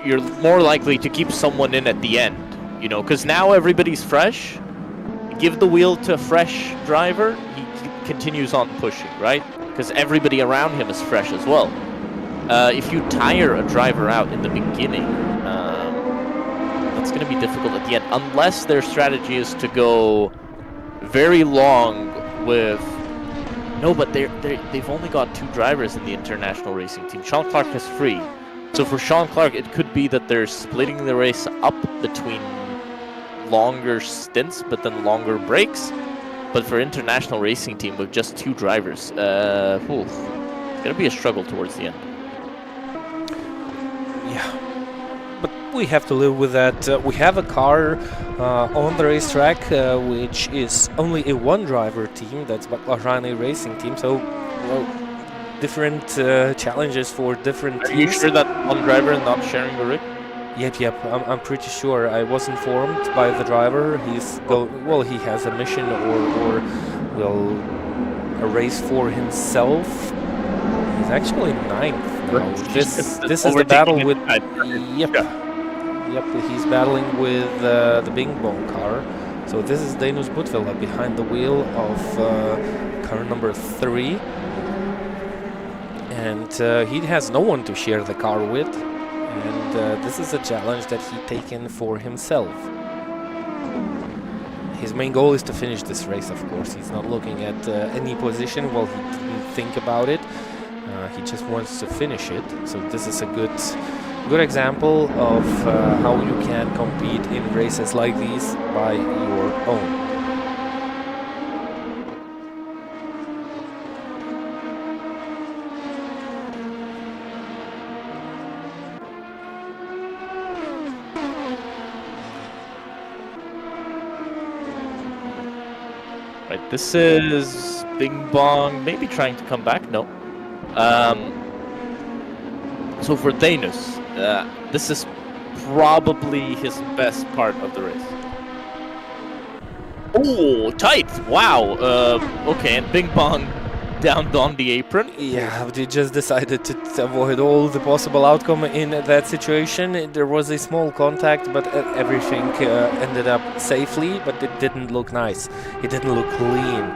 You're more likely to keep someone in at the end, you know, because now everybody's fresh. Give the wheel to a fresh driver, he continues on pushing, right? Because everybody around him is fresh as well. If you tire a driver out in the beginning, that's going to be difficult at the end, unless their strategy is to go very long with... No, but they've only got 2 drivers in the International Racing Team. Sean Clark has 3. So for Sean Clark, it could be that they're splitting the race up between longer stints, but then longer breaks. But for International Racing Team with just 2 drivers, it's going to be a struggle towards the end. Yeah. but we have to live with that. We have a car on the racetrack, which is only a one-driver team. That's McLaren Racing Team. So, well, different challenges for different Are teams. you sure that one driver is not sharing the rig? Yep. I'm pretty sure. I was informed by the driver. Well, he has a mission or will a race for himself. He's actually 9th now. This is the battle with. Yep. He's battling with the Bing Bong car. So this is Dainius Butvila behind the wheel of car number 3, and he has no one to share the car with. And this is a challenge that he taken for himself. His main goal is to finish this race, of course. He's not looking at any position. Well, he didn't think about it. He just wants to finish it. So this is a good example of how you can compete in races like these by your own. Right, this is Bing Bong maybe trying to come back. No. So for Dainius, this is probably his best part of the race. Oh, tight! Wow. Okay, and Bing Bong down on the apron. Yeah, they just decided to avoid all the possible outcome in that situation. There was a small contact, but everything ended up safely, but it didn't look nice. It didn't look clean.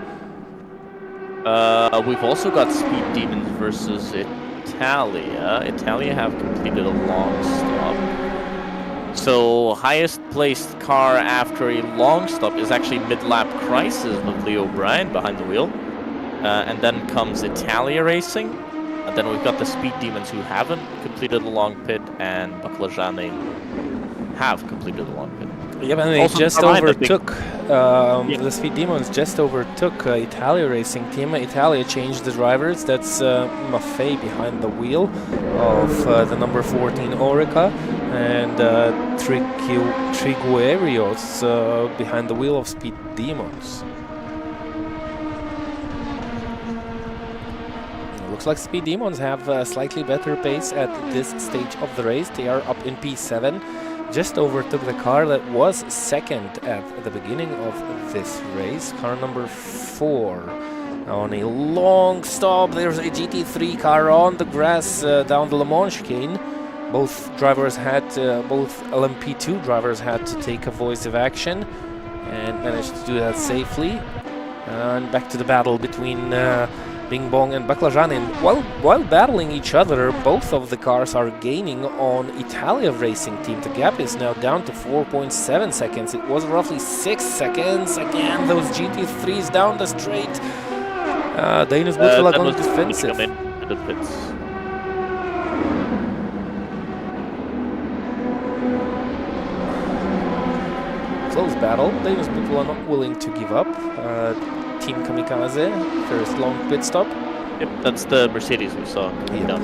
We've also got Speed Demons versus Italia. Italia have completed a long stop. So highest placed car after a long stop is actually Mid-Lap Crisis with Leo Bryan behind the wheel. And then comes Italia Racing. And then we've got the Speed Demons who haven't completed the long pit, and Baklajane have completed the long pit. Yeah, and they just overtook, the Speed Demons just overtook Italia Racing Team. Italia changed the drivers. That's Maffei behind the wheel of the number 14 Orica, and Triguerios behind the wheel of Speed Demons. Looks like Speed Demons have a slightly better pace at this stage of the race. They are up in P7. Just overtook the car that was second at the beginning of this race, car number 4. On a long stop, there's a GT3 car on the grass down the Le Mans chicane. Both LMP2 drivers had to take a voice of action and managed to do that safely. And back to the battle between Bing Bong and Baklajane. While battling each other, both of the cars are gaining on Italia Racing Team. The gap is now down to 4.7 seconds. It was roughly 6 seconds. Again, those GT3s down the straight. Dainius Butvila going defensive. The pits. Close battle. Dainius Butvila not willing to give up. Team Kamikaze, first long pit stop. Yep, that's the Mercedes we saw coming down.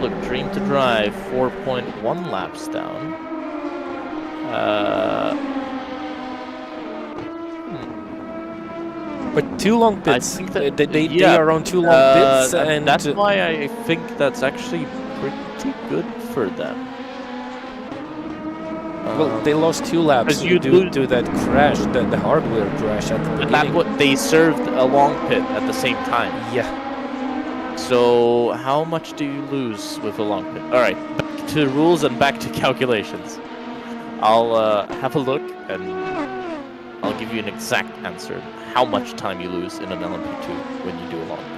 Look, Dream to Drive, 4.1 laps down. But 2 long pits. I think that, they are on 2 long pits, and that's why I think that's actually pretty good for them. Well, they lost 2 laps due to that crash, the hardware crash at the beginning. But that's what they served a long pit at the same time. Yeah. So how much do you lose with a long pit? All right, back to rules and back to calculations. I'll have a look and I'll give you an exact answer. How much time you lose in an LMP2 when you do a long pit.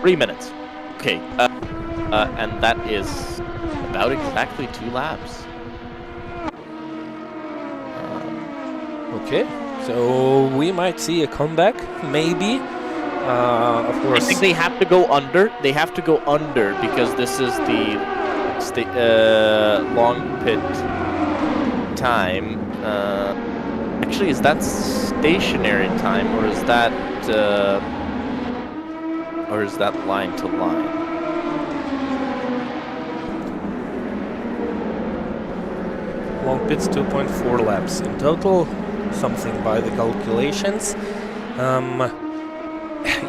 Three minutes. Okay, and that is about exactly 2 laps. Okay, so we might see a comeback, maybe. Of course. I think they have to go under. They have to go under because this is the long pit time. Actually, is that stationary time, or is that line to line? Long pits 2.4 laps in total, something by the calculations.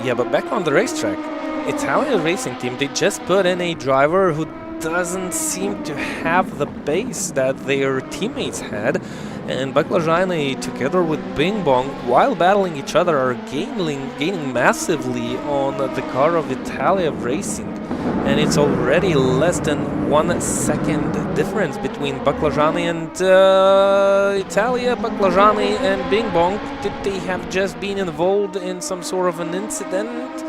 Yeah, but back on the racetrack, Italian racing team, they just put in a driver who doesn't seem to have the base that their teammates had, and Baklajani together with Bing Bong, while battling each other, are gaining massively on the car of Italia Racing, and it's already less than 1 second difference between Baklajani and Italia. Baklajani and Bing Bong, did they have just been involved in some sort of an incident?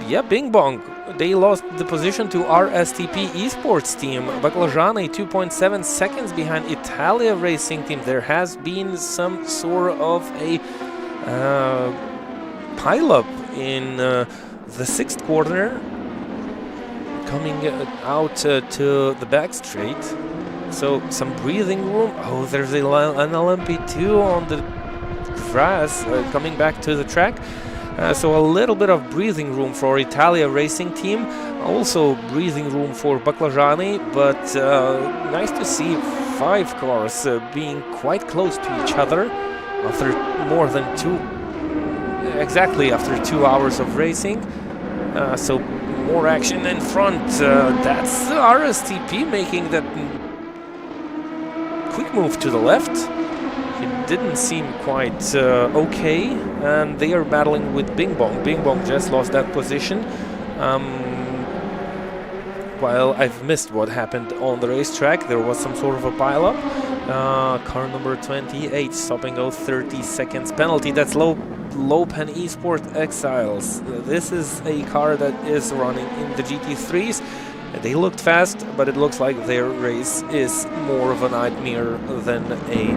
Yeah, Bing Bong, they lost the position to RSTP Esports team. Baklajani 2.7 seconds behind Italia Racing team. There has been some sort of a pile-up in the 6th corner, coming out to the back straight. So some breathing room. Oh, there's an LMP2 on the grass coming back to the track. So a little bit of breathing room for Italia Racing team, also breathing room for Baklajani, but nice to see 5 cars being quite close to each other after more than after 2 hours of racing. So more action in front. That's RSTP making that quick move to the left. It didn't seem quite okay, and they are battling with Bing Bong. Bing Bong just lost that position. While I've missed what happened on the racetrack, there was some sort of a pile-up. Car number 28 stopping out 30 seconds penalty. That's Lopen Esport Exiles. This is a car that is running in the GT3s. They looked fast, but it looks like their race is more of a nightmare than a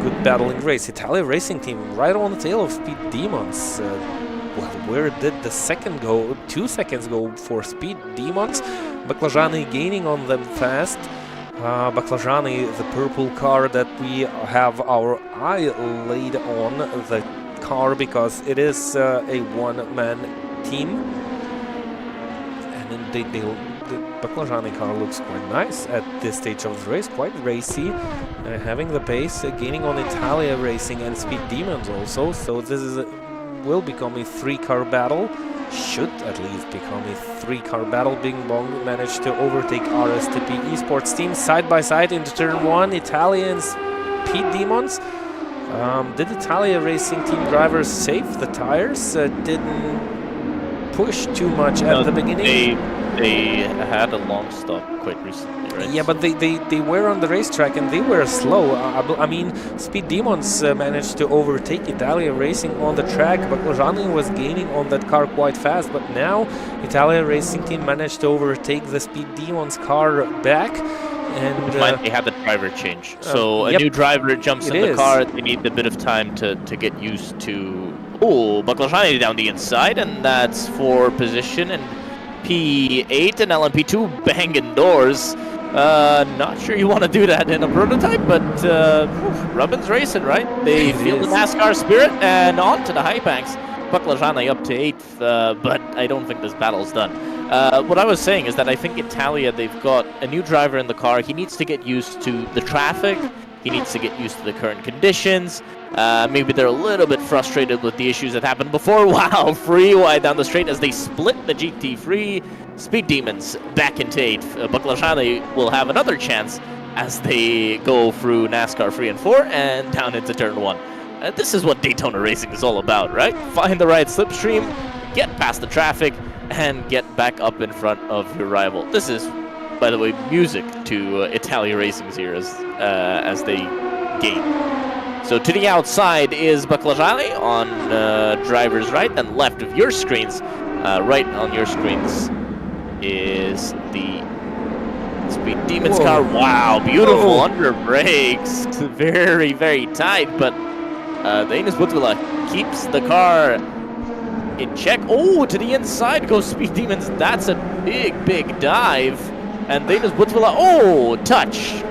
good battling race. Italia Racing team right on the tail of Speed Demons. Well, where did the second go? 2 seconds go for Speed Demons. Baklajani gaining on them fast. Baklajani, the purple car that we have our eye laid on the car because it is a one-man team. And the Baklajani car looks quite nice at this stage of the race, quite racy, having the pace, gaining on Italia Racing and Speed Demons also. So this is will become a 3-car battle, should at least become a 3-car battle. Bing Bong managed to overtake RSTP Esports team side by side into turn 1. Italia and Speed Demons. Did Italia Racing team drivers save the tires? Didn't push too much at the beginning. They had a long stop quite recently, right? Yeah, but they were on the racetrack and they were slow. I mean, Speed Demons managed to overtake Italia Racing on the track. Baklajani was gaining on that car quite fast, but now Italia Racing team managed to overtake the Speed Demons car back. And they had the driver change, so a new driver jumps in the car. They need a bit of time to get used to. Oh, Baklajani down the inside, and that's for position. And P8 and LMP2 banging doors. Not sure you want to do that in a prototype, but Rubin's racing, right? They feel the NASCAR spirit, and on to the high banks. Baklajani up to 8th, but I don't think this battle's done. What I was saying is that I think Italia, they've got a new driver in the car. He needs to get used to the traffic. He needs to get used to the current conditions. Maybe they're a little bit frustrated with the issues that happened before. Wow, free wide down the straight as they split the GT3. Speed Demons back into 8th. Baklajani will have another chance as they go through NASCAR 3 and 4 and down into turn 1. This is what Daytona racing is all about, right? Find the right slipstream, get past the traffic, and get back up in front of your rival. This is, by the way, music to Italia Racing's here as they gain. So to the outside is Baklajani on driver's right and left of your screens. Right on your screens is the Speed Demons car. Wow, beautiful under brakes. Very, very tight, but Dainis Butvila keeps the car in check. Oh, to the inside goes Speed Demons. That's a big dive. And Dayton's Butzwilla. Oh, touch.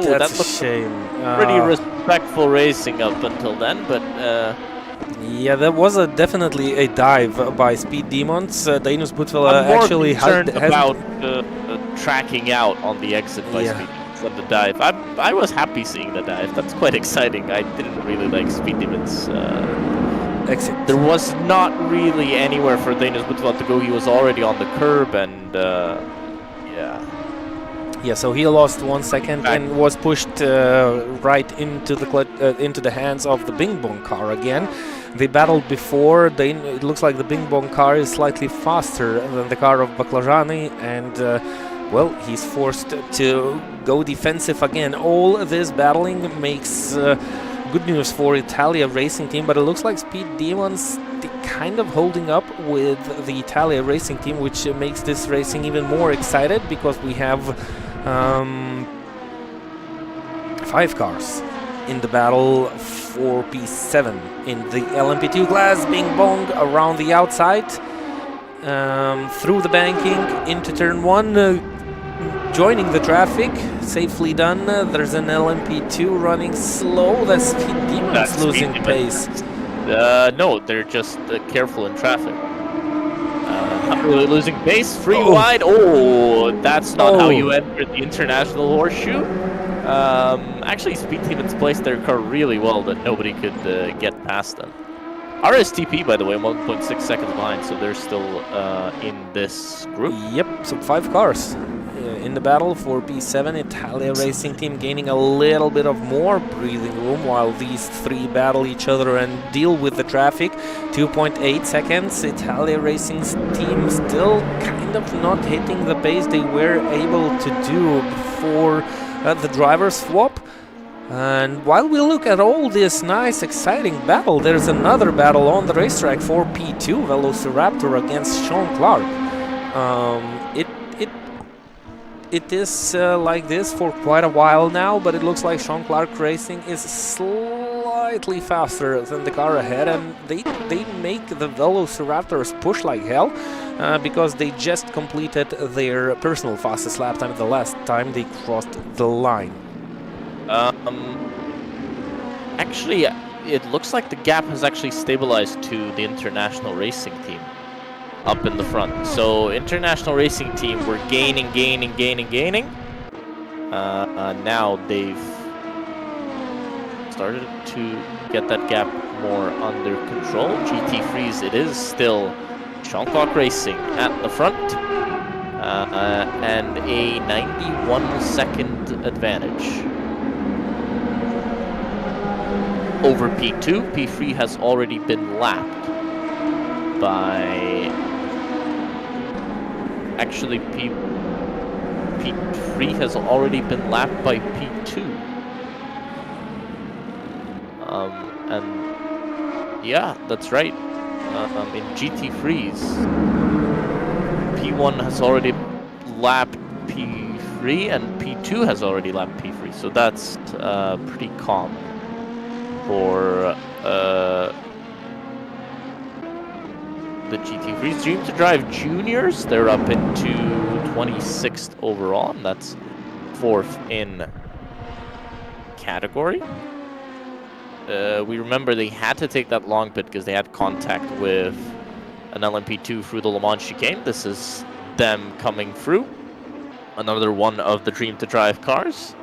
That's that a looks shame. pretty respectful racing up until then, but yeah, that was definitely a dive by Speed Demons. Danius Butzwilla I'm more actually concerned about hasn't... tracking out on the exit by Yeah. Speed Demons than the dive. I was happy seeing the dive. That's quite exciting. I didn't really like Speed Demons. exit. There was not really anywhere for Danius Butzwilla to go. He was already on the curb, and yeah. Yeah, so he lost 1 second and was pushed right into the hands of the Bing Bong car again. They battled before. It looks like the Bing Bong car is slightly faster than the car of Baklajani, and well, he's forced to go defensive again. All this battling makes good news for Italia Racing Team, but it looks like Speed Demons kind of holding up with the Italia Racing Team, which makes this racing even more excited because we have 5 cars in the battle for P7 in the LMP2 class. Bing Bong around the outside, through the banking into turn 1, joining the traffic, safely done. There's an LMP2 running slow. That's Speed Demons losing pace. No, they're just careful in traffic. Not really losing pace. Free wide. Oh, that's not how you enter the international horseshoe. Actually, Speed Demons placed their car really well that nobody could get past them. RSTP, by the way, 1.6 seconds behind, so they're still in this group. Yep, so 5 cars in the battle for P7. Italia Racing Team gaining a little bit of more breathing room while these 3 battle each other and deal with the traffic. 2.8 seconds. Italia Racing Team still kind of not hitting the pace they were able to do before the driver swap. And while we look at all this nice, exciting battle, there's another battle on the racetrack for P2, Velociraptor against Sean Clark. It is like this for quite a while now, but it looks like Sean Clark Racing is slightly faster than the car ahead, and they make the Velociraptors push like hell because they just completed their personal fastest lap time the last time they crossed the line. Actually, it looks like the gap has actually stabilized to the International Racing Team up in the front. So International Racing Team were gaining. Now they've started to get that gap more under control. GT Freeze, it is still Sean Clark Racing at the front, and a 91-second advantage over P2. P3 has already been lapped by... Actually, P3 has already been lapped by P2. And yeah, that's right. In GT Freeze, P1 has already lapped P3 and P2 has already lapped P3. So that's pretty common for the GT Freeze. Dream to Drive Juniors, they're up into 26th overall, and that's 4th in category. We remember they had to take that long pit because they had contact with an LMP2 through the Le Mans chicane. This is them coming through. Another one of the Dream to Drive cars.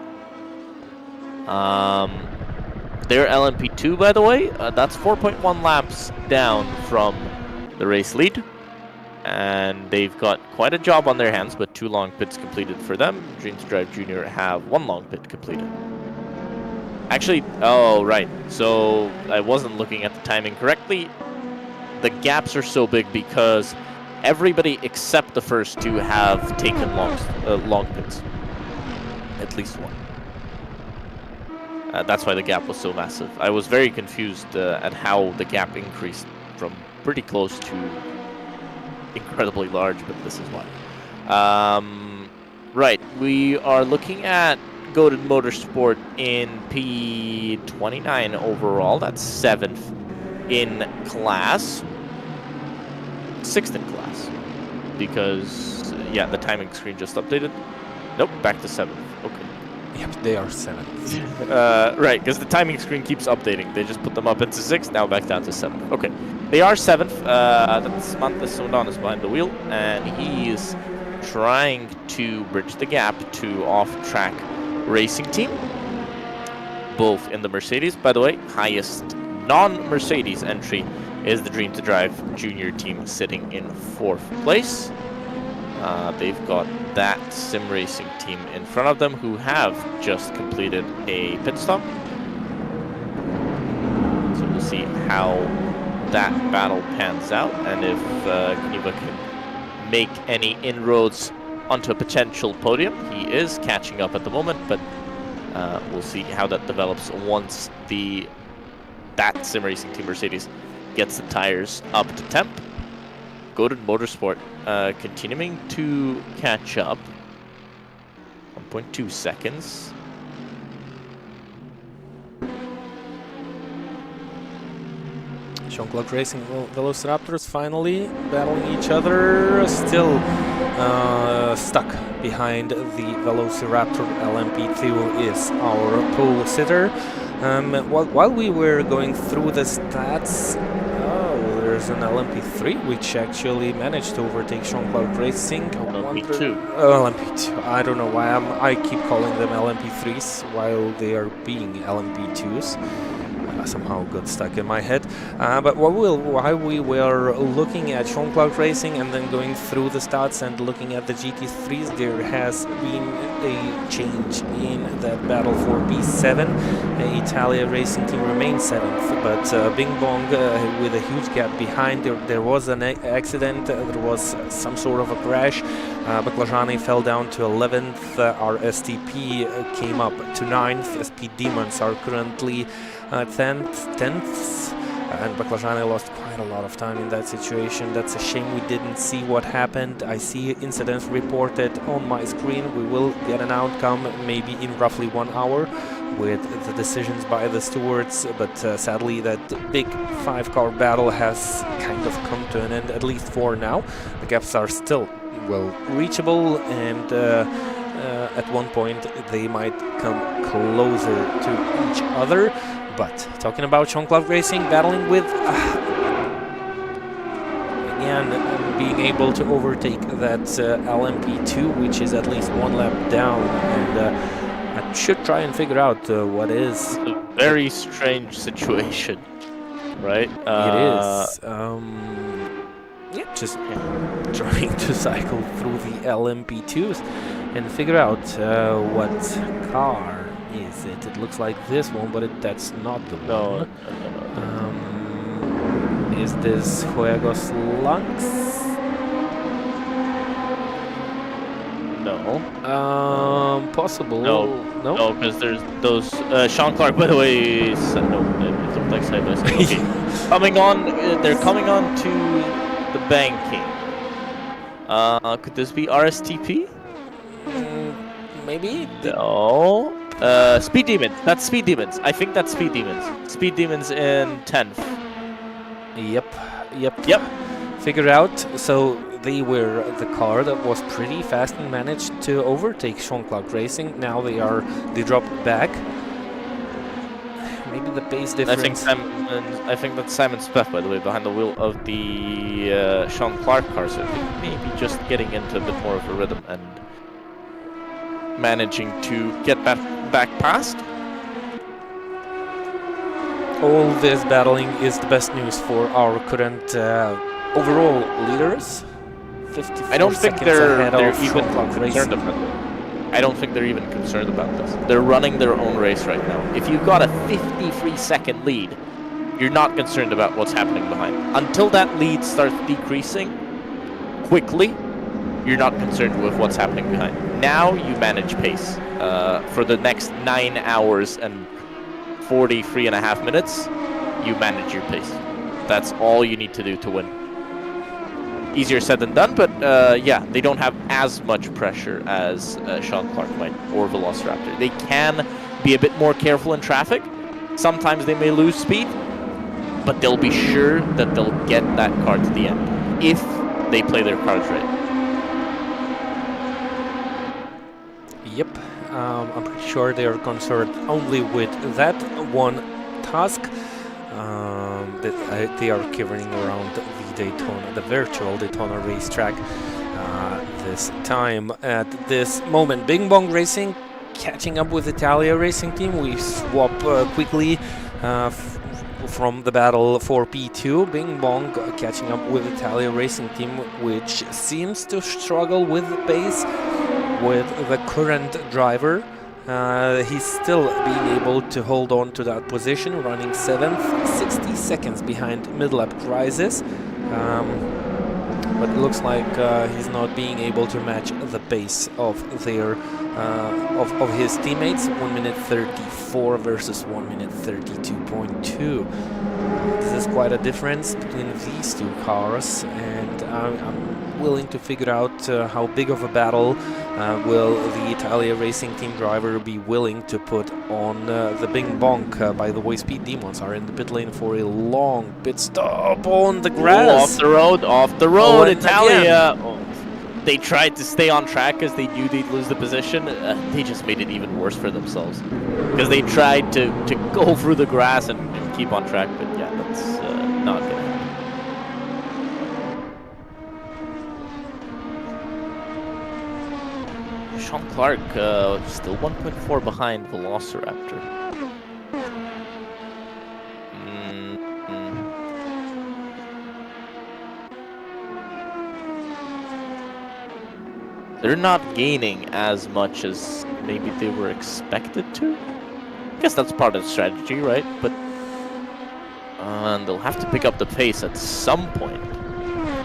Their LMP2, by the way, that's 4.1 laps down from the race lead. And they've got quite a job on their hands, but 2 long pits completed for them. Dream to Drive Junior have 1 long pit completed. Actually, oh, right. So I wasn't looking at the timing correctly. The gaps are so big because everybody except the first 2 have taken long pits. At least 1. That's why the gap was so massive. I was very confused at how the gap increased from pretty close to incredibly large, but this is why. Right, we are looking at Goated Motorsport in P29 overall. That's 7th in class, 6th in class, because yeah, the timing screen just updated. Nope, back to 7th. Okay. Yep, they are 7th. Right, because the timing screen keeps updating. They just put them up into 6th, now back down to 7th. Okay, they are 7th. That's Mantas Sondanis behind the wheel, and he is trying to bridge the gap to off-track racing team, both in the Mercedes. By the way, highest non-Mercedes entry is the Dream to Drive junior team sitting in 4th place. They've got that sim racing team in front of them who have just completed a pit stop. So we'll see how that battle pans out, and if Kniva can make any inroads onto a potential podium. He is catching up at the moment, but we'll see how that develops once that sim racing team Mercedes gets the tires up to temp. Goated Motorsport continuing to catch up. 1.2 seconds. Jean-Claude Racing Velociraptors finally battling each other, still stuck behind the Velociraptor. LMP2 is our pole sitter. While we were going through the stats, there's an LMP3 which actually managed to overtake Jean-Claude Racing. LMP2. LMP2. I don't know why I keep calling them LMP3s while they are being LMP2s. Somehow got stuck in my head. But while we were looking at Jean-Claude Racing and then going through the stats and looking at the GT3s, there has been a change in that battle for P7. Italia Racing Team remains 7th, but Bing Bong with a huge gap behind. There was an accident, there was some sort of a crash. Baklajani fell down to 11th, our STP came up to 9th. SP Demons are currently 10th, and Baklajani lost quite a lot of time in that situation. That's a shame we didn't see what happened. I see incidents reported on my screen. We will get an outcome maybe in roughly 1 hour with the decisions by the stewards, but sadly that big 5-car battle has kind of come to an end, at least for now. The gaps are still well reachable, and at one point they might come closer to each other. But talking about Jean-Claude Racing battling with again being able to overtake that LMP2, which is at least 1 lap down, and I should try and figure out what is. It's a very strange situation, right? It is. Yeah, just trying to cycle through the LMP2s and figure out what car is it. It looks like this one, but that's not the one. No. Is this Juegos Lux? No. Possible. No, because there's those. Sean Clark, by the way, no, it looked like side by side. Okay. Coming on, they're coming on to the banking. Could this be RSTP? Maybe. No. Speed Demons. That's Speed Demons. I think that's Speed Demons. Speed Demons in 10th. Yep. Figure out. So they were the car that was pretty fast and managed to overtake Jean-Claude Racing. Now they dropped back. Maybe the pace difference. I think that's Simon Speff, by the way, behind the wheel of the Sean Clark car. So maybe just getting into a bit more of a rhythm and managing to get back past. All this battling is the best news for our current overall leaders. 54 I don't think they're even concerned about it. I don't think they're even concerned about this. They're running their own race right now. If you've got a 53-second lead, you're not concerned about what's happening behind. Until that lead starts decreasing quickly, you're not concerned with what's happening behind. Now you manage pace. For the next 9 hours and 43.5 minutes, you manage your pace. That's all you need to do to win. Easier said than done, but yeah, they don't have as much pressure as Sean Clark might, or Velociraptor. They can be a bit more careful in traffic. Sometimes they may lose speed, but they'll be sure that they'll get that car to the end if they play their cards right. Yep, I'm pretty sure they are concerned only with that one task. That they are covering around the Daytona, the virtual Daytona racetrack this time. At this moment, Bing Bong Racing catching up with Italia Racing Team. We swap quickly from the battle for P2. Bing Bong catching up with Italia Racing Team, which seems to struggle with the pace with the current driver. He's still being able to hold on to that position, running 7th, 60 seconds behind mid-lap Crisis. But it looks like he's not being able to match the pace of their of his teammates. 1 minute 34 versus 1 minute 32.2. This is quite a difference between these two cars, and I'm willing to figure out how big of a battle will the Italia Racing Team driver be willing to put on the Bing Bong. By the way, Speed Demons are in the pit lane for a long pit stop on the grass. Ooh, off the road, Oh, Italia. They tried to stay on track because they knew they'd lose the position. They just made it even worse for themselves because they tried to go through the grass and keep on track, but yeah, that's not good. Sean Clark still 1.4 behind Velociraptor. They're not gaining as much as maybe they were expected to. I guess that's part of the strategy, right? But they'll have to pick up the pace at some point.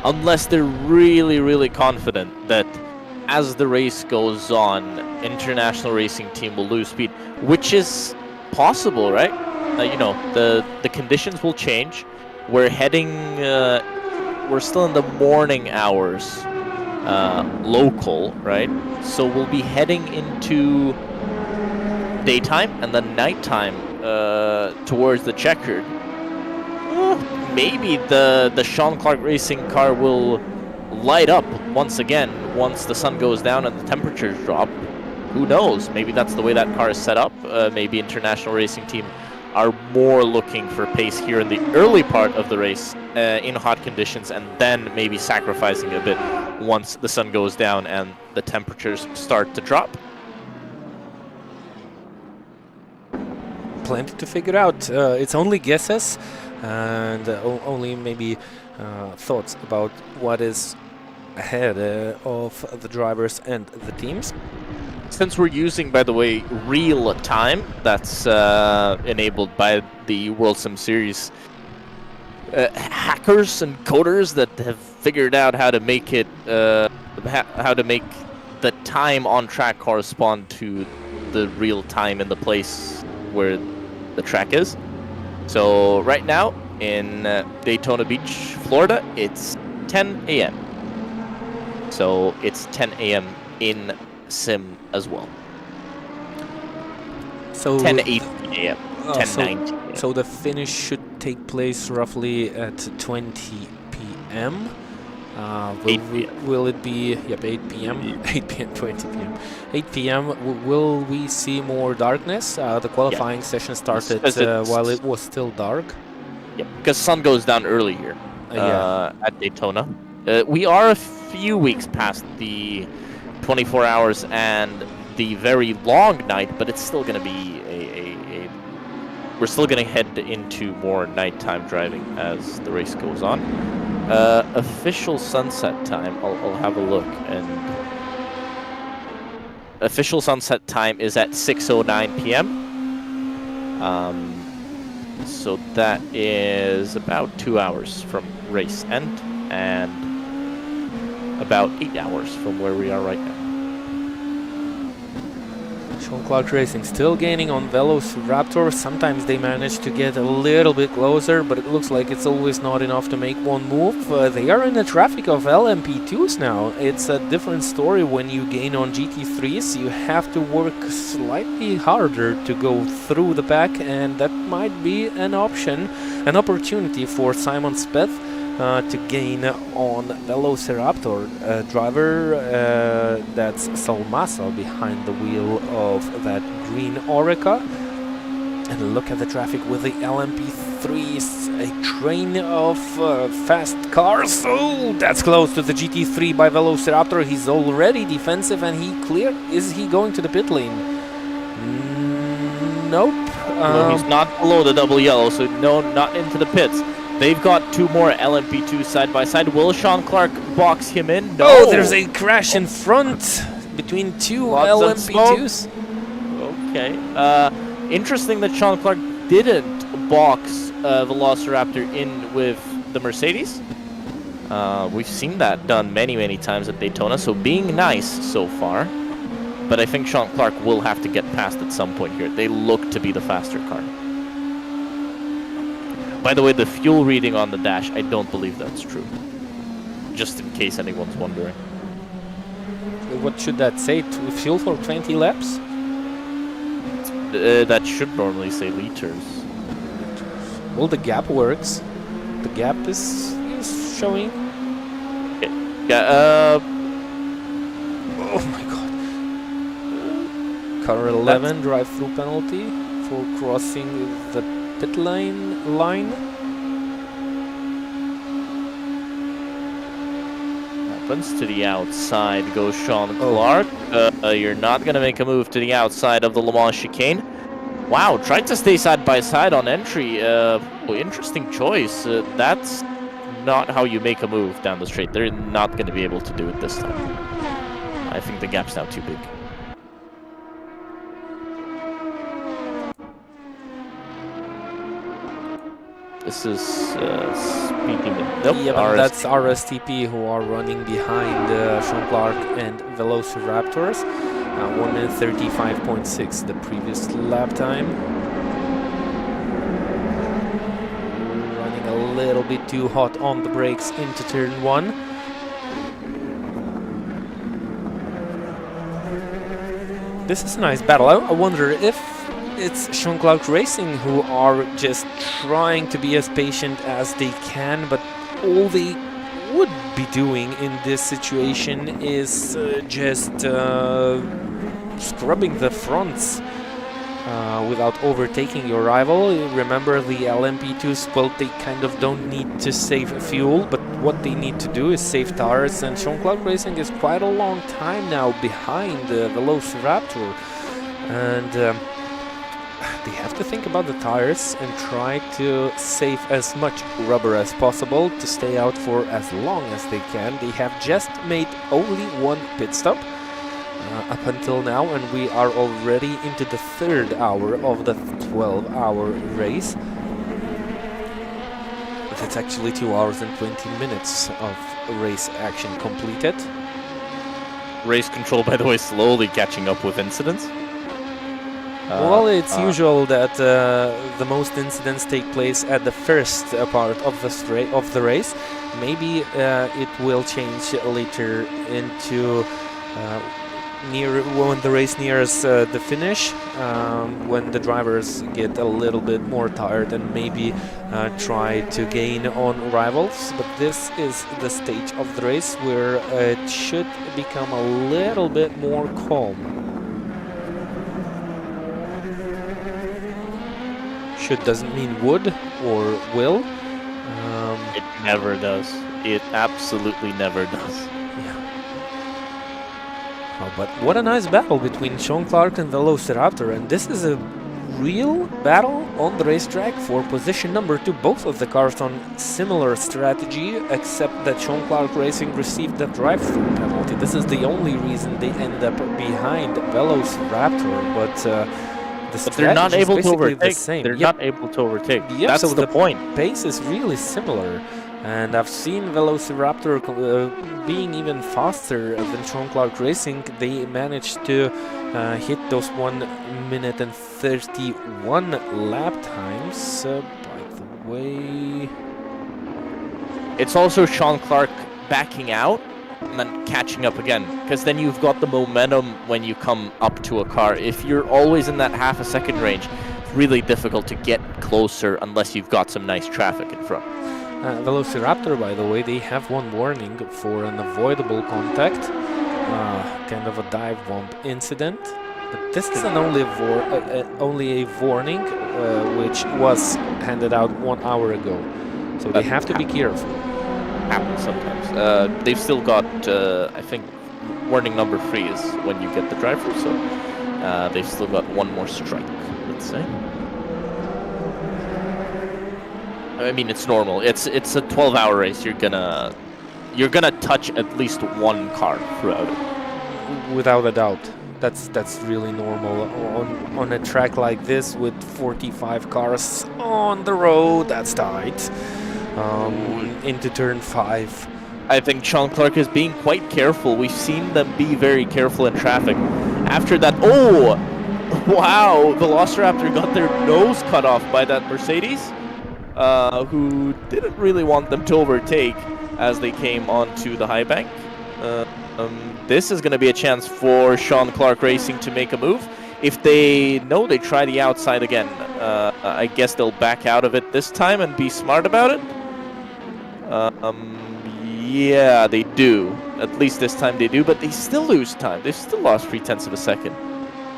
Unless they're really, really confident that as the race goes on, International Racing Team will lose speed, which is possible, right? You know, the conditions will change. We're heading, we're still in the morning hours, local, right? So we'll be heading into daytime and then nighttime towards the checkered. Maybe the Sean Clark Racing car will light up once again once the sun goes down and the temperatures drop. Who knows? Maybe that's the way that car is set up. Maybe International Racing Team are more looking for pace here in the early part of the race in hot conditions, and then maybe sacrificing a bit once the sun goes down and the temperatures start to drop. Plenty to figure out. It's only guesses and only maybe thoughts about what is ahead of the drivers and the teams. Since we're using, by the way, real time, that's enabled by the Worldsimseries hackers and coders that have figured out how to make it, how to make the time on track correspond to the real time in the place where the track is. So right now in Daytona Beach, Florida, it's 10 a.m. So it's 10 a.m. in Sim as well. So 10:18 a.m. 10:19 a.m. So the finish should take place roughly at 20 p.m. Will it be 8 p.m. 8 p.m. 20 p.m. 8 p.m. Will we see more darkness? The qualifying session started while it was still dark. Yeah, because sun goes down early here at Daytona. We are a few weeks past the 24 hours and the very long night, but it's still going to be we're still going to head into more nighttime driving as the race goes on. Official sunset time, I'll have a look, and official sunset time is at 6:09 p.m. So that is about 2 hours from race end and about 8 hours from where we are right now. Sean Clark Racing still gaining on Velociraptor. Sometimes they manage to get a little bit closer, but it looks like it's always not enough to make one move. They are in the traffic of LMP2s now. It's a different story when you gain on GT3s. You have to work slightly harder to go through the pack, and that might be an option, an opportunity for Simon Speth to gain on Velociraptor. Driver, that's Salmasa behind the wheel of that green Orica. And look at the traffic with the LMP3s, a train of fast cars. Oh, that's close to the GT3 by Velociraptor. He's already defensive and he clear. Is he going to the pit lane? Nope. No, he's not below the double yellow, so no, not into the pits. They've got two more LMP2 side by side. Will Sean Clark box him in? No. Oh, there's a crash in front between two LMP2s. Okay. Interesting that Sean Clark didn't box Velociraptor in with the Mercedes. We've seen that done many, many times at Daytona, so being nice so far. But I think Sean Clark will have to get past at some point here. They look to be the faster car. By the way, the fuel reading on the dash, I don't believe that's true. Just in case anyone's wondering. What should that say? Fuel for 20 laps? That should normally say liters. Well, the gap works. The gap is showing. Yeah, oh my god. Car 11 drive-through penalty for crossing the pit line. Happens to the outside goes Sean Clark. You're not going to make a move to the outside of the Le Mans chicane. Wow, tried to stay side by side on entry. Interesting choice. That's not how you make a move down the straight. They're not going to be able to do it this time. I think the gap's now too big. This is speaking of... Nope, yeah, that's RSTP who are running behind Sean Clark and Velociraptors. 1 minute 35.6 the previous lap time. Running a little bit too hot on the brakes into turn 1. This is a nice battle. I wonder if it's Sean Clark Racing who are just trying to be as patient as they can, but all they would be doing in this situation is just scrubbing the fronts without overtaking your rival. Remember, the LMP2s, well, they kind of don't need to save fuel, but what they need to do is save tires, and Sean Clark Racing is quite a long time now behind the Velociraptor, and they have to think about the tires and try to save as much rubber as possible to stay out for as long as they can. They have just made only one pit stop up until now, and we are already into the 3rd hour of the 12-hour race. But it's actually 2 hours and 20 minutes of race action completed. Race control, by the way, slowly catching up with incidents. Well, it's usual that the most incidents take place at the first part of the race. Maybe it will change later into when the race nears the finish, when the drivers get a little bit more tired and maybe try to gain on rivals. But this is the stage of the race where it should become a little bit more calm. Should doesn't mean would or will. It never does. It absolutely never does. Yeah. Oh, but what a nice battle between Sean Clark and Velociraptor, and this is a real battle on the racetrack for position number 2. Both of the cars on similar strategy, except that Sean Clark Racing received the drive-through penalty. This is the only reason they end up behind Velociraptor, but they're not able to overtake. They're not able to overtake. Yep, That's so the point. Pace is really similar. And I've seen Velociraptor being even faster than Sean Clark Racing. They managed to hit those 1 minute and 31 lap times. By the way, It's also Sean Clark backing out and then catching up again, because then you've got the momentum when you come up to a car. If you're always in that half a second range, it's really difficult to get closer unless you've got some nice traffic in front. Velociraptor, by the way, they have one warning for an avoidable contact, kind of a dive bomb incident. But this is only a warning, which was handed out 1 hour ago. So they have to be careful. Happens sometimes. They've still got, I think, warning number 3 is when you get the driver, so they've still got 1 more strike, let's say. I mean, it's normal. It's a 12-hour race. You're gonna touch at least 1 car throughout it. Without a doubt. That's really normal on a track like this with 45 cars on the road. That's tight. Into turn 5. I think Sean Clark is being quite careful. We've seen them be very careful in traffic. After that, oh, wow! Velociraptor got their nose cut off by that Mercedes, who didn't really want them to overtake as they came onto the high bank. This is going to be a chance for Sean Clark Racing to make a move. If they try the outside again, I guess they'll back out of it this time and be smart about it. Yeah, they do. At least this time they do, but they still lose time. They've still lost 0.3 of a second.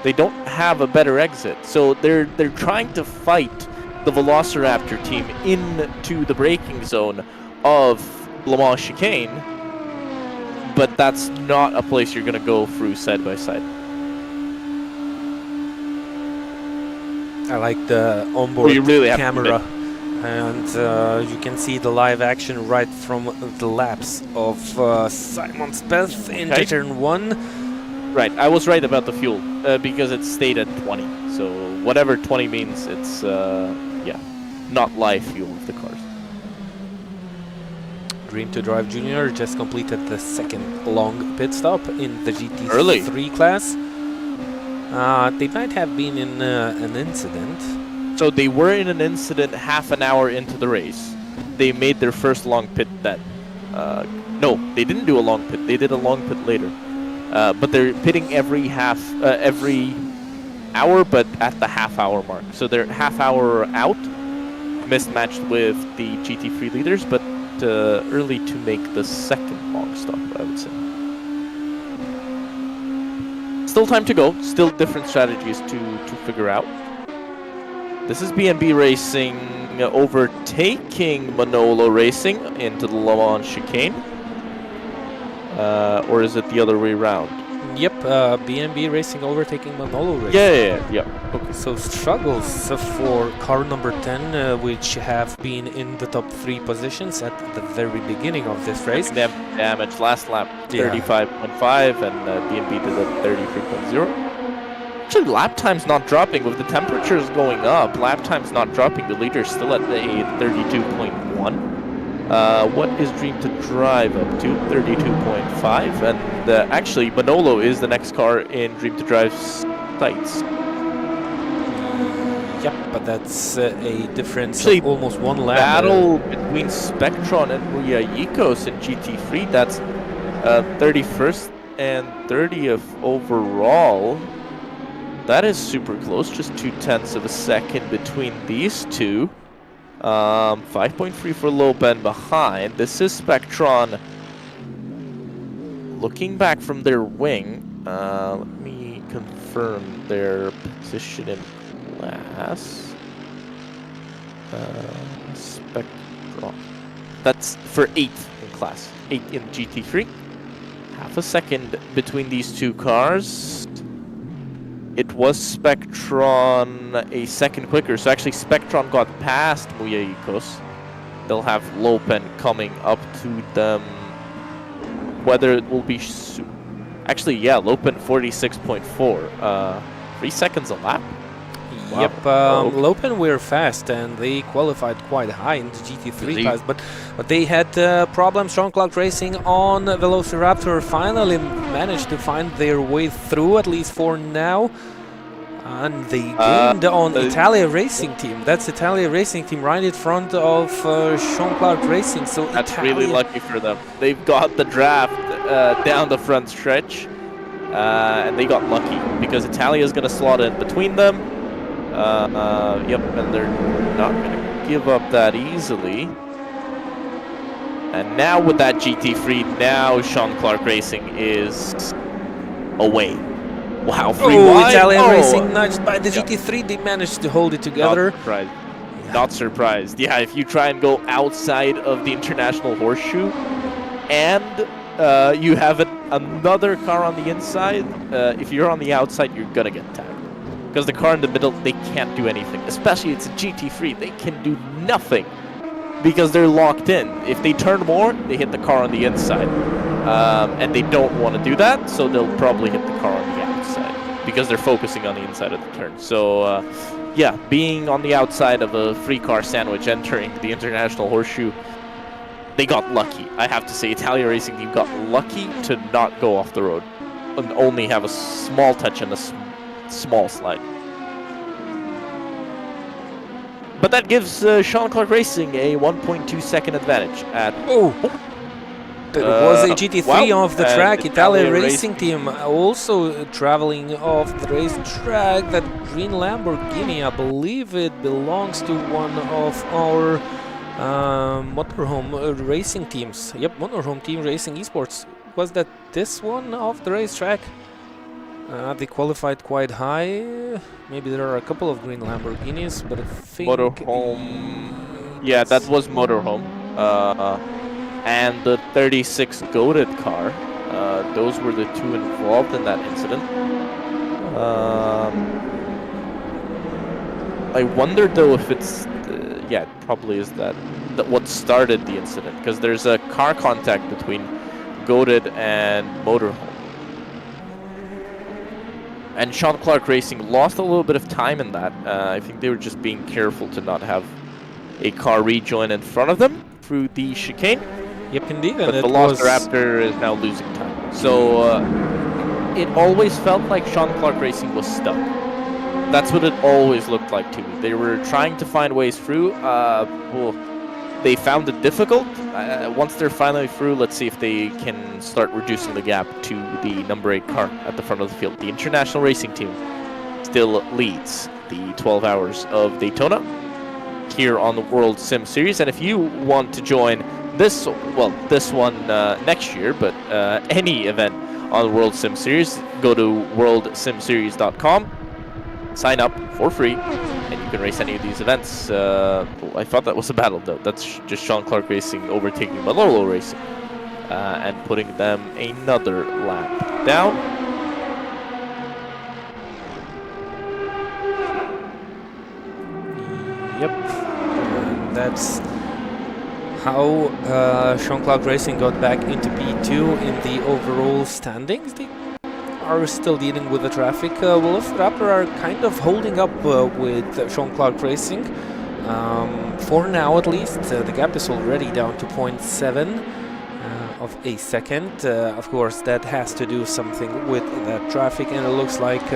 They don't have a better exit, so they're trying to fight the Velociraptor team into the braking zone of Le Mans chicane, but that's not a place you're going to go through side by side. I like the onboard really camera, and you can see the live action right from the laps of Simon Speth into turn 1. Right, I was right about the fuel, because it stayed at 20. So whatever 20 means, it's, yeah, not live fuel of the cars. Dream to Drive Junior just completed the 2nd long pit stop in the GT3 class. They might have been in an incident. So they were in an incident half an hour into the race. They made their first long pit then. No, they didn't do a long pit. They did a long pit later. But they're pitting every hour, but at the half-hour mark. So they're half hour out, mismatched with the GT3 leaders, but early to make the 2nd long stop, I would say. Still time to go. Still different strategies to figure out. This is BNB Racing overtaking Manolo Racing into the Le Mans chicane. Or is it the other way around? Yep, BNB Racing overtaking Manolo Racing. Yeah. Okay. So struggles for car number 10, which have been in the top 3 positions at the very beginning of this race. They have damage last lap 35.5 and BNB did a 33.0. Actually, lap time's not dropping with the temperatures going up. Lap time's not dropping. The leader's still at a 32.1. What is Dream to Drive up to? 32.5. And actually, Manolo is the next car in Dream to Drive's sights. Yep, but that's a difference of almost 1 lap. Battle between Spectron and Muyayikos in GT3. That's 31st and 30th overall. That is super close. Just 0.2 of a second between these two. 5.3 for Lopen behind. This is Spectron looking back from their wing. Let me confirm their position in class. Spectron. That's for 8th in class. 8 in GT3. Half a second between these two cars. It was Spectron a second quicker, so actually Spectron got past Muyayikos. They'll have Lopen coming up to them. Whether it will be actually, yeah, Lopen 46.4. 3 seconds a lap. Wow. Yep, Okay. Lopen were fast and they qualified quite high in the GT3 Indeed. class, but they had problems. Sean Clark Racing on Velociraptor finally managed to find their way through, at least for now. And they gained on Italia Racing Team. That's Italia Racing Team right in front of Sean Clark Racing. So that's really lucky for them. They've got the draft down the front stretch, and they got lucky because Italia is going to slot in between them. Yep, and they're not going to give up that easily. And now with that GT3, now Sean Clark Racing is away. Wow, free wide. Italian Racing nudged by the GT3. They managed to hold it together. Not surprised. Yeah. Not surprised. Yeah, if you try and go outside of the international horseshoe and you have another car on the inside, if you're on the outside, you're going to get tagged. Because the car in the middle, they can't do anything. Especially it's a GT3. They can do nothing because they're locked in. If they turn more, they hit the car on the inside. And they don't want to do that, so they'll probably hit the car on the outside because they're focusing on the inside of the turn. So, yeah, being on the outside of a free car sandwich entering the international horseshoe, they got lucky. I have to say, Italia Racing Team got lucky to not go off the road and only have a small touch and a small slide. But that gives Sean Clark Racing a 1.2 second advantage at... There was a GT3 wow. off the track. Italia Racing Team also traveling off the racetrack. That green Lamborghini, I believe it belongs to one of our motorhome racing teams. Yep, motorhome team racing esports. Was that this one off the racetrack? They qualified quite high. Maybe there are a couple of green Lamborghinis, but I think... Motorhome... Yeah, that was motorhome. And the 36 goated car. Those were the two involved in that incident. I wonder though if it's... yeah, it probably is that what started the incident. Because there's a car contact between goated and motorhome. And Sean Clark Racing lost a little bit of time in that. I think they were just being careful to not have a car rejoin in front of them through the chicane. Yep, indeed. But the Velociraptor is now losing time. So it always felt like Sean Clark Racing was stuck. That's what it always looked like to me. They were trying to find ways through. Well, they found it difficult. Once they're finally through, let's see if they can start reducing the gap to the number 8 car at the front of the field. The International Racing Team still leads the 12 Hours of Daytona here on the World Sim Series. And if you want to join this one next year, but any event on the World Sim Series, go to worldsimseries.com, sign up for free, and you can race any of these events. I thought that was a battle though. That's just Sean Clark Racing overtaking Malolo Racing and putting them another lap down. Yep, that's how Sean Clark Racing got back into P2 in the overall standings. They are still dealing with the traffic. Velociraptor are kind of holding up with Sean Clark Racing. For now at least, the gap is already down to 0.7 of a second. Of course, that has to do something with that traffic, and it looks like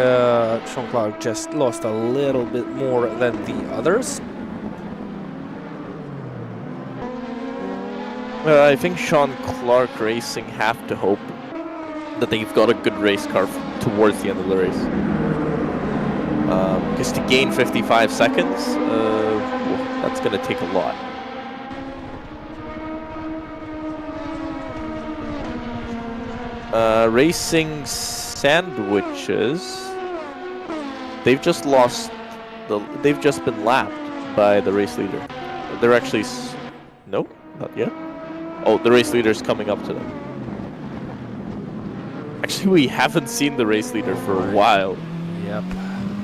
Sean Clark just lost a little bit more than the others. I think Sean Clark Racing have to hope that they've got a good race car towards the end of the race. Because to gain 55 seconds, that's going to take a lot. Racing Sandwiches, they've just lost, they've just been lapped by the race leader. They're actually, no, not yet. Oh, the race leader's coming up to them. Actually, we haven't seen the race leader for a while. Yep.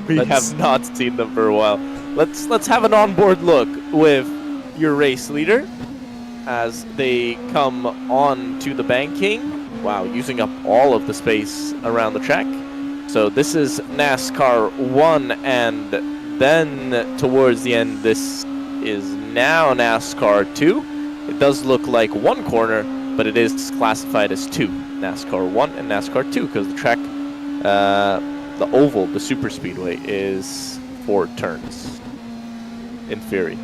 We have not seen them for a while. Let's have an onboard look with your race leader as they come on to the banking. Wow, using up all of the space around the track. So this is NASCAR 1 and then towards the end, this is now NASCAR 2. It does look like one corner, but it is classified as two. NASCAR 1 and NASCAR 2, because the track, the oval, the super speedway, is 4 turns, in theory.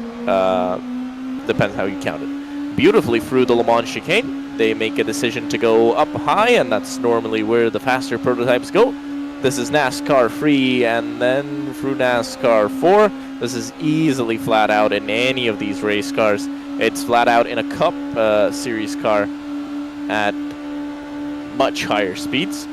Depends how you count it. Beautifully through the Le Mans chicane, they make a decision to go up high, and that's normally where the faster prototypes go. This is NASCAR 3, and then through NASCAR 4. This is easily flat out in any of these race cars. It's flat out in a Cup Series car at much higher speeds.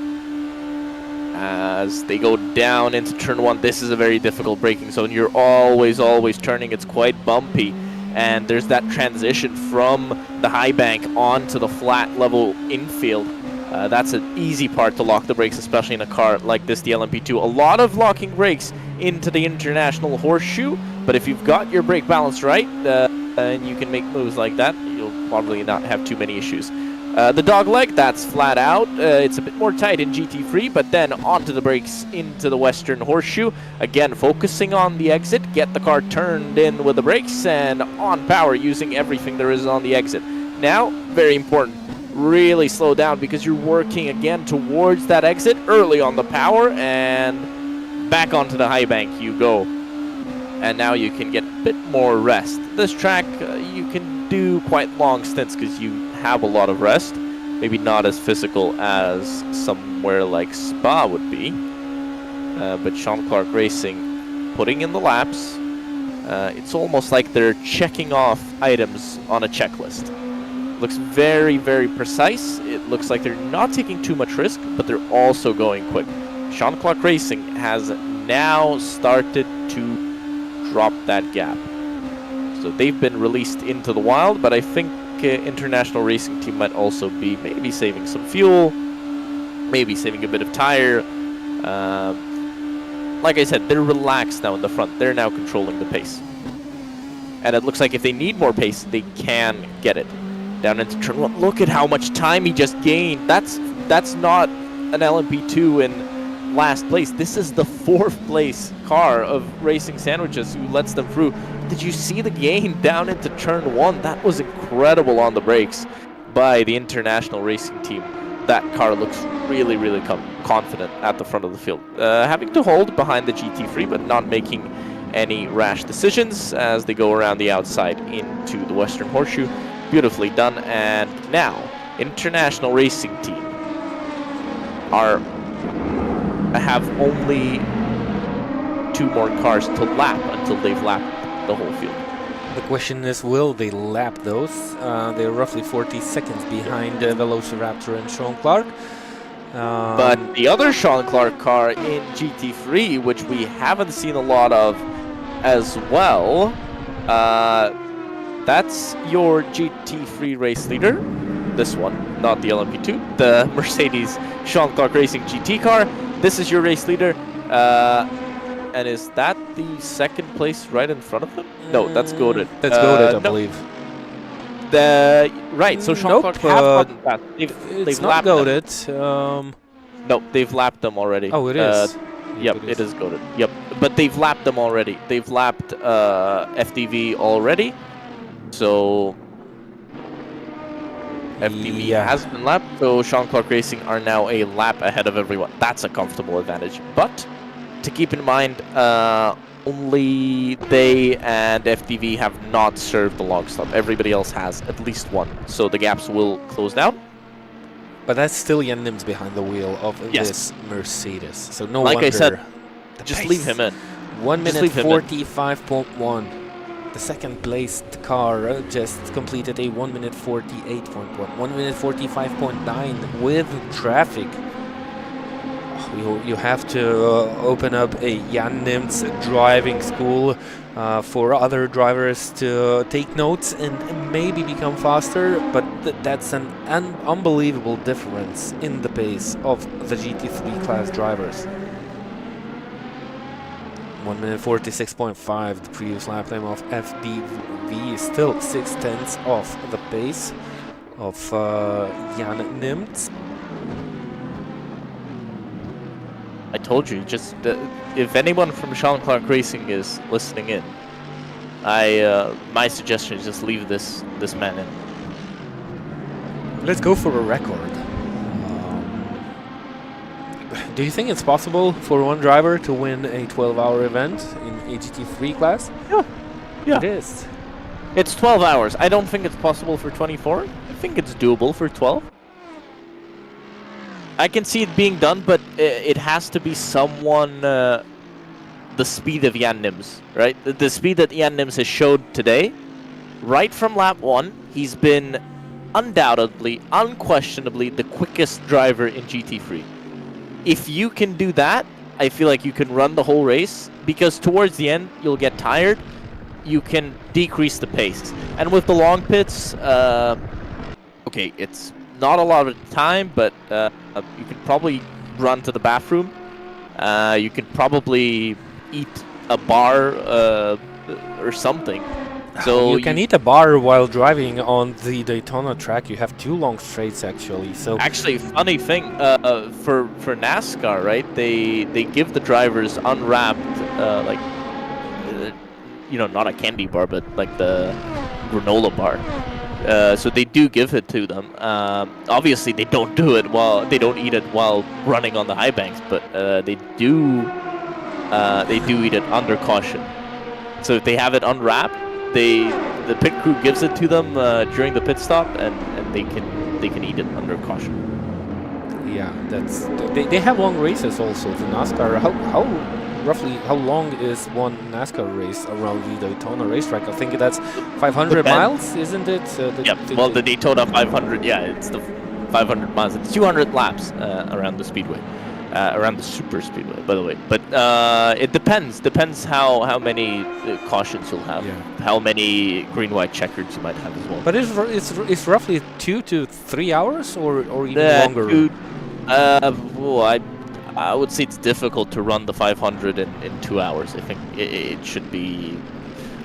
As they go down into turn 1, this is a very difficult braking zone. You're always turning. It's quite bumpy. And there's that transition from the high bank onto the flat level infield. That's an easy part to lock the brakes, especially in a car like this, the LMP2. A lot of locking brakes into the International Horseshoe, but if you've got your brake balance right, and you can make moves like that, you'll probably not have too many issues. The dog leg, that's flat out. It's a bit more tight in GT3, but then onto the brakes into the Western Horseshoe. Again, focusing on the exit, get the car turned in with the brakes, and on power, using everything there is on the exit. Now, very important, really slow down, because you're working again towards that exit early on the power, and back onto the high bank you go. And now you can get a bit more rest. This track, you can do quite long stints because you have a lot of rest. Maybe not as physical as somewhere like Spa would be. But Sean Clark Racing putting in the laps. It's almost like they're checking off items on a checklist. Looks very, very precise. It looks like they're not taking too much risk, but they're also going quick. Sean Clark Racing has now started to drop that gap. So they've been released into the wild, but I think International Racing Team might also be maybe saving some fuel, maybe saving a bit of tire. Like I said, they're relaxed now in the front. They're now controlling the pace. And it looks like if they need more pace, they can get it. Down into turn 1. Look at how much time he just gained. That's not an LMP2 in last place. This is the 4th place car of Racing Sandwiches who lets them through. Did you see the gain down into turn 1? That was incredible on the brakes by the International Racing Team. That car looks really, really confident at the front of the field. Having to hold behind the GT3, but not making any rash decisions as they go around the outside into the Western Horseshoe. Beautifully done. And now, International Racing Team have only 2 more cars to lap until they've lapped the whole field. The question is, will they lap those? They're roughly 40 seconds behind Velociraptor and Sean Clark. But the other Sean Clark car in GT3, which we haven't seen a lot of as well, that's your GT3 race leader. This one, not the LMP2, the Mercedes Sean Clark Racing GT car. This is your race leader. And is that the 2nd place right in front of them? No, that's Goated. That's Goated, I believe. Right, so Sean Clark have gotten past. They've not lapped Goated. No, they've lapped them already. Oh, it is. Yep, it is Goated. Yep, but they've lapped them already. They've lapped FDV already. So FDV has been lapped. So Sean Clark Racing are now a lap ahead of everyone. That's a comfortable advantage. But to keep in mind, only they and FDV have not served the long stop. Everybody else has at least one. So the gaps will close down. But that's still Jan Nims behind the wheel of this Mercedes. So no like wonder. I said, just pace. leave him in. 1 minute 45.1. The 2nd placed car just completed a 1 minute 48.1. 1 minute 45.9 with traffic. You have to open up a Jan Nims driving school for other drivers to take notes and maybe become faster, but that's an unbelievable difference in the pace of the GT3 class drivers. 1 minute 46.5, the previous lap time of FDV is still 0.6 off the pace of Jan Nims. I told you, just if anyone from Sean Clark Racing is listening in, my suggestion is just leave this man in. Let's go for a record. Do you think it's possible for one driver to win a 12-hour event in AGT3 class? Yeah. It is. It's 12 hours. I don't think it's possible for 24. I think it's doable for 12. I can see it being done, but it has to be someone the speed of Jan Nims, right? The speed that Jan Nims has showed today, right from lap 1, he's been undoubtedly, unquestionably the quickest driver in GT3. If you can do that, I feel like you can run the whole race, because towards the end, you'll get tired. You can decrease the pace. And with the long pits, okay, it's not a lot of time, but you could probably run to the bathroom. You could probably eat a bar or something. So you can eat a bar while driving on the Daytona track. You have 2 long straights actually. So actually, funny thing, for NASCAR, right? They give the drivers unwrapped, like, not a candy bar, but like the granola bar. So they do give it to them. Obviously, they don't eat it while running on the high banks, but they do eat it under caution. So if they have it unwrapped, the pit crew gives it to them during the pit stop, and they can eat it under caution. Yeah, they have long races also. The NASCAR. Roughly how long is one NASCAR race around the Daytona racetrack? I think that's 500 miles, isn't it? The Daytona 500. Yeah, it's the 500 miles. It's 200 laps around the speedway. Around the super speedway, by the way. But it depends how many cautions you'll have, how many green-white checkers you might have as well. But it's roughly 2 to 3 hours, or even longer. I would say it's difficult to run the 500 in 2 hours. I think it should be.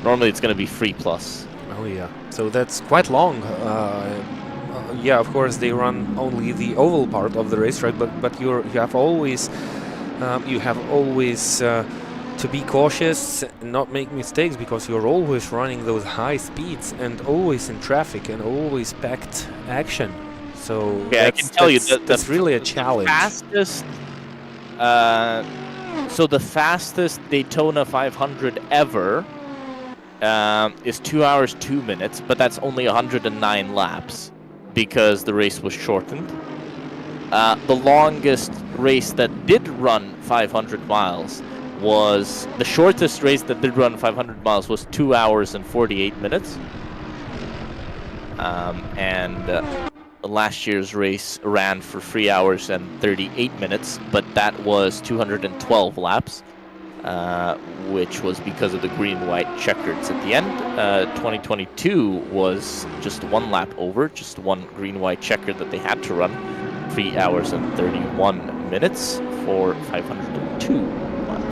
Normally, it's going to be 3+. Oh yeah, so that's quite long. Yeah, of course they run only the oval part of the racetrack, but you have always to be cautious and not make mistakes, because you're always running those high speeds and always in traffic and always packed action. So I can tell you that's really a challenge. The fastest Daytona 500 ever is 2 hours 2 minutes, but that's only 109 laps. Because the race was shortened. The longest race that did run 500 miles was... The shortest race that did run 500 miles was 2 hours and 48 minutes. Last year's race ran for 3 hours and 38 minutes, but that was 212 laps. Which was because of the green-white checkers at the end. 2022 was just 1 lap over, just 1 green-white checker that they had to run. 3 hours and 31 minutes for 502 laps.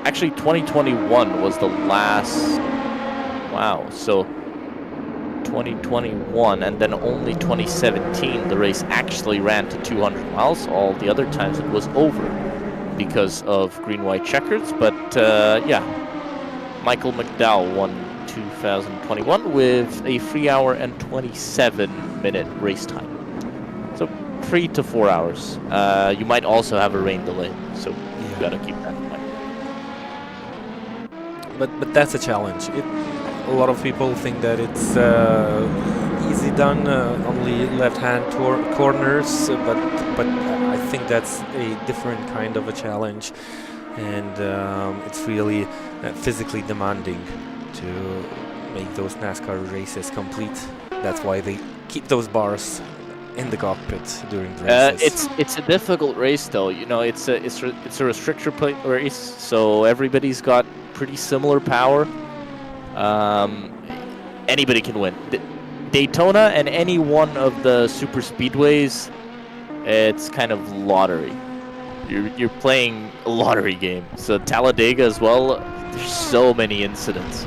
Actually, 2021 was the last... Wow, so 2021, and then only 2017 the race actually ran to 200 miles. All the other times it was over because of green-white checkers. But yeah, Michael McDowell won 2021 with a 3 hour and 27 minute race time. So 3 to 4 hours. You might also have a rain delay, so you gotta keep that in mind. But that's a challenge. A lot of people think that it's easy done, only left-hand corners, but I think that's a different kind of a challenge, and it's really physically demanding to make those NASCAR races complete. That's why they keep those bars in the cockpit during the races. It's a difficult race, though. It's a restrictor plate race, so everybody's got pretty similar power. Anybody can win. Daytona and any one of the super speedways, it's kind of lottery. You're playing a lottery game. So Talladega as well, there's so many incidents.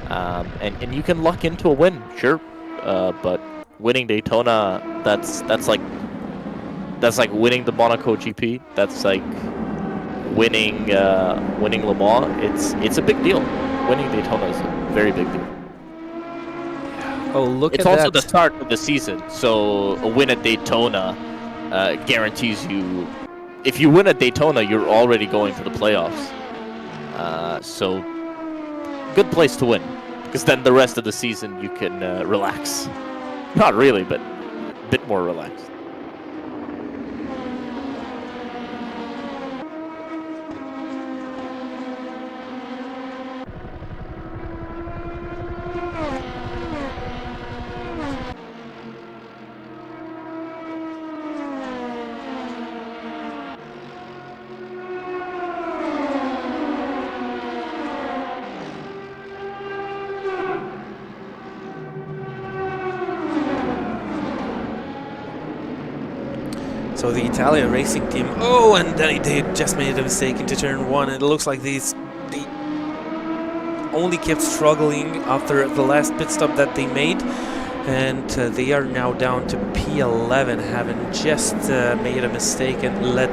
And you can luck into a win, sure, but winning Daytona, that's like winning the Monaco GP. That's like winning Le Mans. It's a big deal. Winning Daytona is a very big deal. Oh, look It's at also that. the start of the season, so a win at Daytona guarantees you. If you win at Daytona, you're already going to the playoffs. So, good place to win, because then the rest of the season you can relax. Not really, but a bit more relaxed. So the Italian racing team, oh, and they just made a mistake into turn 1. It looks like they only kept struggling after the last pit stop that they made, and they are now down to P11, having just made a mistake and let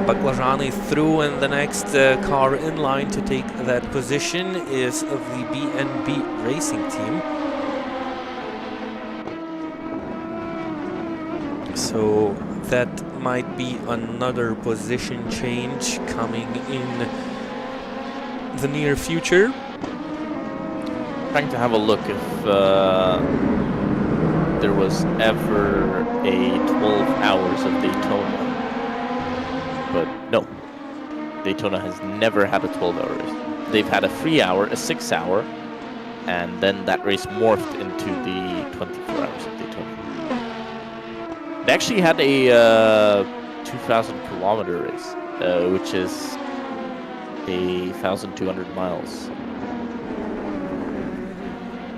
Baclarani through, and the next car in line to take that position is the B&B racing team. So that might be another position change coming in the near future. Trying to have a look if there was ever a 12 hours of Daytona. But no, Daytona has never had a 12-hour race. They've had a 3-hour, a 6-hour, and then that race morphed into the 24 hours of Daytona. They actually had a 2,000-kilometer race, which is 1,200 miles,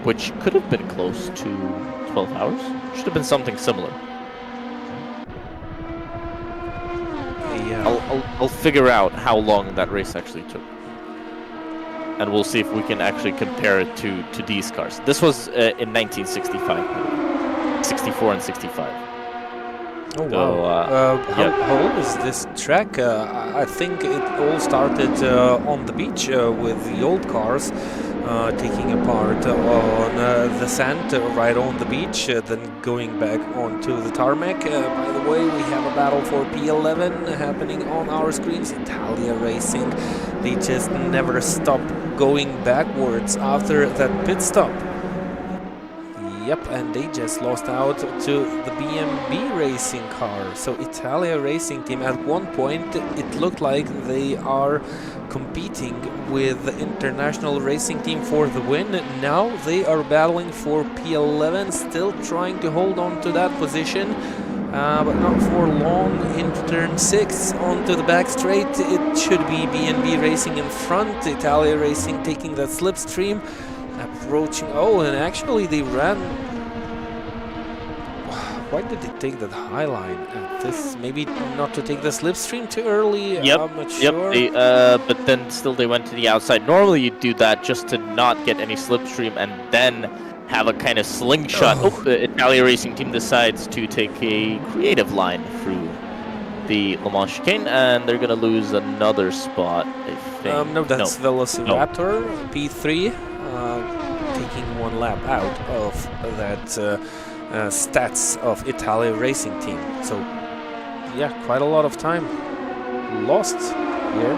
which could have been close to 12 hours. Should have been something similar. Yeah. I'll figure out how long that race actually took, and we'll see if we can actually compare it to these cars. This was in 1965, 64 and 65. Oh, wow. So, how old is this track? I think it all started on the beach with the old cars taking apart on the sand right on the beach, then going back onto the tarmac. By the way, we have a battle for P11 happening on our screens. Italia Racing, they just never stop going backwards after that pit stop. Yep, and they just lost out to the BMW racing car. So Italia Racing Team, at one point it looked like they are competing with the International Racing Team for the win. Now they are battling for P11, still trying to hold on to that position, but not for long. Into turn 6 onto the back straight, it should be BMW Racing in front, Italia Racing taking that slipstream. Approaching, oh, and actually they ran. Why did they take that high line at this? Maybe not to take the slipstream too early. Yep, I'm not sure. but then still they went to the outside. Normally you do that just to not get any slipstream and then have a kind of slingshot. Oh, the Italia Racing Team decides to take a creative line through the Le Mans chicane, and they're gonna lose another spot, I think. No, that's Velociraptor, P3. Taking one lap out of that stats of Italia Racing Team. So, yeah, quite a lot of time lost here.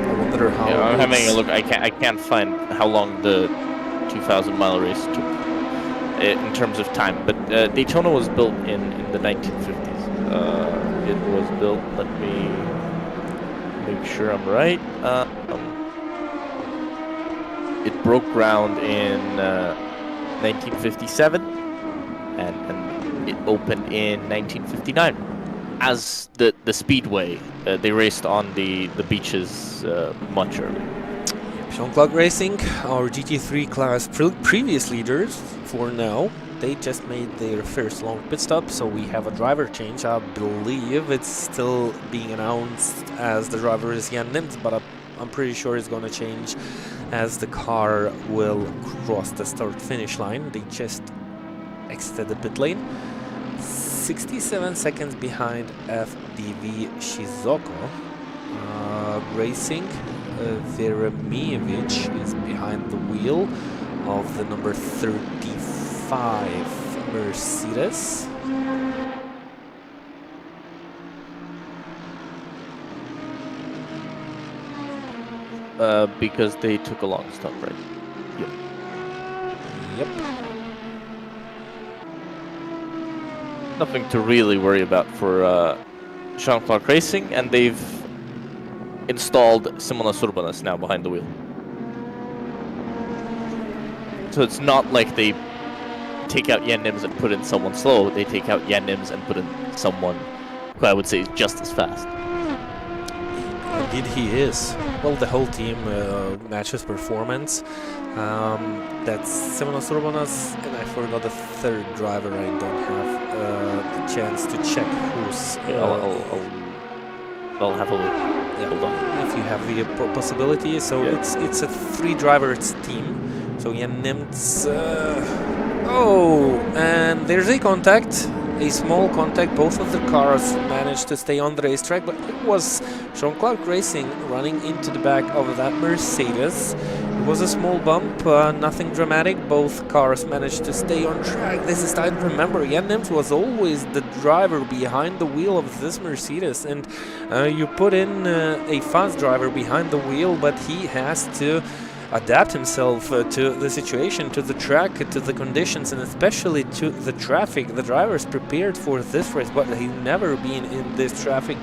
I wonder how. Yeah, I'm having a look. I can't find how long the 2,000-mile race took in terms of time, but Daytona was built in the 1950s. It was built, let me make sure I'm right, it broke ground in 1957 and it opened in 1959 as the speedway. They raced on the beaches much earlier. Jean-Claude Racing, our GT3 class previous leaders for now. they just made their first long pit stop, so we have a driver change. I believe it's still being announced as the driver is Jan Nims, but I'm pretty sure it's going to change as the car will cross the start-finish line. They just exited the pit lane. 67 seconds behind FDV Shizuoka. Racing, Veremievich is behind the wheel of the number 35 Mercedes. Because they took a long stop, right? Yep. Yep. Nothing to really worry about for Jean-Claude Racing, and they've installed Simonas Urbanas now behind the wheel. So it's not like they take out Jan Nims and put in someone slow. They take out Jan Nims and put in someone who I would say is just as fast. Indeed he is. Well, the whole team matches performance. That's Simonas Urbanas, and I forgot the third driver. I don't have the chance to check who's... I'll have a look. Yeah, hold on. If you have the possibility. So yeah. It's a 3-driver team. So Jan Nims... oh, and there's a contact. A small contact. Both of the cars managed to stay on the racetrack, but it was Jean-Claude Racing running into the back of that Mercedes. It was a small bump, nothing dramatic. Both cars managed to stay on track. This is time to remember. Jan Nims was always the driver behind the wheel of this Mercedes, and you put in a fast driver behind the wheel, but he has to adapt himself to the situation, to the track, to the conditions, and especially to the traffic. The driver's prepared for this race, but he's never been in this traffic.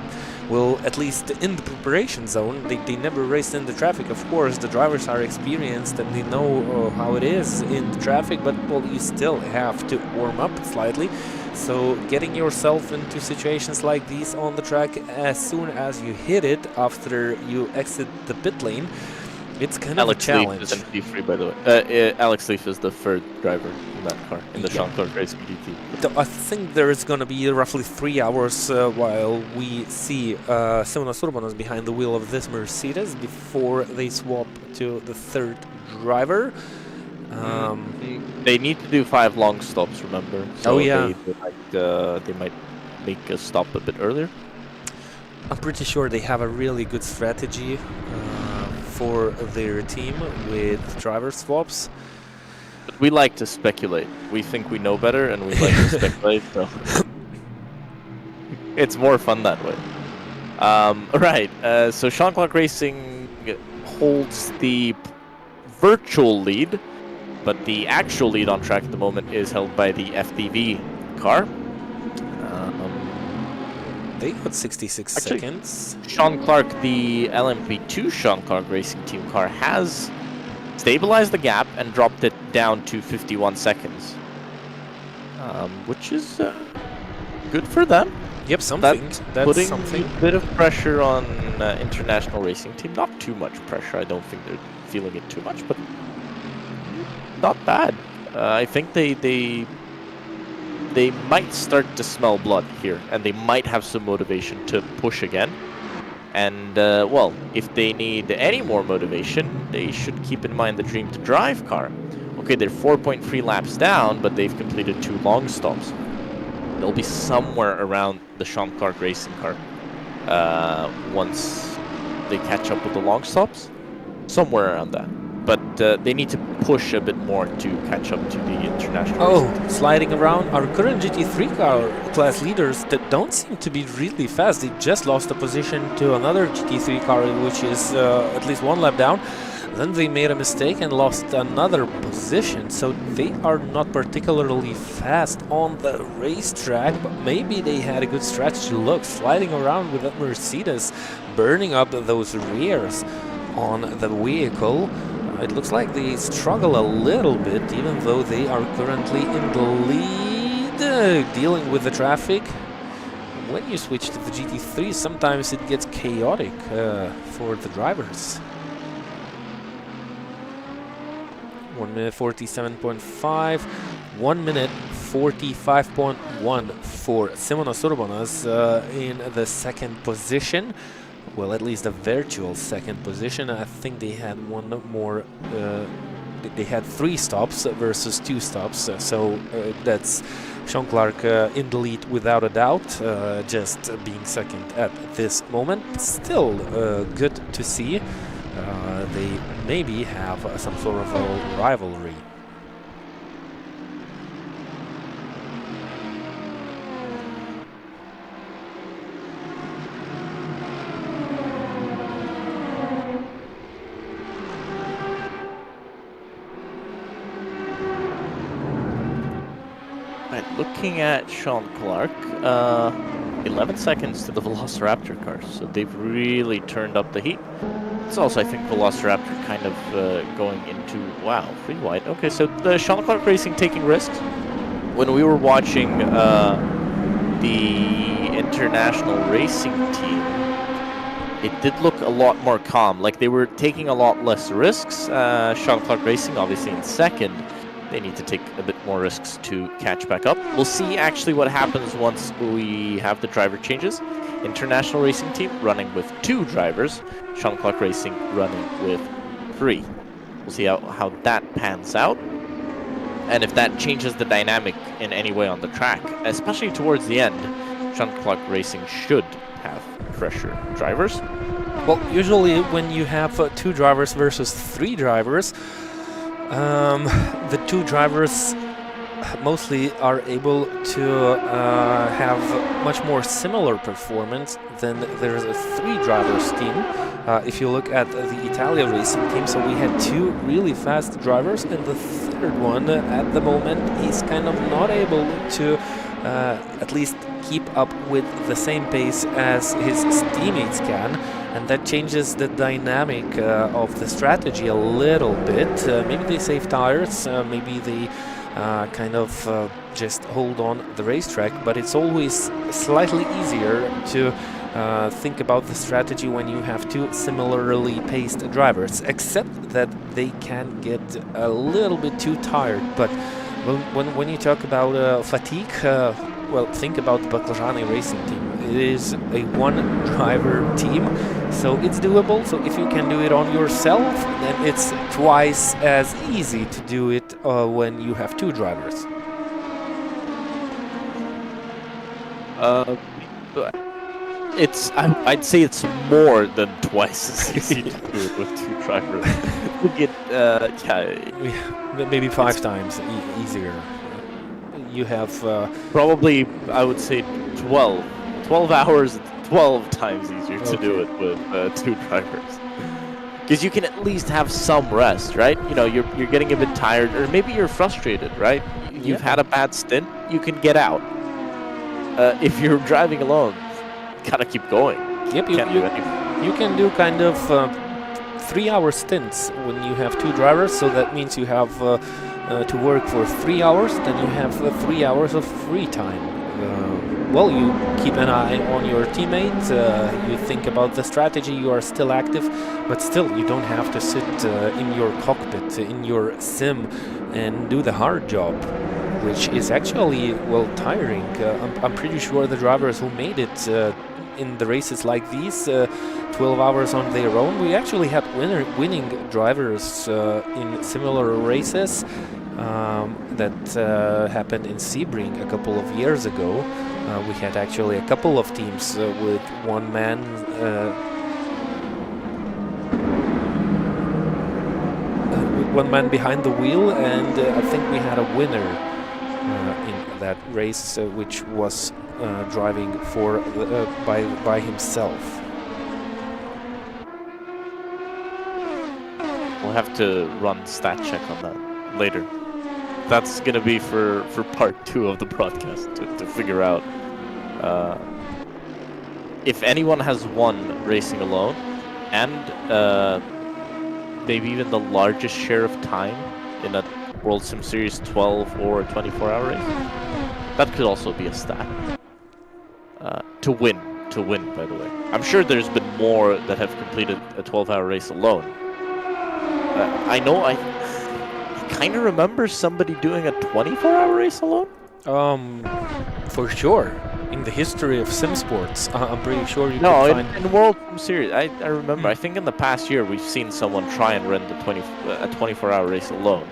Well, at least in the preparation zone, they never raced in the traffic. Of course, the drivers are experienced and they know how it is in the traffic, but well, you still have to warm up slightly. So getting yourself into situations like these on the track as soon as you hit it after you exit the pit lane, it's kind of a challenge. Alex Leaf is in P3, by the way. Alex Leaf is the third driver in that car, in the Jean-Claude Racing GT. I think there is going to be roughly 3 hours while we see Simonas Urbanas behind the wheel of this Mercedes before they swap to the third driver. They need to do 5 long stops, remember? So yeah. They might make a stop a bit earlier. I'm pretty sure they have a really good strategy for their team with driver swaps. But we like to speculate. We think we know better, and we like to speculate. So it's more fun that way. Right. So Jean-Claude Racing holds the virtual lead, but the actual lead on track at the moment is held by the FDV car. They got 66 seconds. Sean Clark, the LMP2 Sean Clark Racing Team car, has stabilized the gap and dropped it down to 51 seconds, which is good for them. Yep, something. That's putting something. a bit of pressure on International Racing Team. Not too much pressure. I don't think they're feeling it too much, but not bad. I think they might start to smell blood here, and they might have some motivation to push again. And, well, if they need any more motivation, they should keep in mind the Dream to Drive car. Okay, they're 4.3 laps down, but they've completed 2 long stops. They'll be somewhere around the Sean Clark Racing car once they catch up with the long stops. Somewhere around that. But they need to push a bit more to catch up to the international. Oh, sliding around. Our current GT3 car class leaders that don't seem to be really fast. They just lost a position to another GT3 car, which is at least 1 lap down. Then they made a mistake and lost another position. So they are not particularly fast on the racetrack, but maybe they had a good strategy. Look, sliding around with that Mercedes, burning up those rears on the vehicle. It looks like they struggle a little bit, even though they are currently in the lead, dealing with the traffic. When you switch to the GT3, sometimes it gets chaotic for the drivers. 1 minute 47.5. 1 minute 45.1 for Simonas Urbonas in the second position. Well, at least a virtual second position. I think they had one more. They had 3 stops versus 2 stops, so that's Sean Clark in the lead without a doubt, just being second at this moment. Still good to see. They maybe have some sort of a rivalry. Looking at Sean Clark, 11 seconds to the Velociraptor cars, so they've really turned up the heat. It's also, I think, Velociraptor kind of going into, wow, pretty wide. Okay, so the Sean Clark Racing taking risks. When we were watching the international racing team, it did look a lot more calm, like they were taking a lot less risks. Sean Clark Racing, obviously in second, they need to take a bit more risks to catch back up. We'll see actually what happens once we have the driver changes. International Racing Team running with 2 drivers, Sean Clark Racing running with 3. We'll see how that pans out, and if that changes the dynamic in any way on the track, especially towards the end. Sean Clark Racing should have fresher drivers. Well, usually when you have 2 drivers versus 3 drivers, the 2 drivers mostly are able to have much more similar performance than there's a 3 drivers team. If you look at the Italia racing team, so we had 2 really fast drivers, and the third one at the moment he's kind of not able to at least keep up with the same pace as his teammates can. And that changes the dynamic of the strategy a little bit. Maybe they save tires, maybe they kind of just hold on the racetrack, but it's always slightly easier to think about the strategy when you have 2 similarly paced drivers, except that they can get a little bit too tired. But when you talk about fatigue, well, think about the Baclagiani racing team. It is a 1-driver team, so it's doable. So if you can do it on yourself, then it's twice as easy to do it when you have 2 drivers. I'd say it's more than twice as easy to do it with 2 drivers. You get, yeah, maybe 5 times easier. You have probably, I would say 12 hours, 12 times easier to do it with 2 drivers. Because you can at least have some rest, right? You know, you're getting a bit tired, or maybe you're frustrated, right? You've had a bad stint, you can get out. If you're driving alone, you gotta keep going. Yep, you can do kind of 3-hour stints when you have 2 drivers, so that means you have to work for 3 hours, then you have 3 hours of free time. Well, you keep an eye on your teammates, you think about the strategy, you are still active, but still you don't have to sit in your cockpit, in your sim, and do the hard job, which is actually, well, tiring. I'm pretty sure the drivers who made it in the races like these, 12 hours on their own, we actually had winning drivers in similar races that happened in Sebring a couple of years ago. We had actually a couple of teams with one man behind the wheel, and I think we had a winner in that race, which was driving for by himself. We'll have to run stat check on that later. That's gonna be for part 2 of the broadcast to figure out if anyone has won racing alone, and maybe even the largest share of time in a Worldsimseries 12 or 24-hour race. That could also be a stat. To win, by the way. I'm sure there's been more that have completed a 12-hour race alone. I know I kind of remember somebody doing a 24-hour race alone. For sure. In the history of sim sports, I'm pretty sure you No, can find. in World Series, I remember. I think in the past year we've seen someone try and run a 24-hour race alone.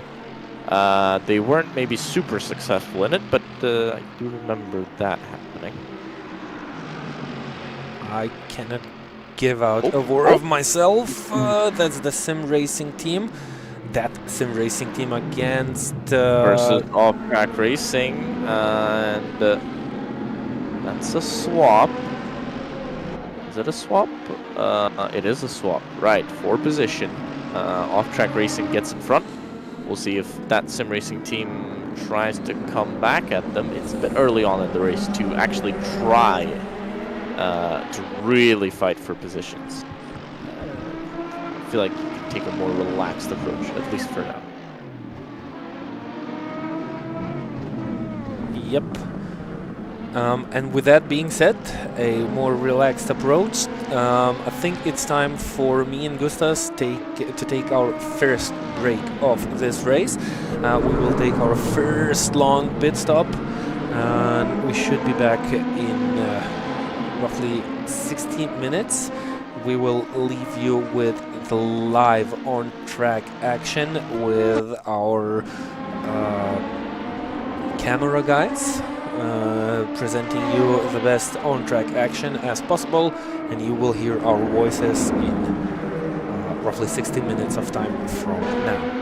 They weren't maybe super successful in it, but I do remember that happening. I cannot give out a word of myself. That's the sim racing team. That sim racing team against Versus off-track racing, and that's a swap. Is it a swap? It is a swap. Right, for position. Off-track racing gets in front. We'll see if that sim racing team tries to come back at them. It's a bit early on in the race to actually try to really fight for positions. I feel like you can take a more relaxed approach, at least for now. Yep. And with that being said, a more relaxed approach. I think it's time for me and Gustas to take our first break of this race. We will take our first long pit stop, and we should be back in roughly 16 minutes. We will leave you with the live on-track action with our camera guys. Presenting you the best on-track action as possible, and you will hear our voices in roughly 60 minutes of time from now.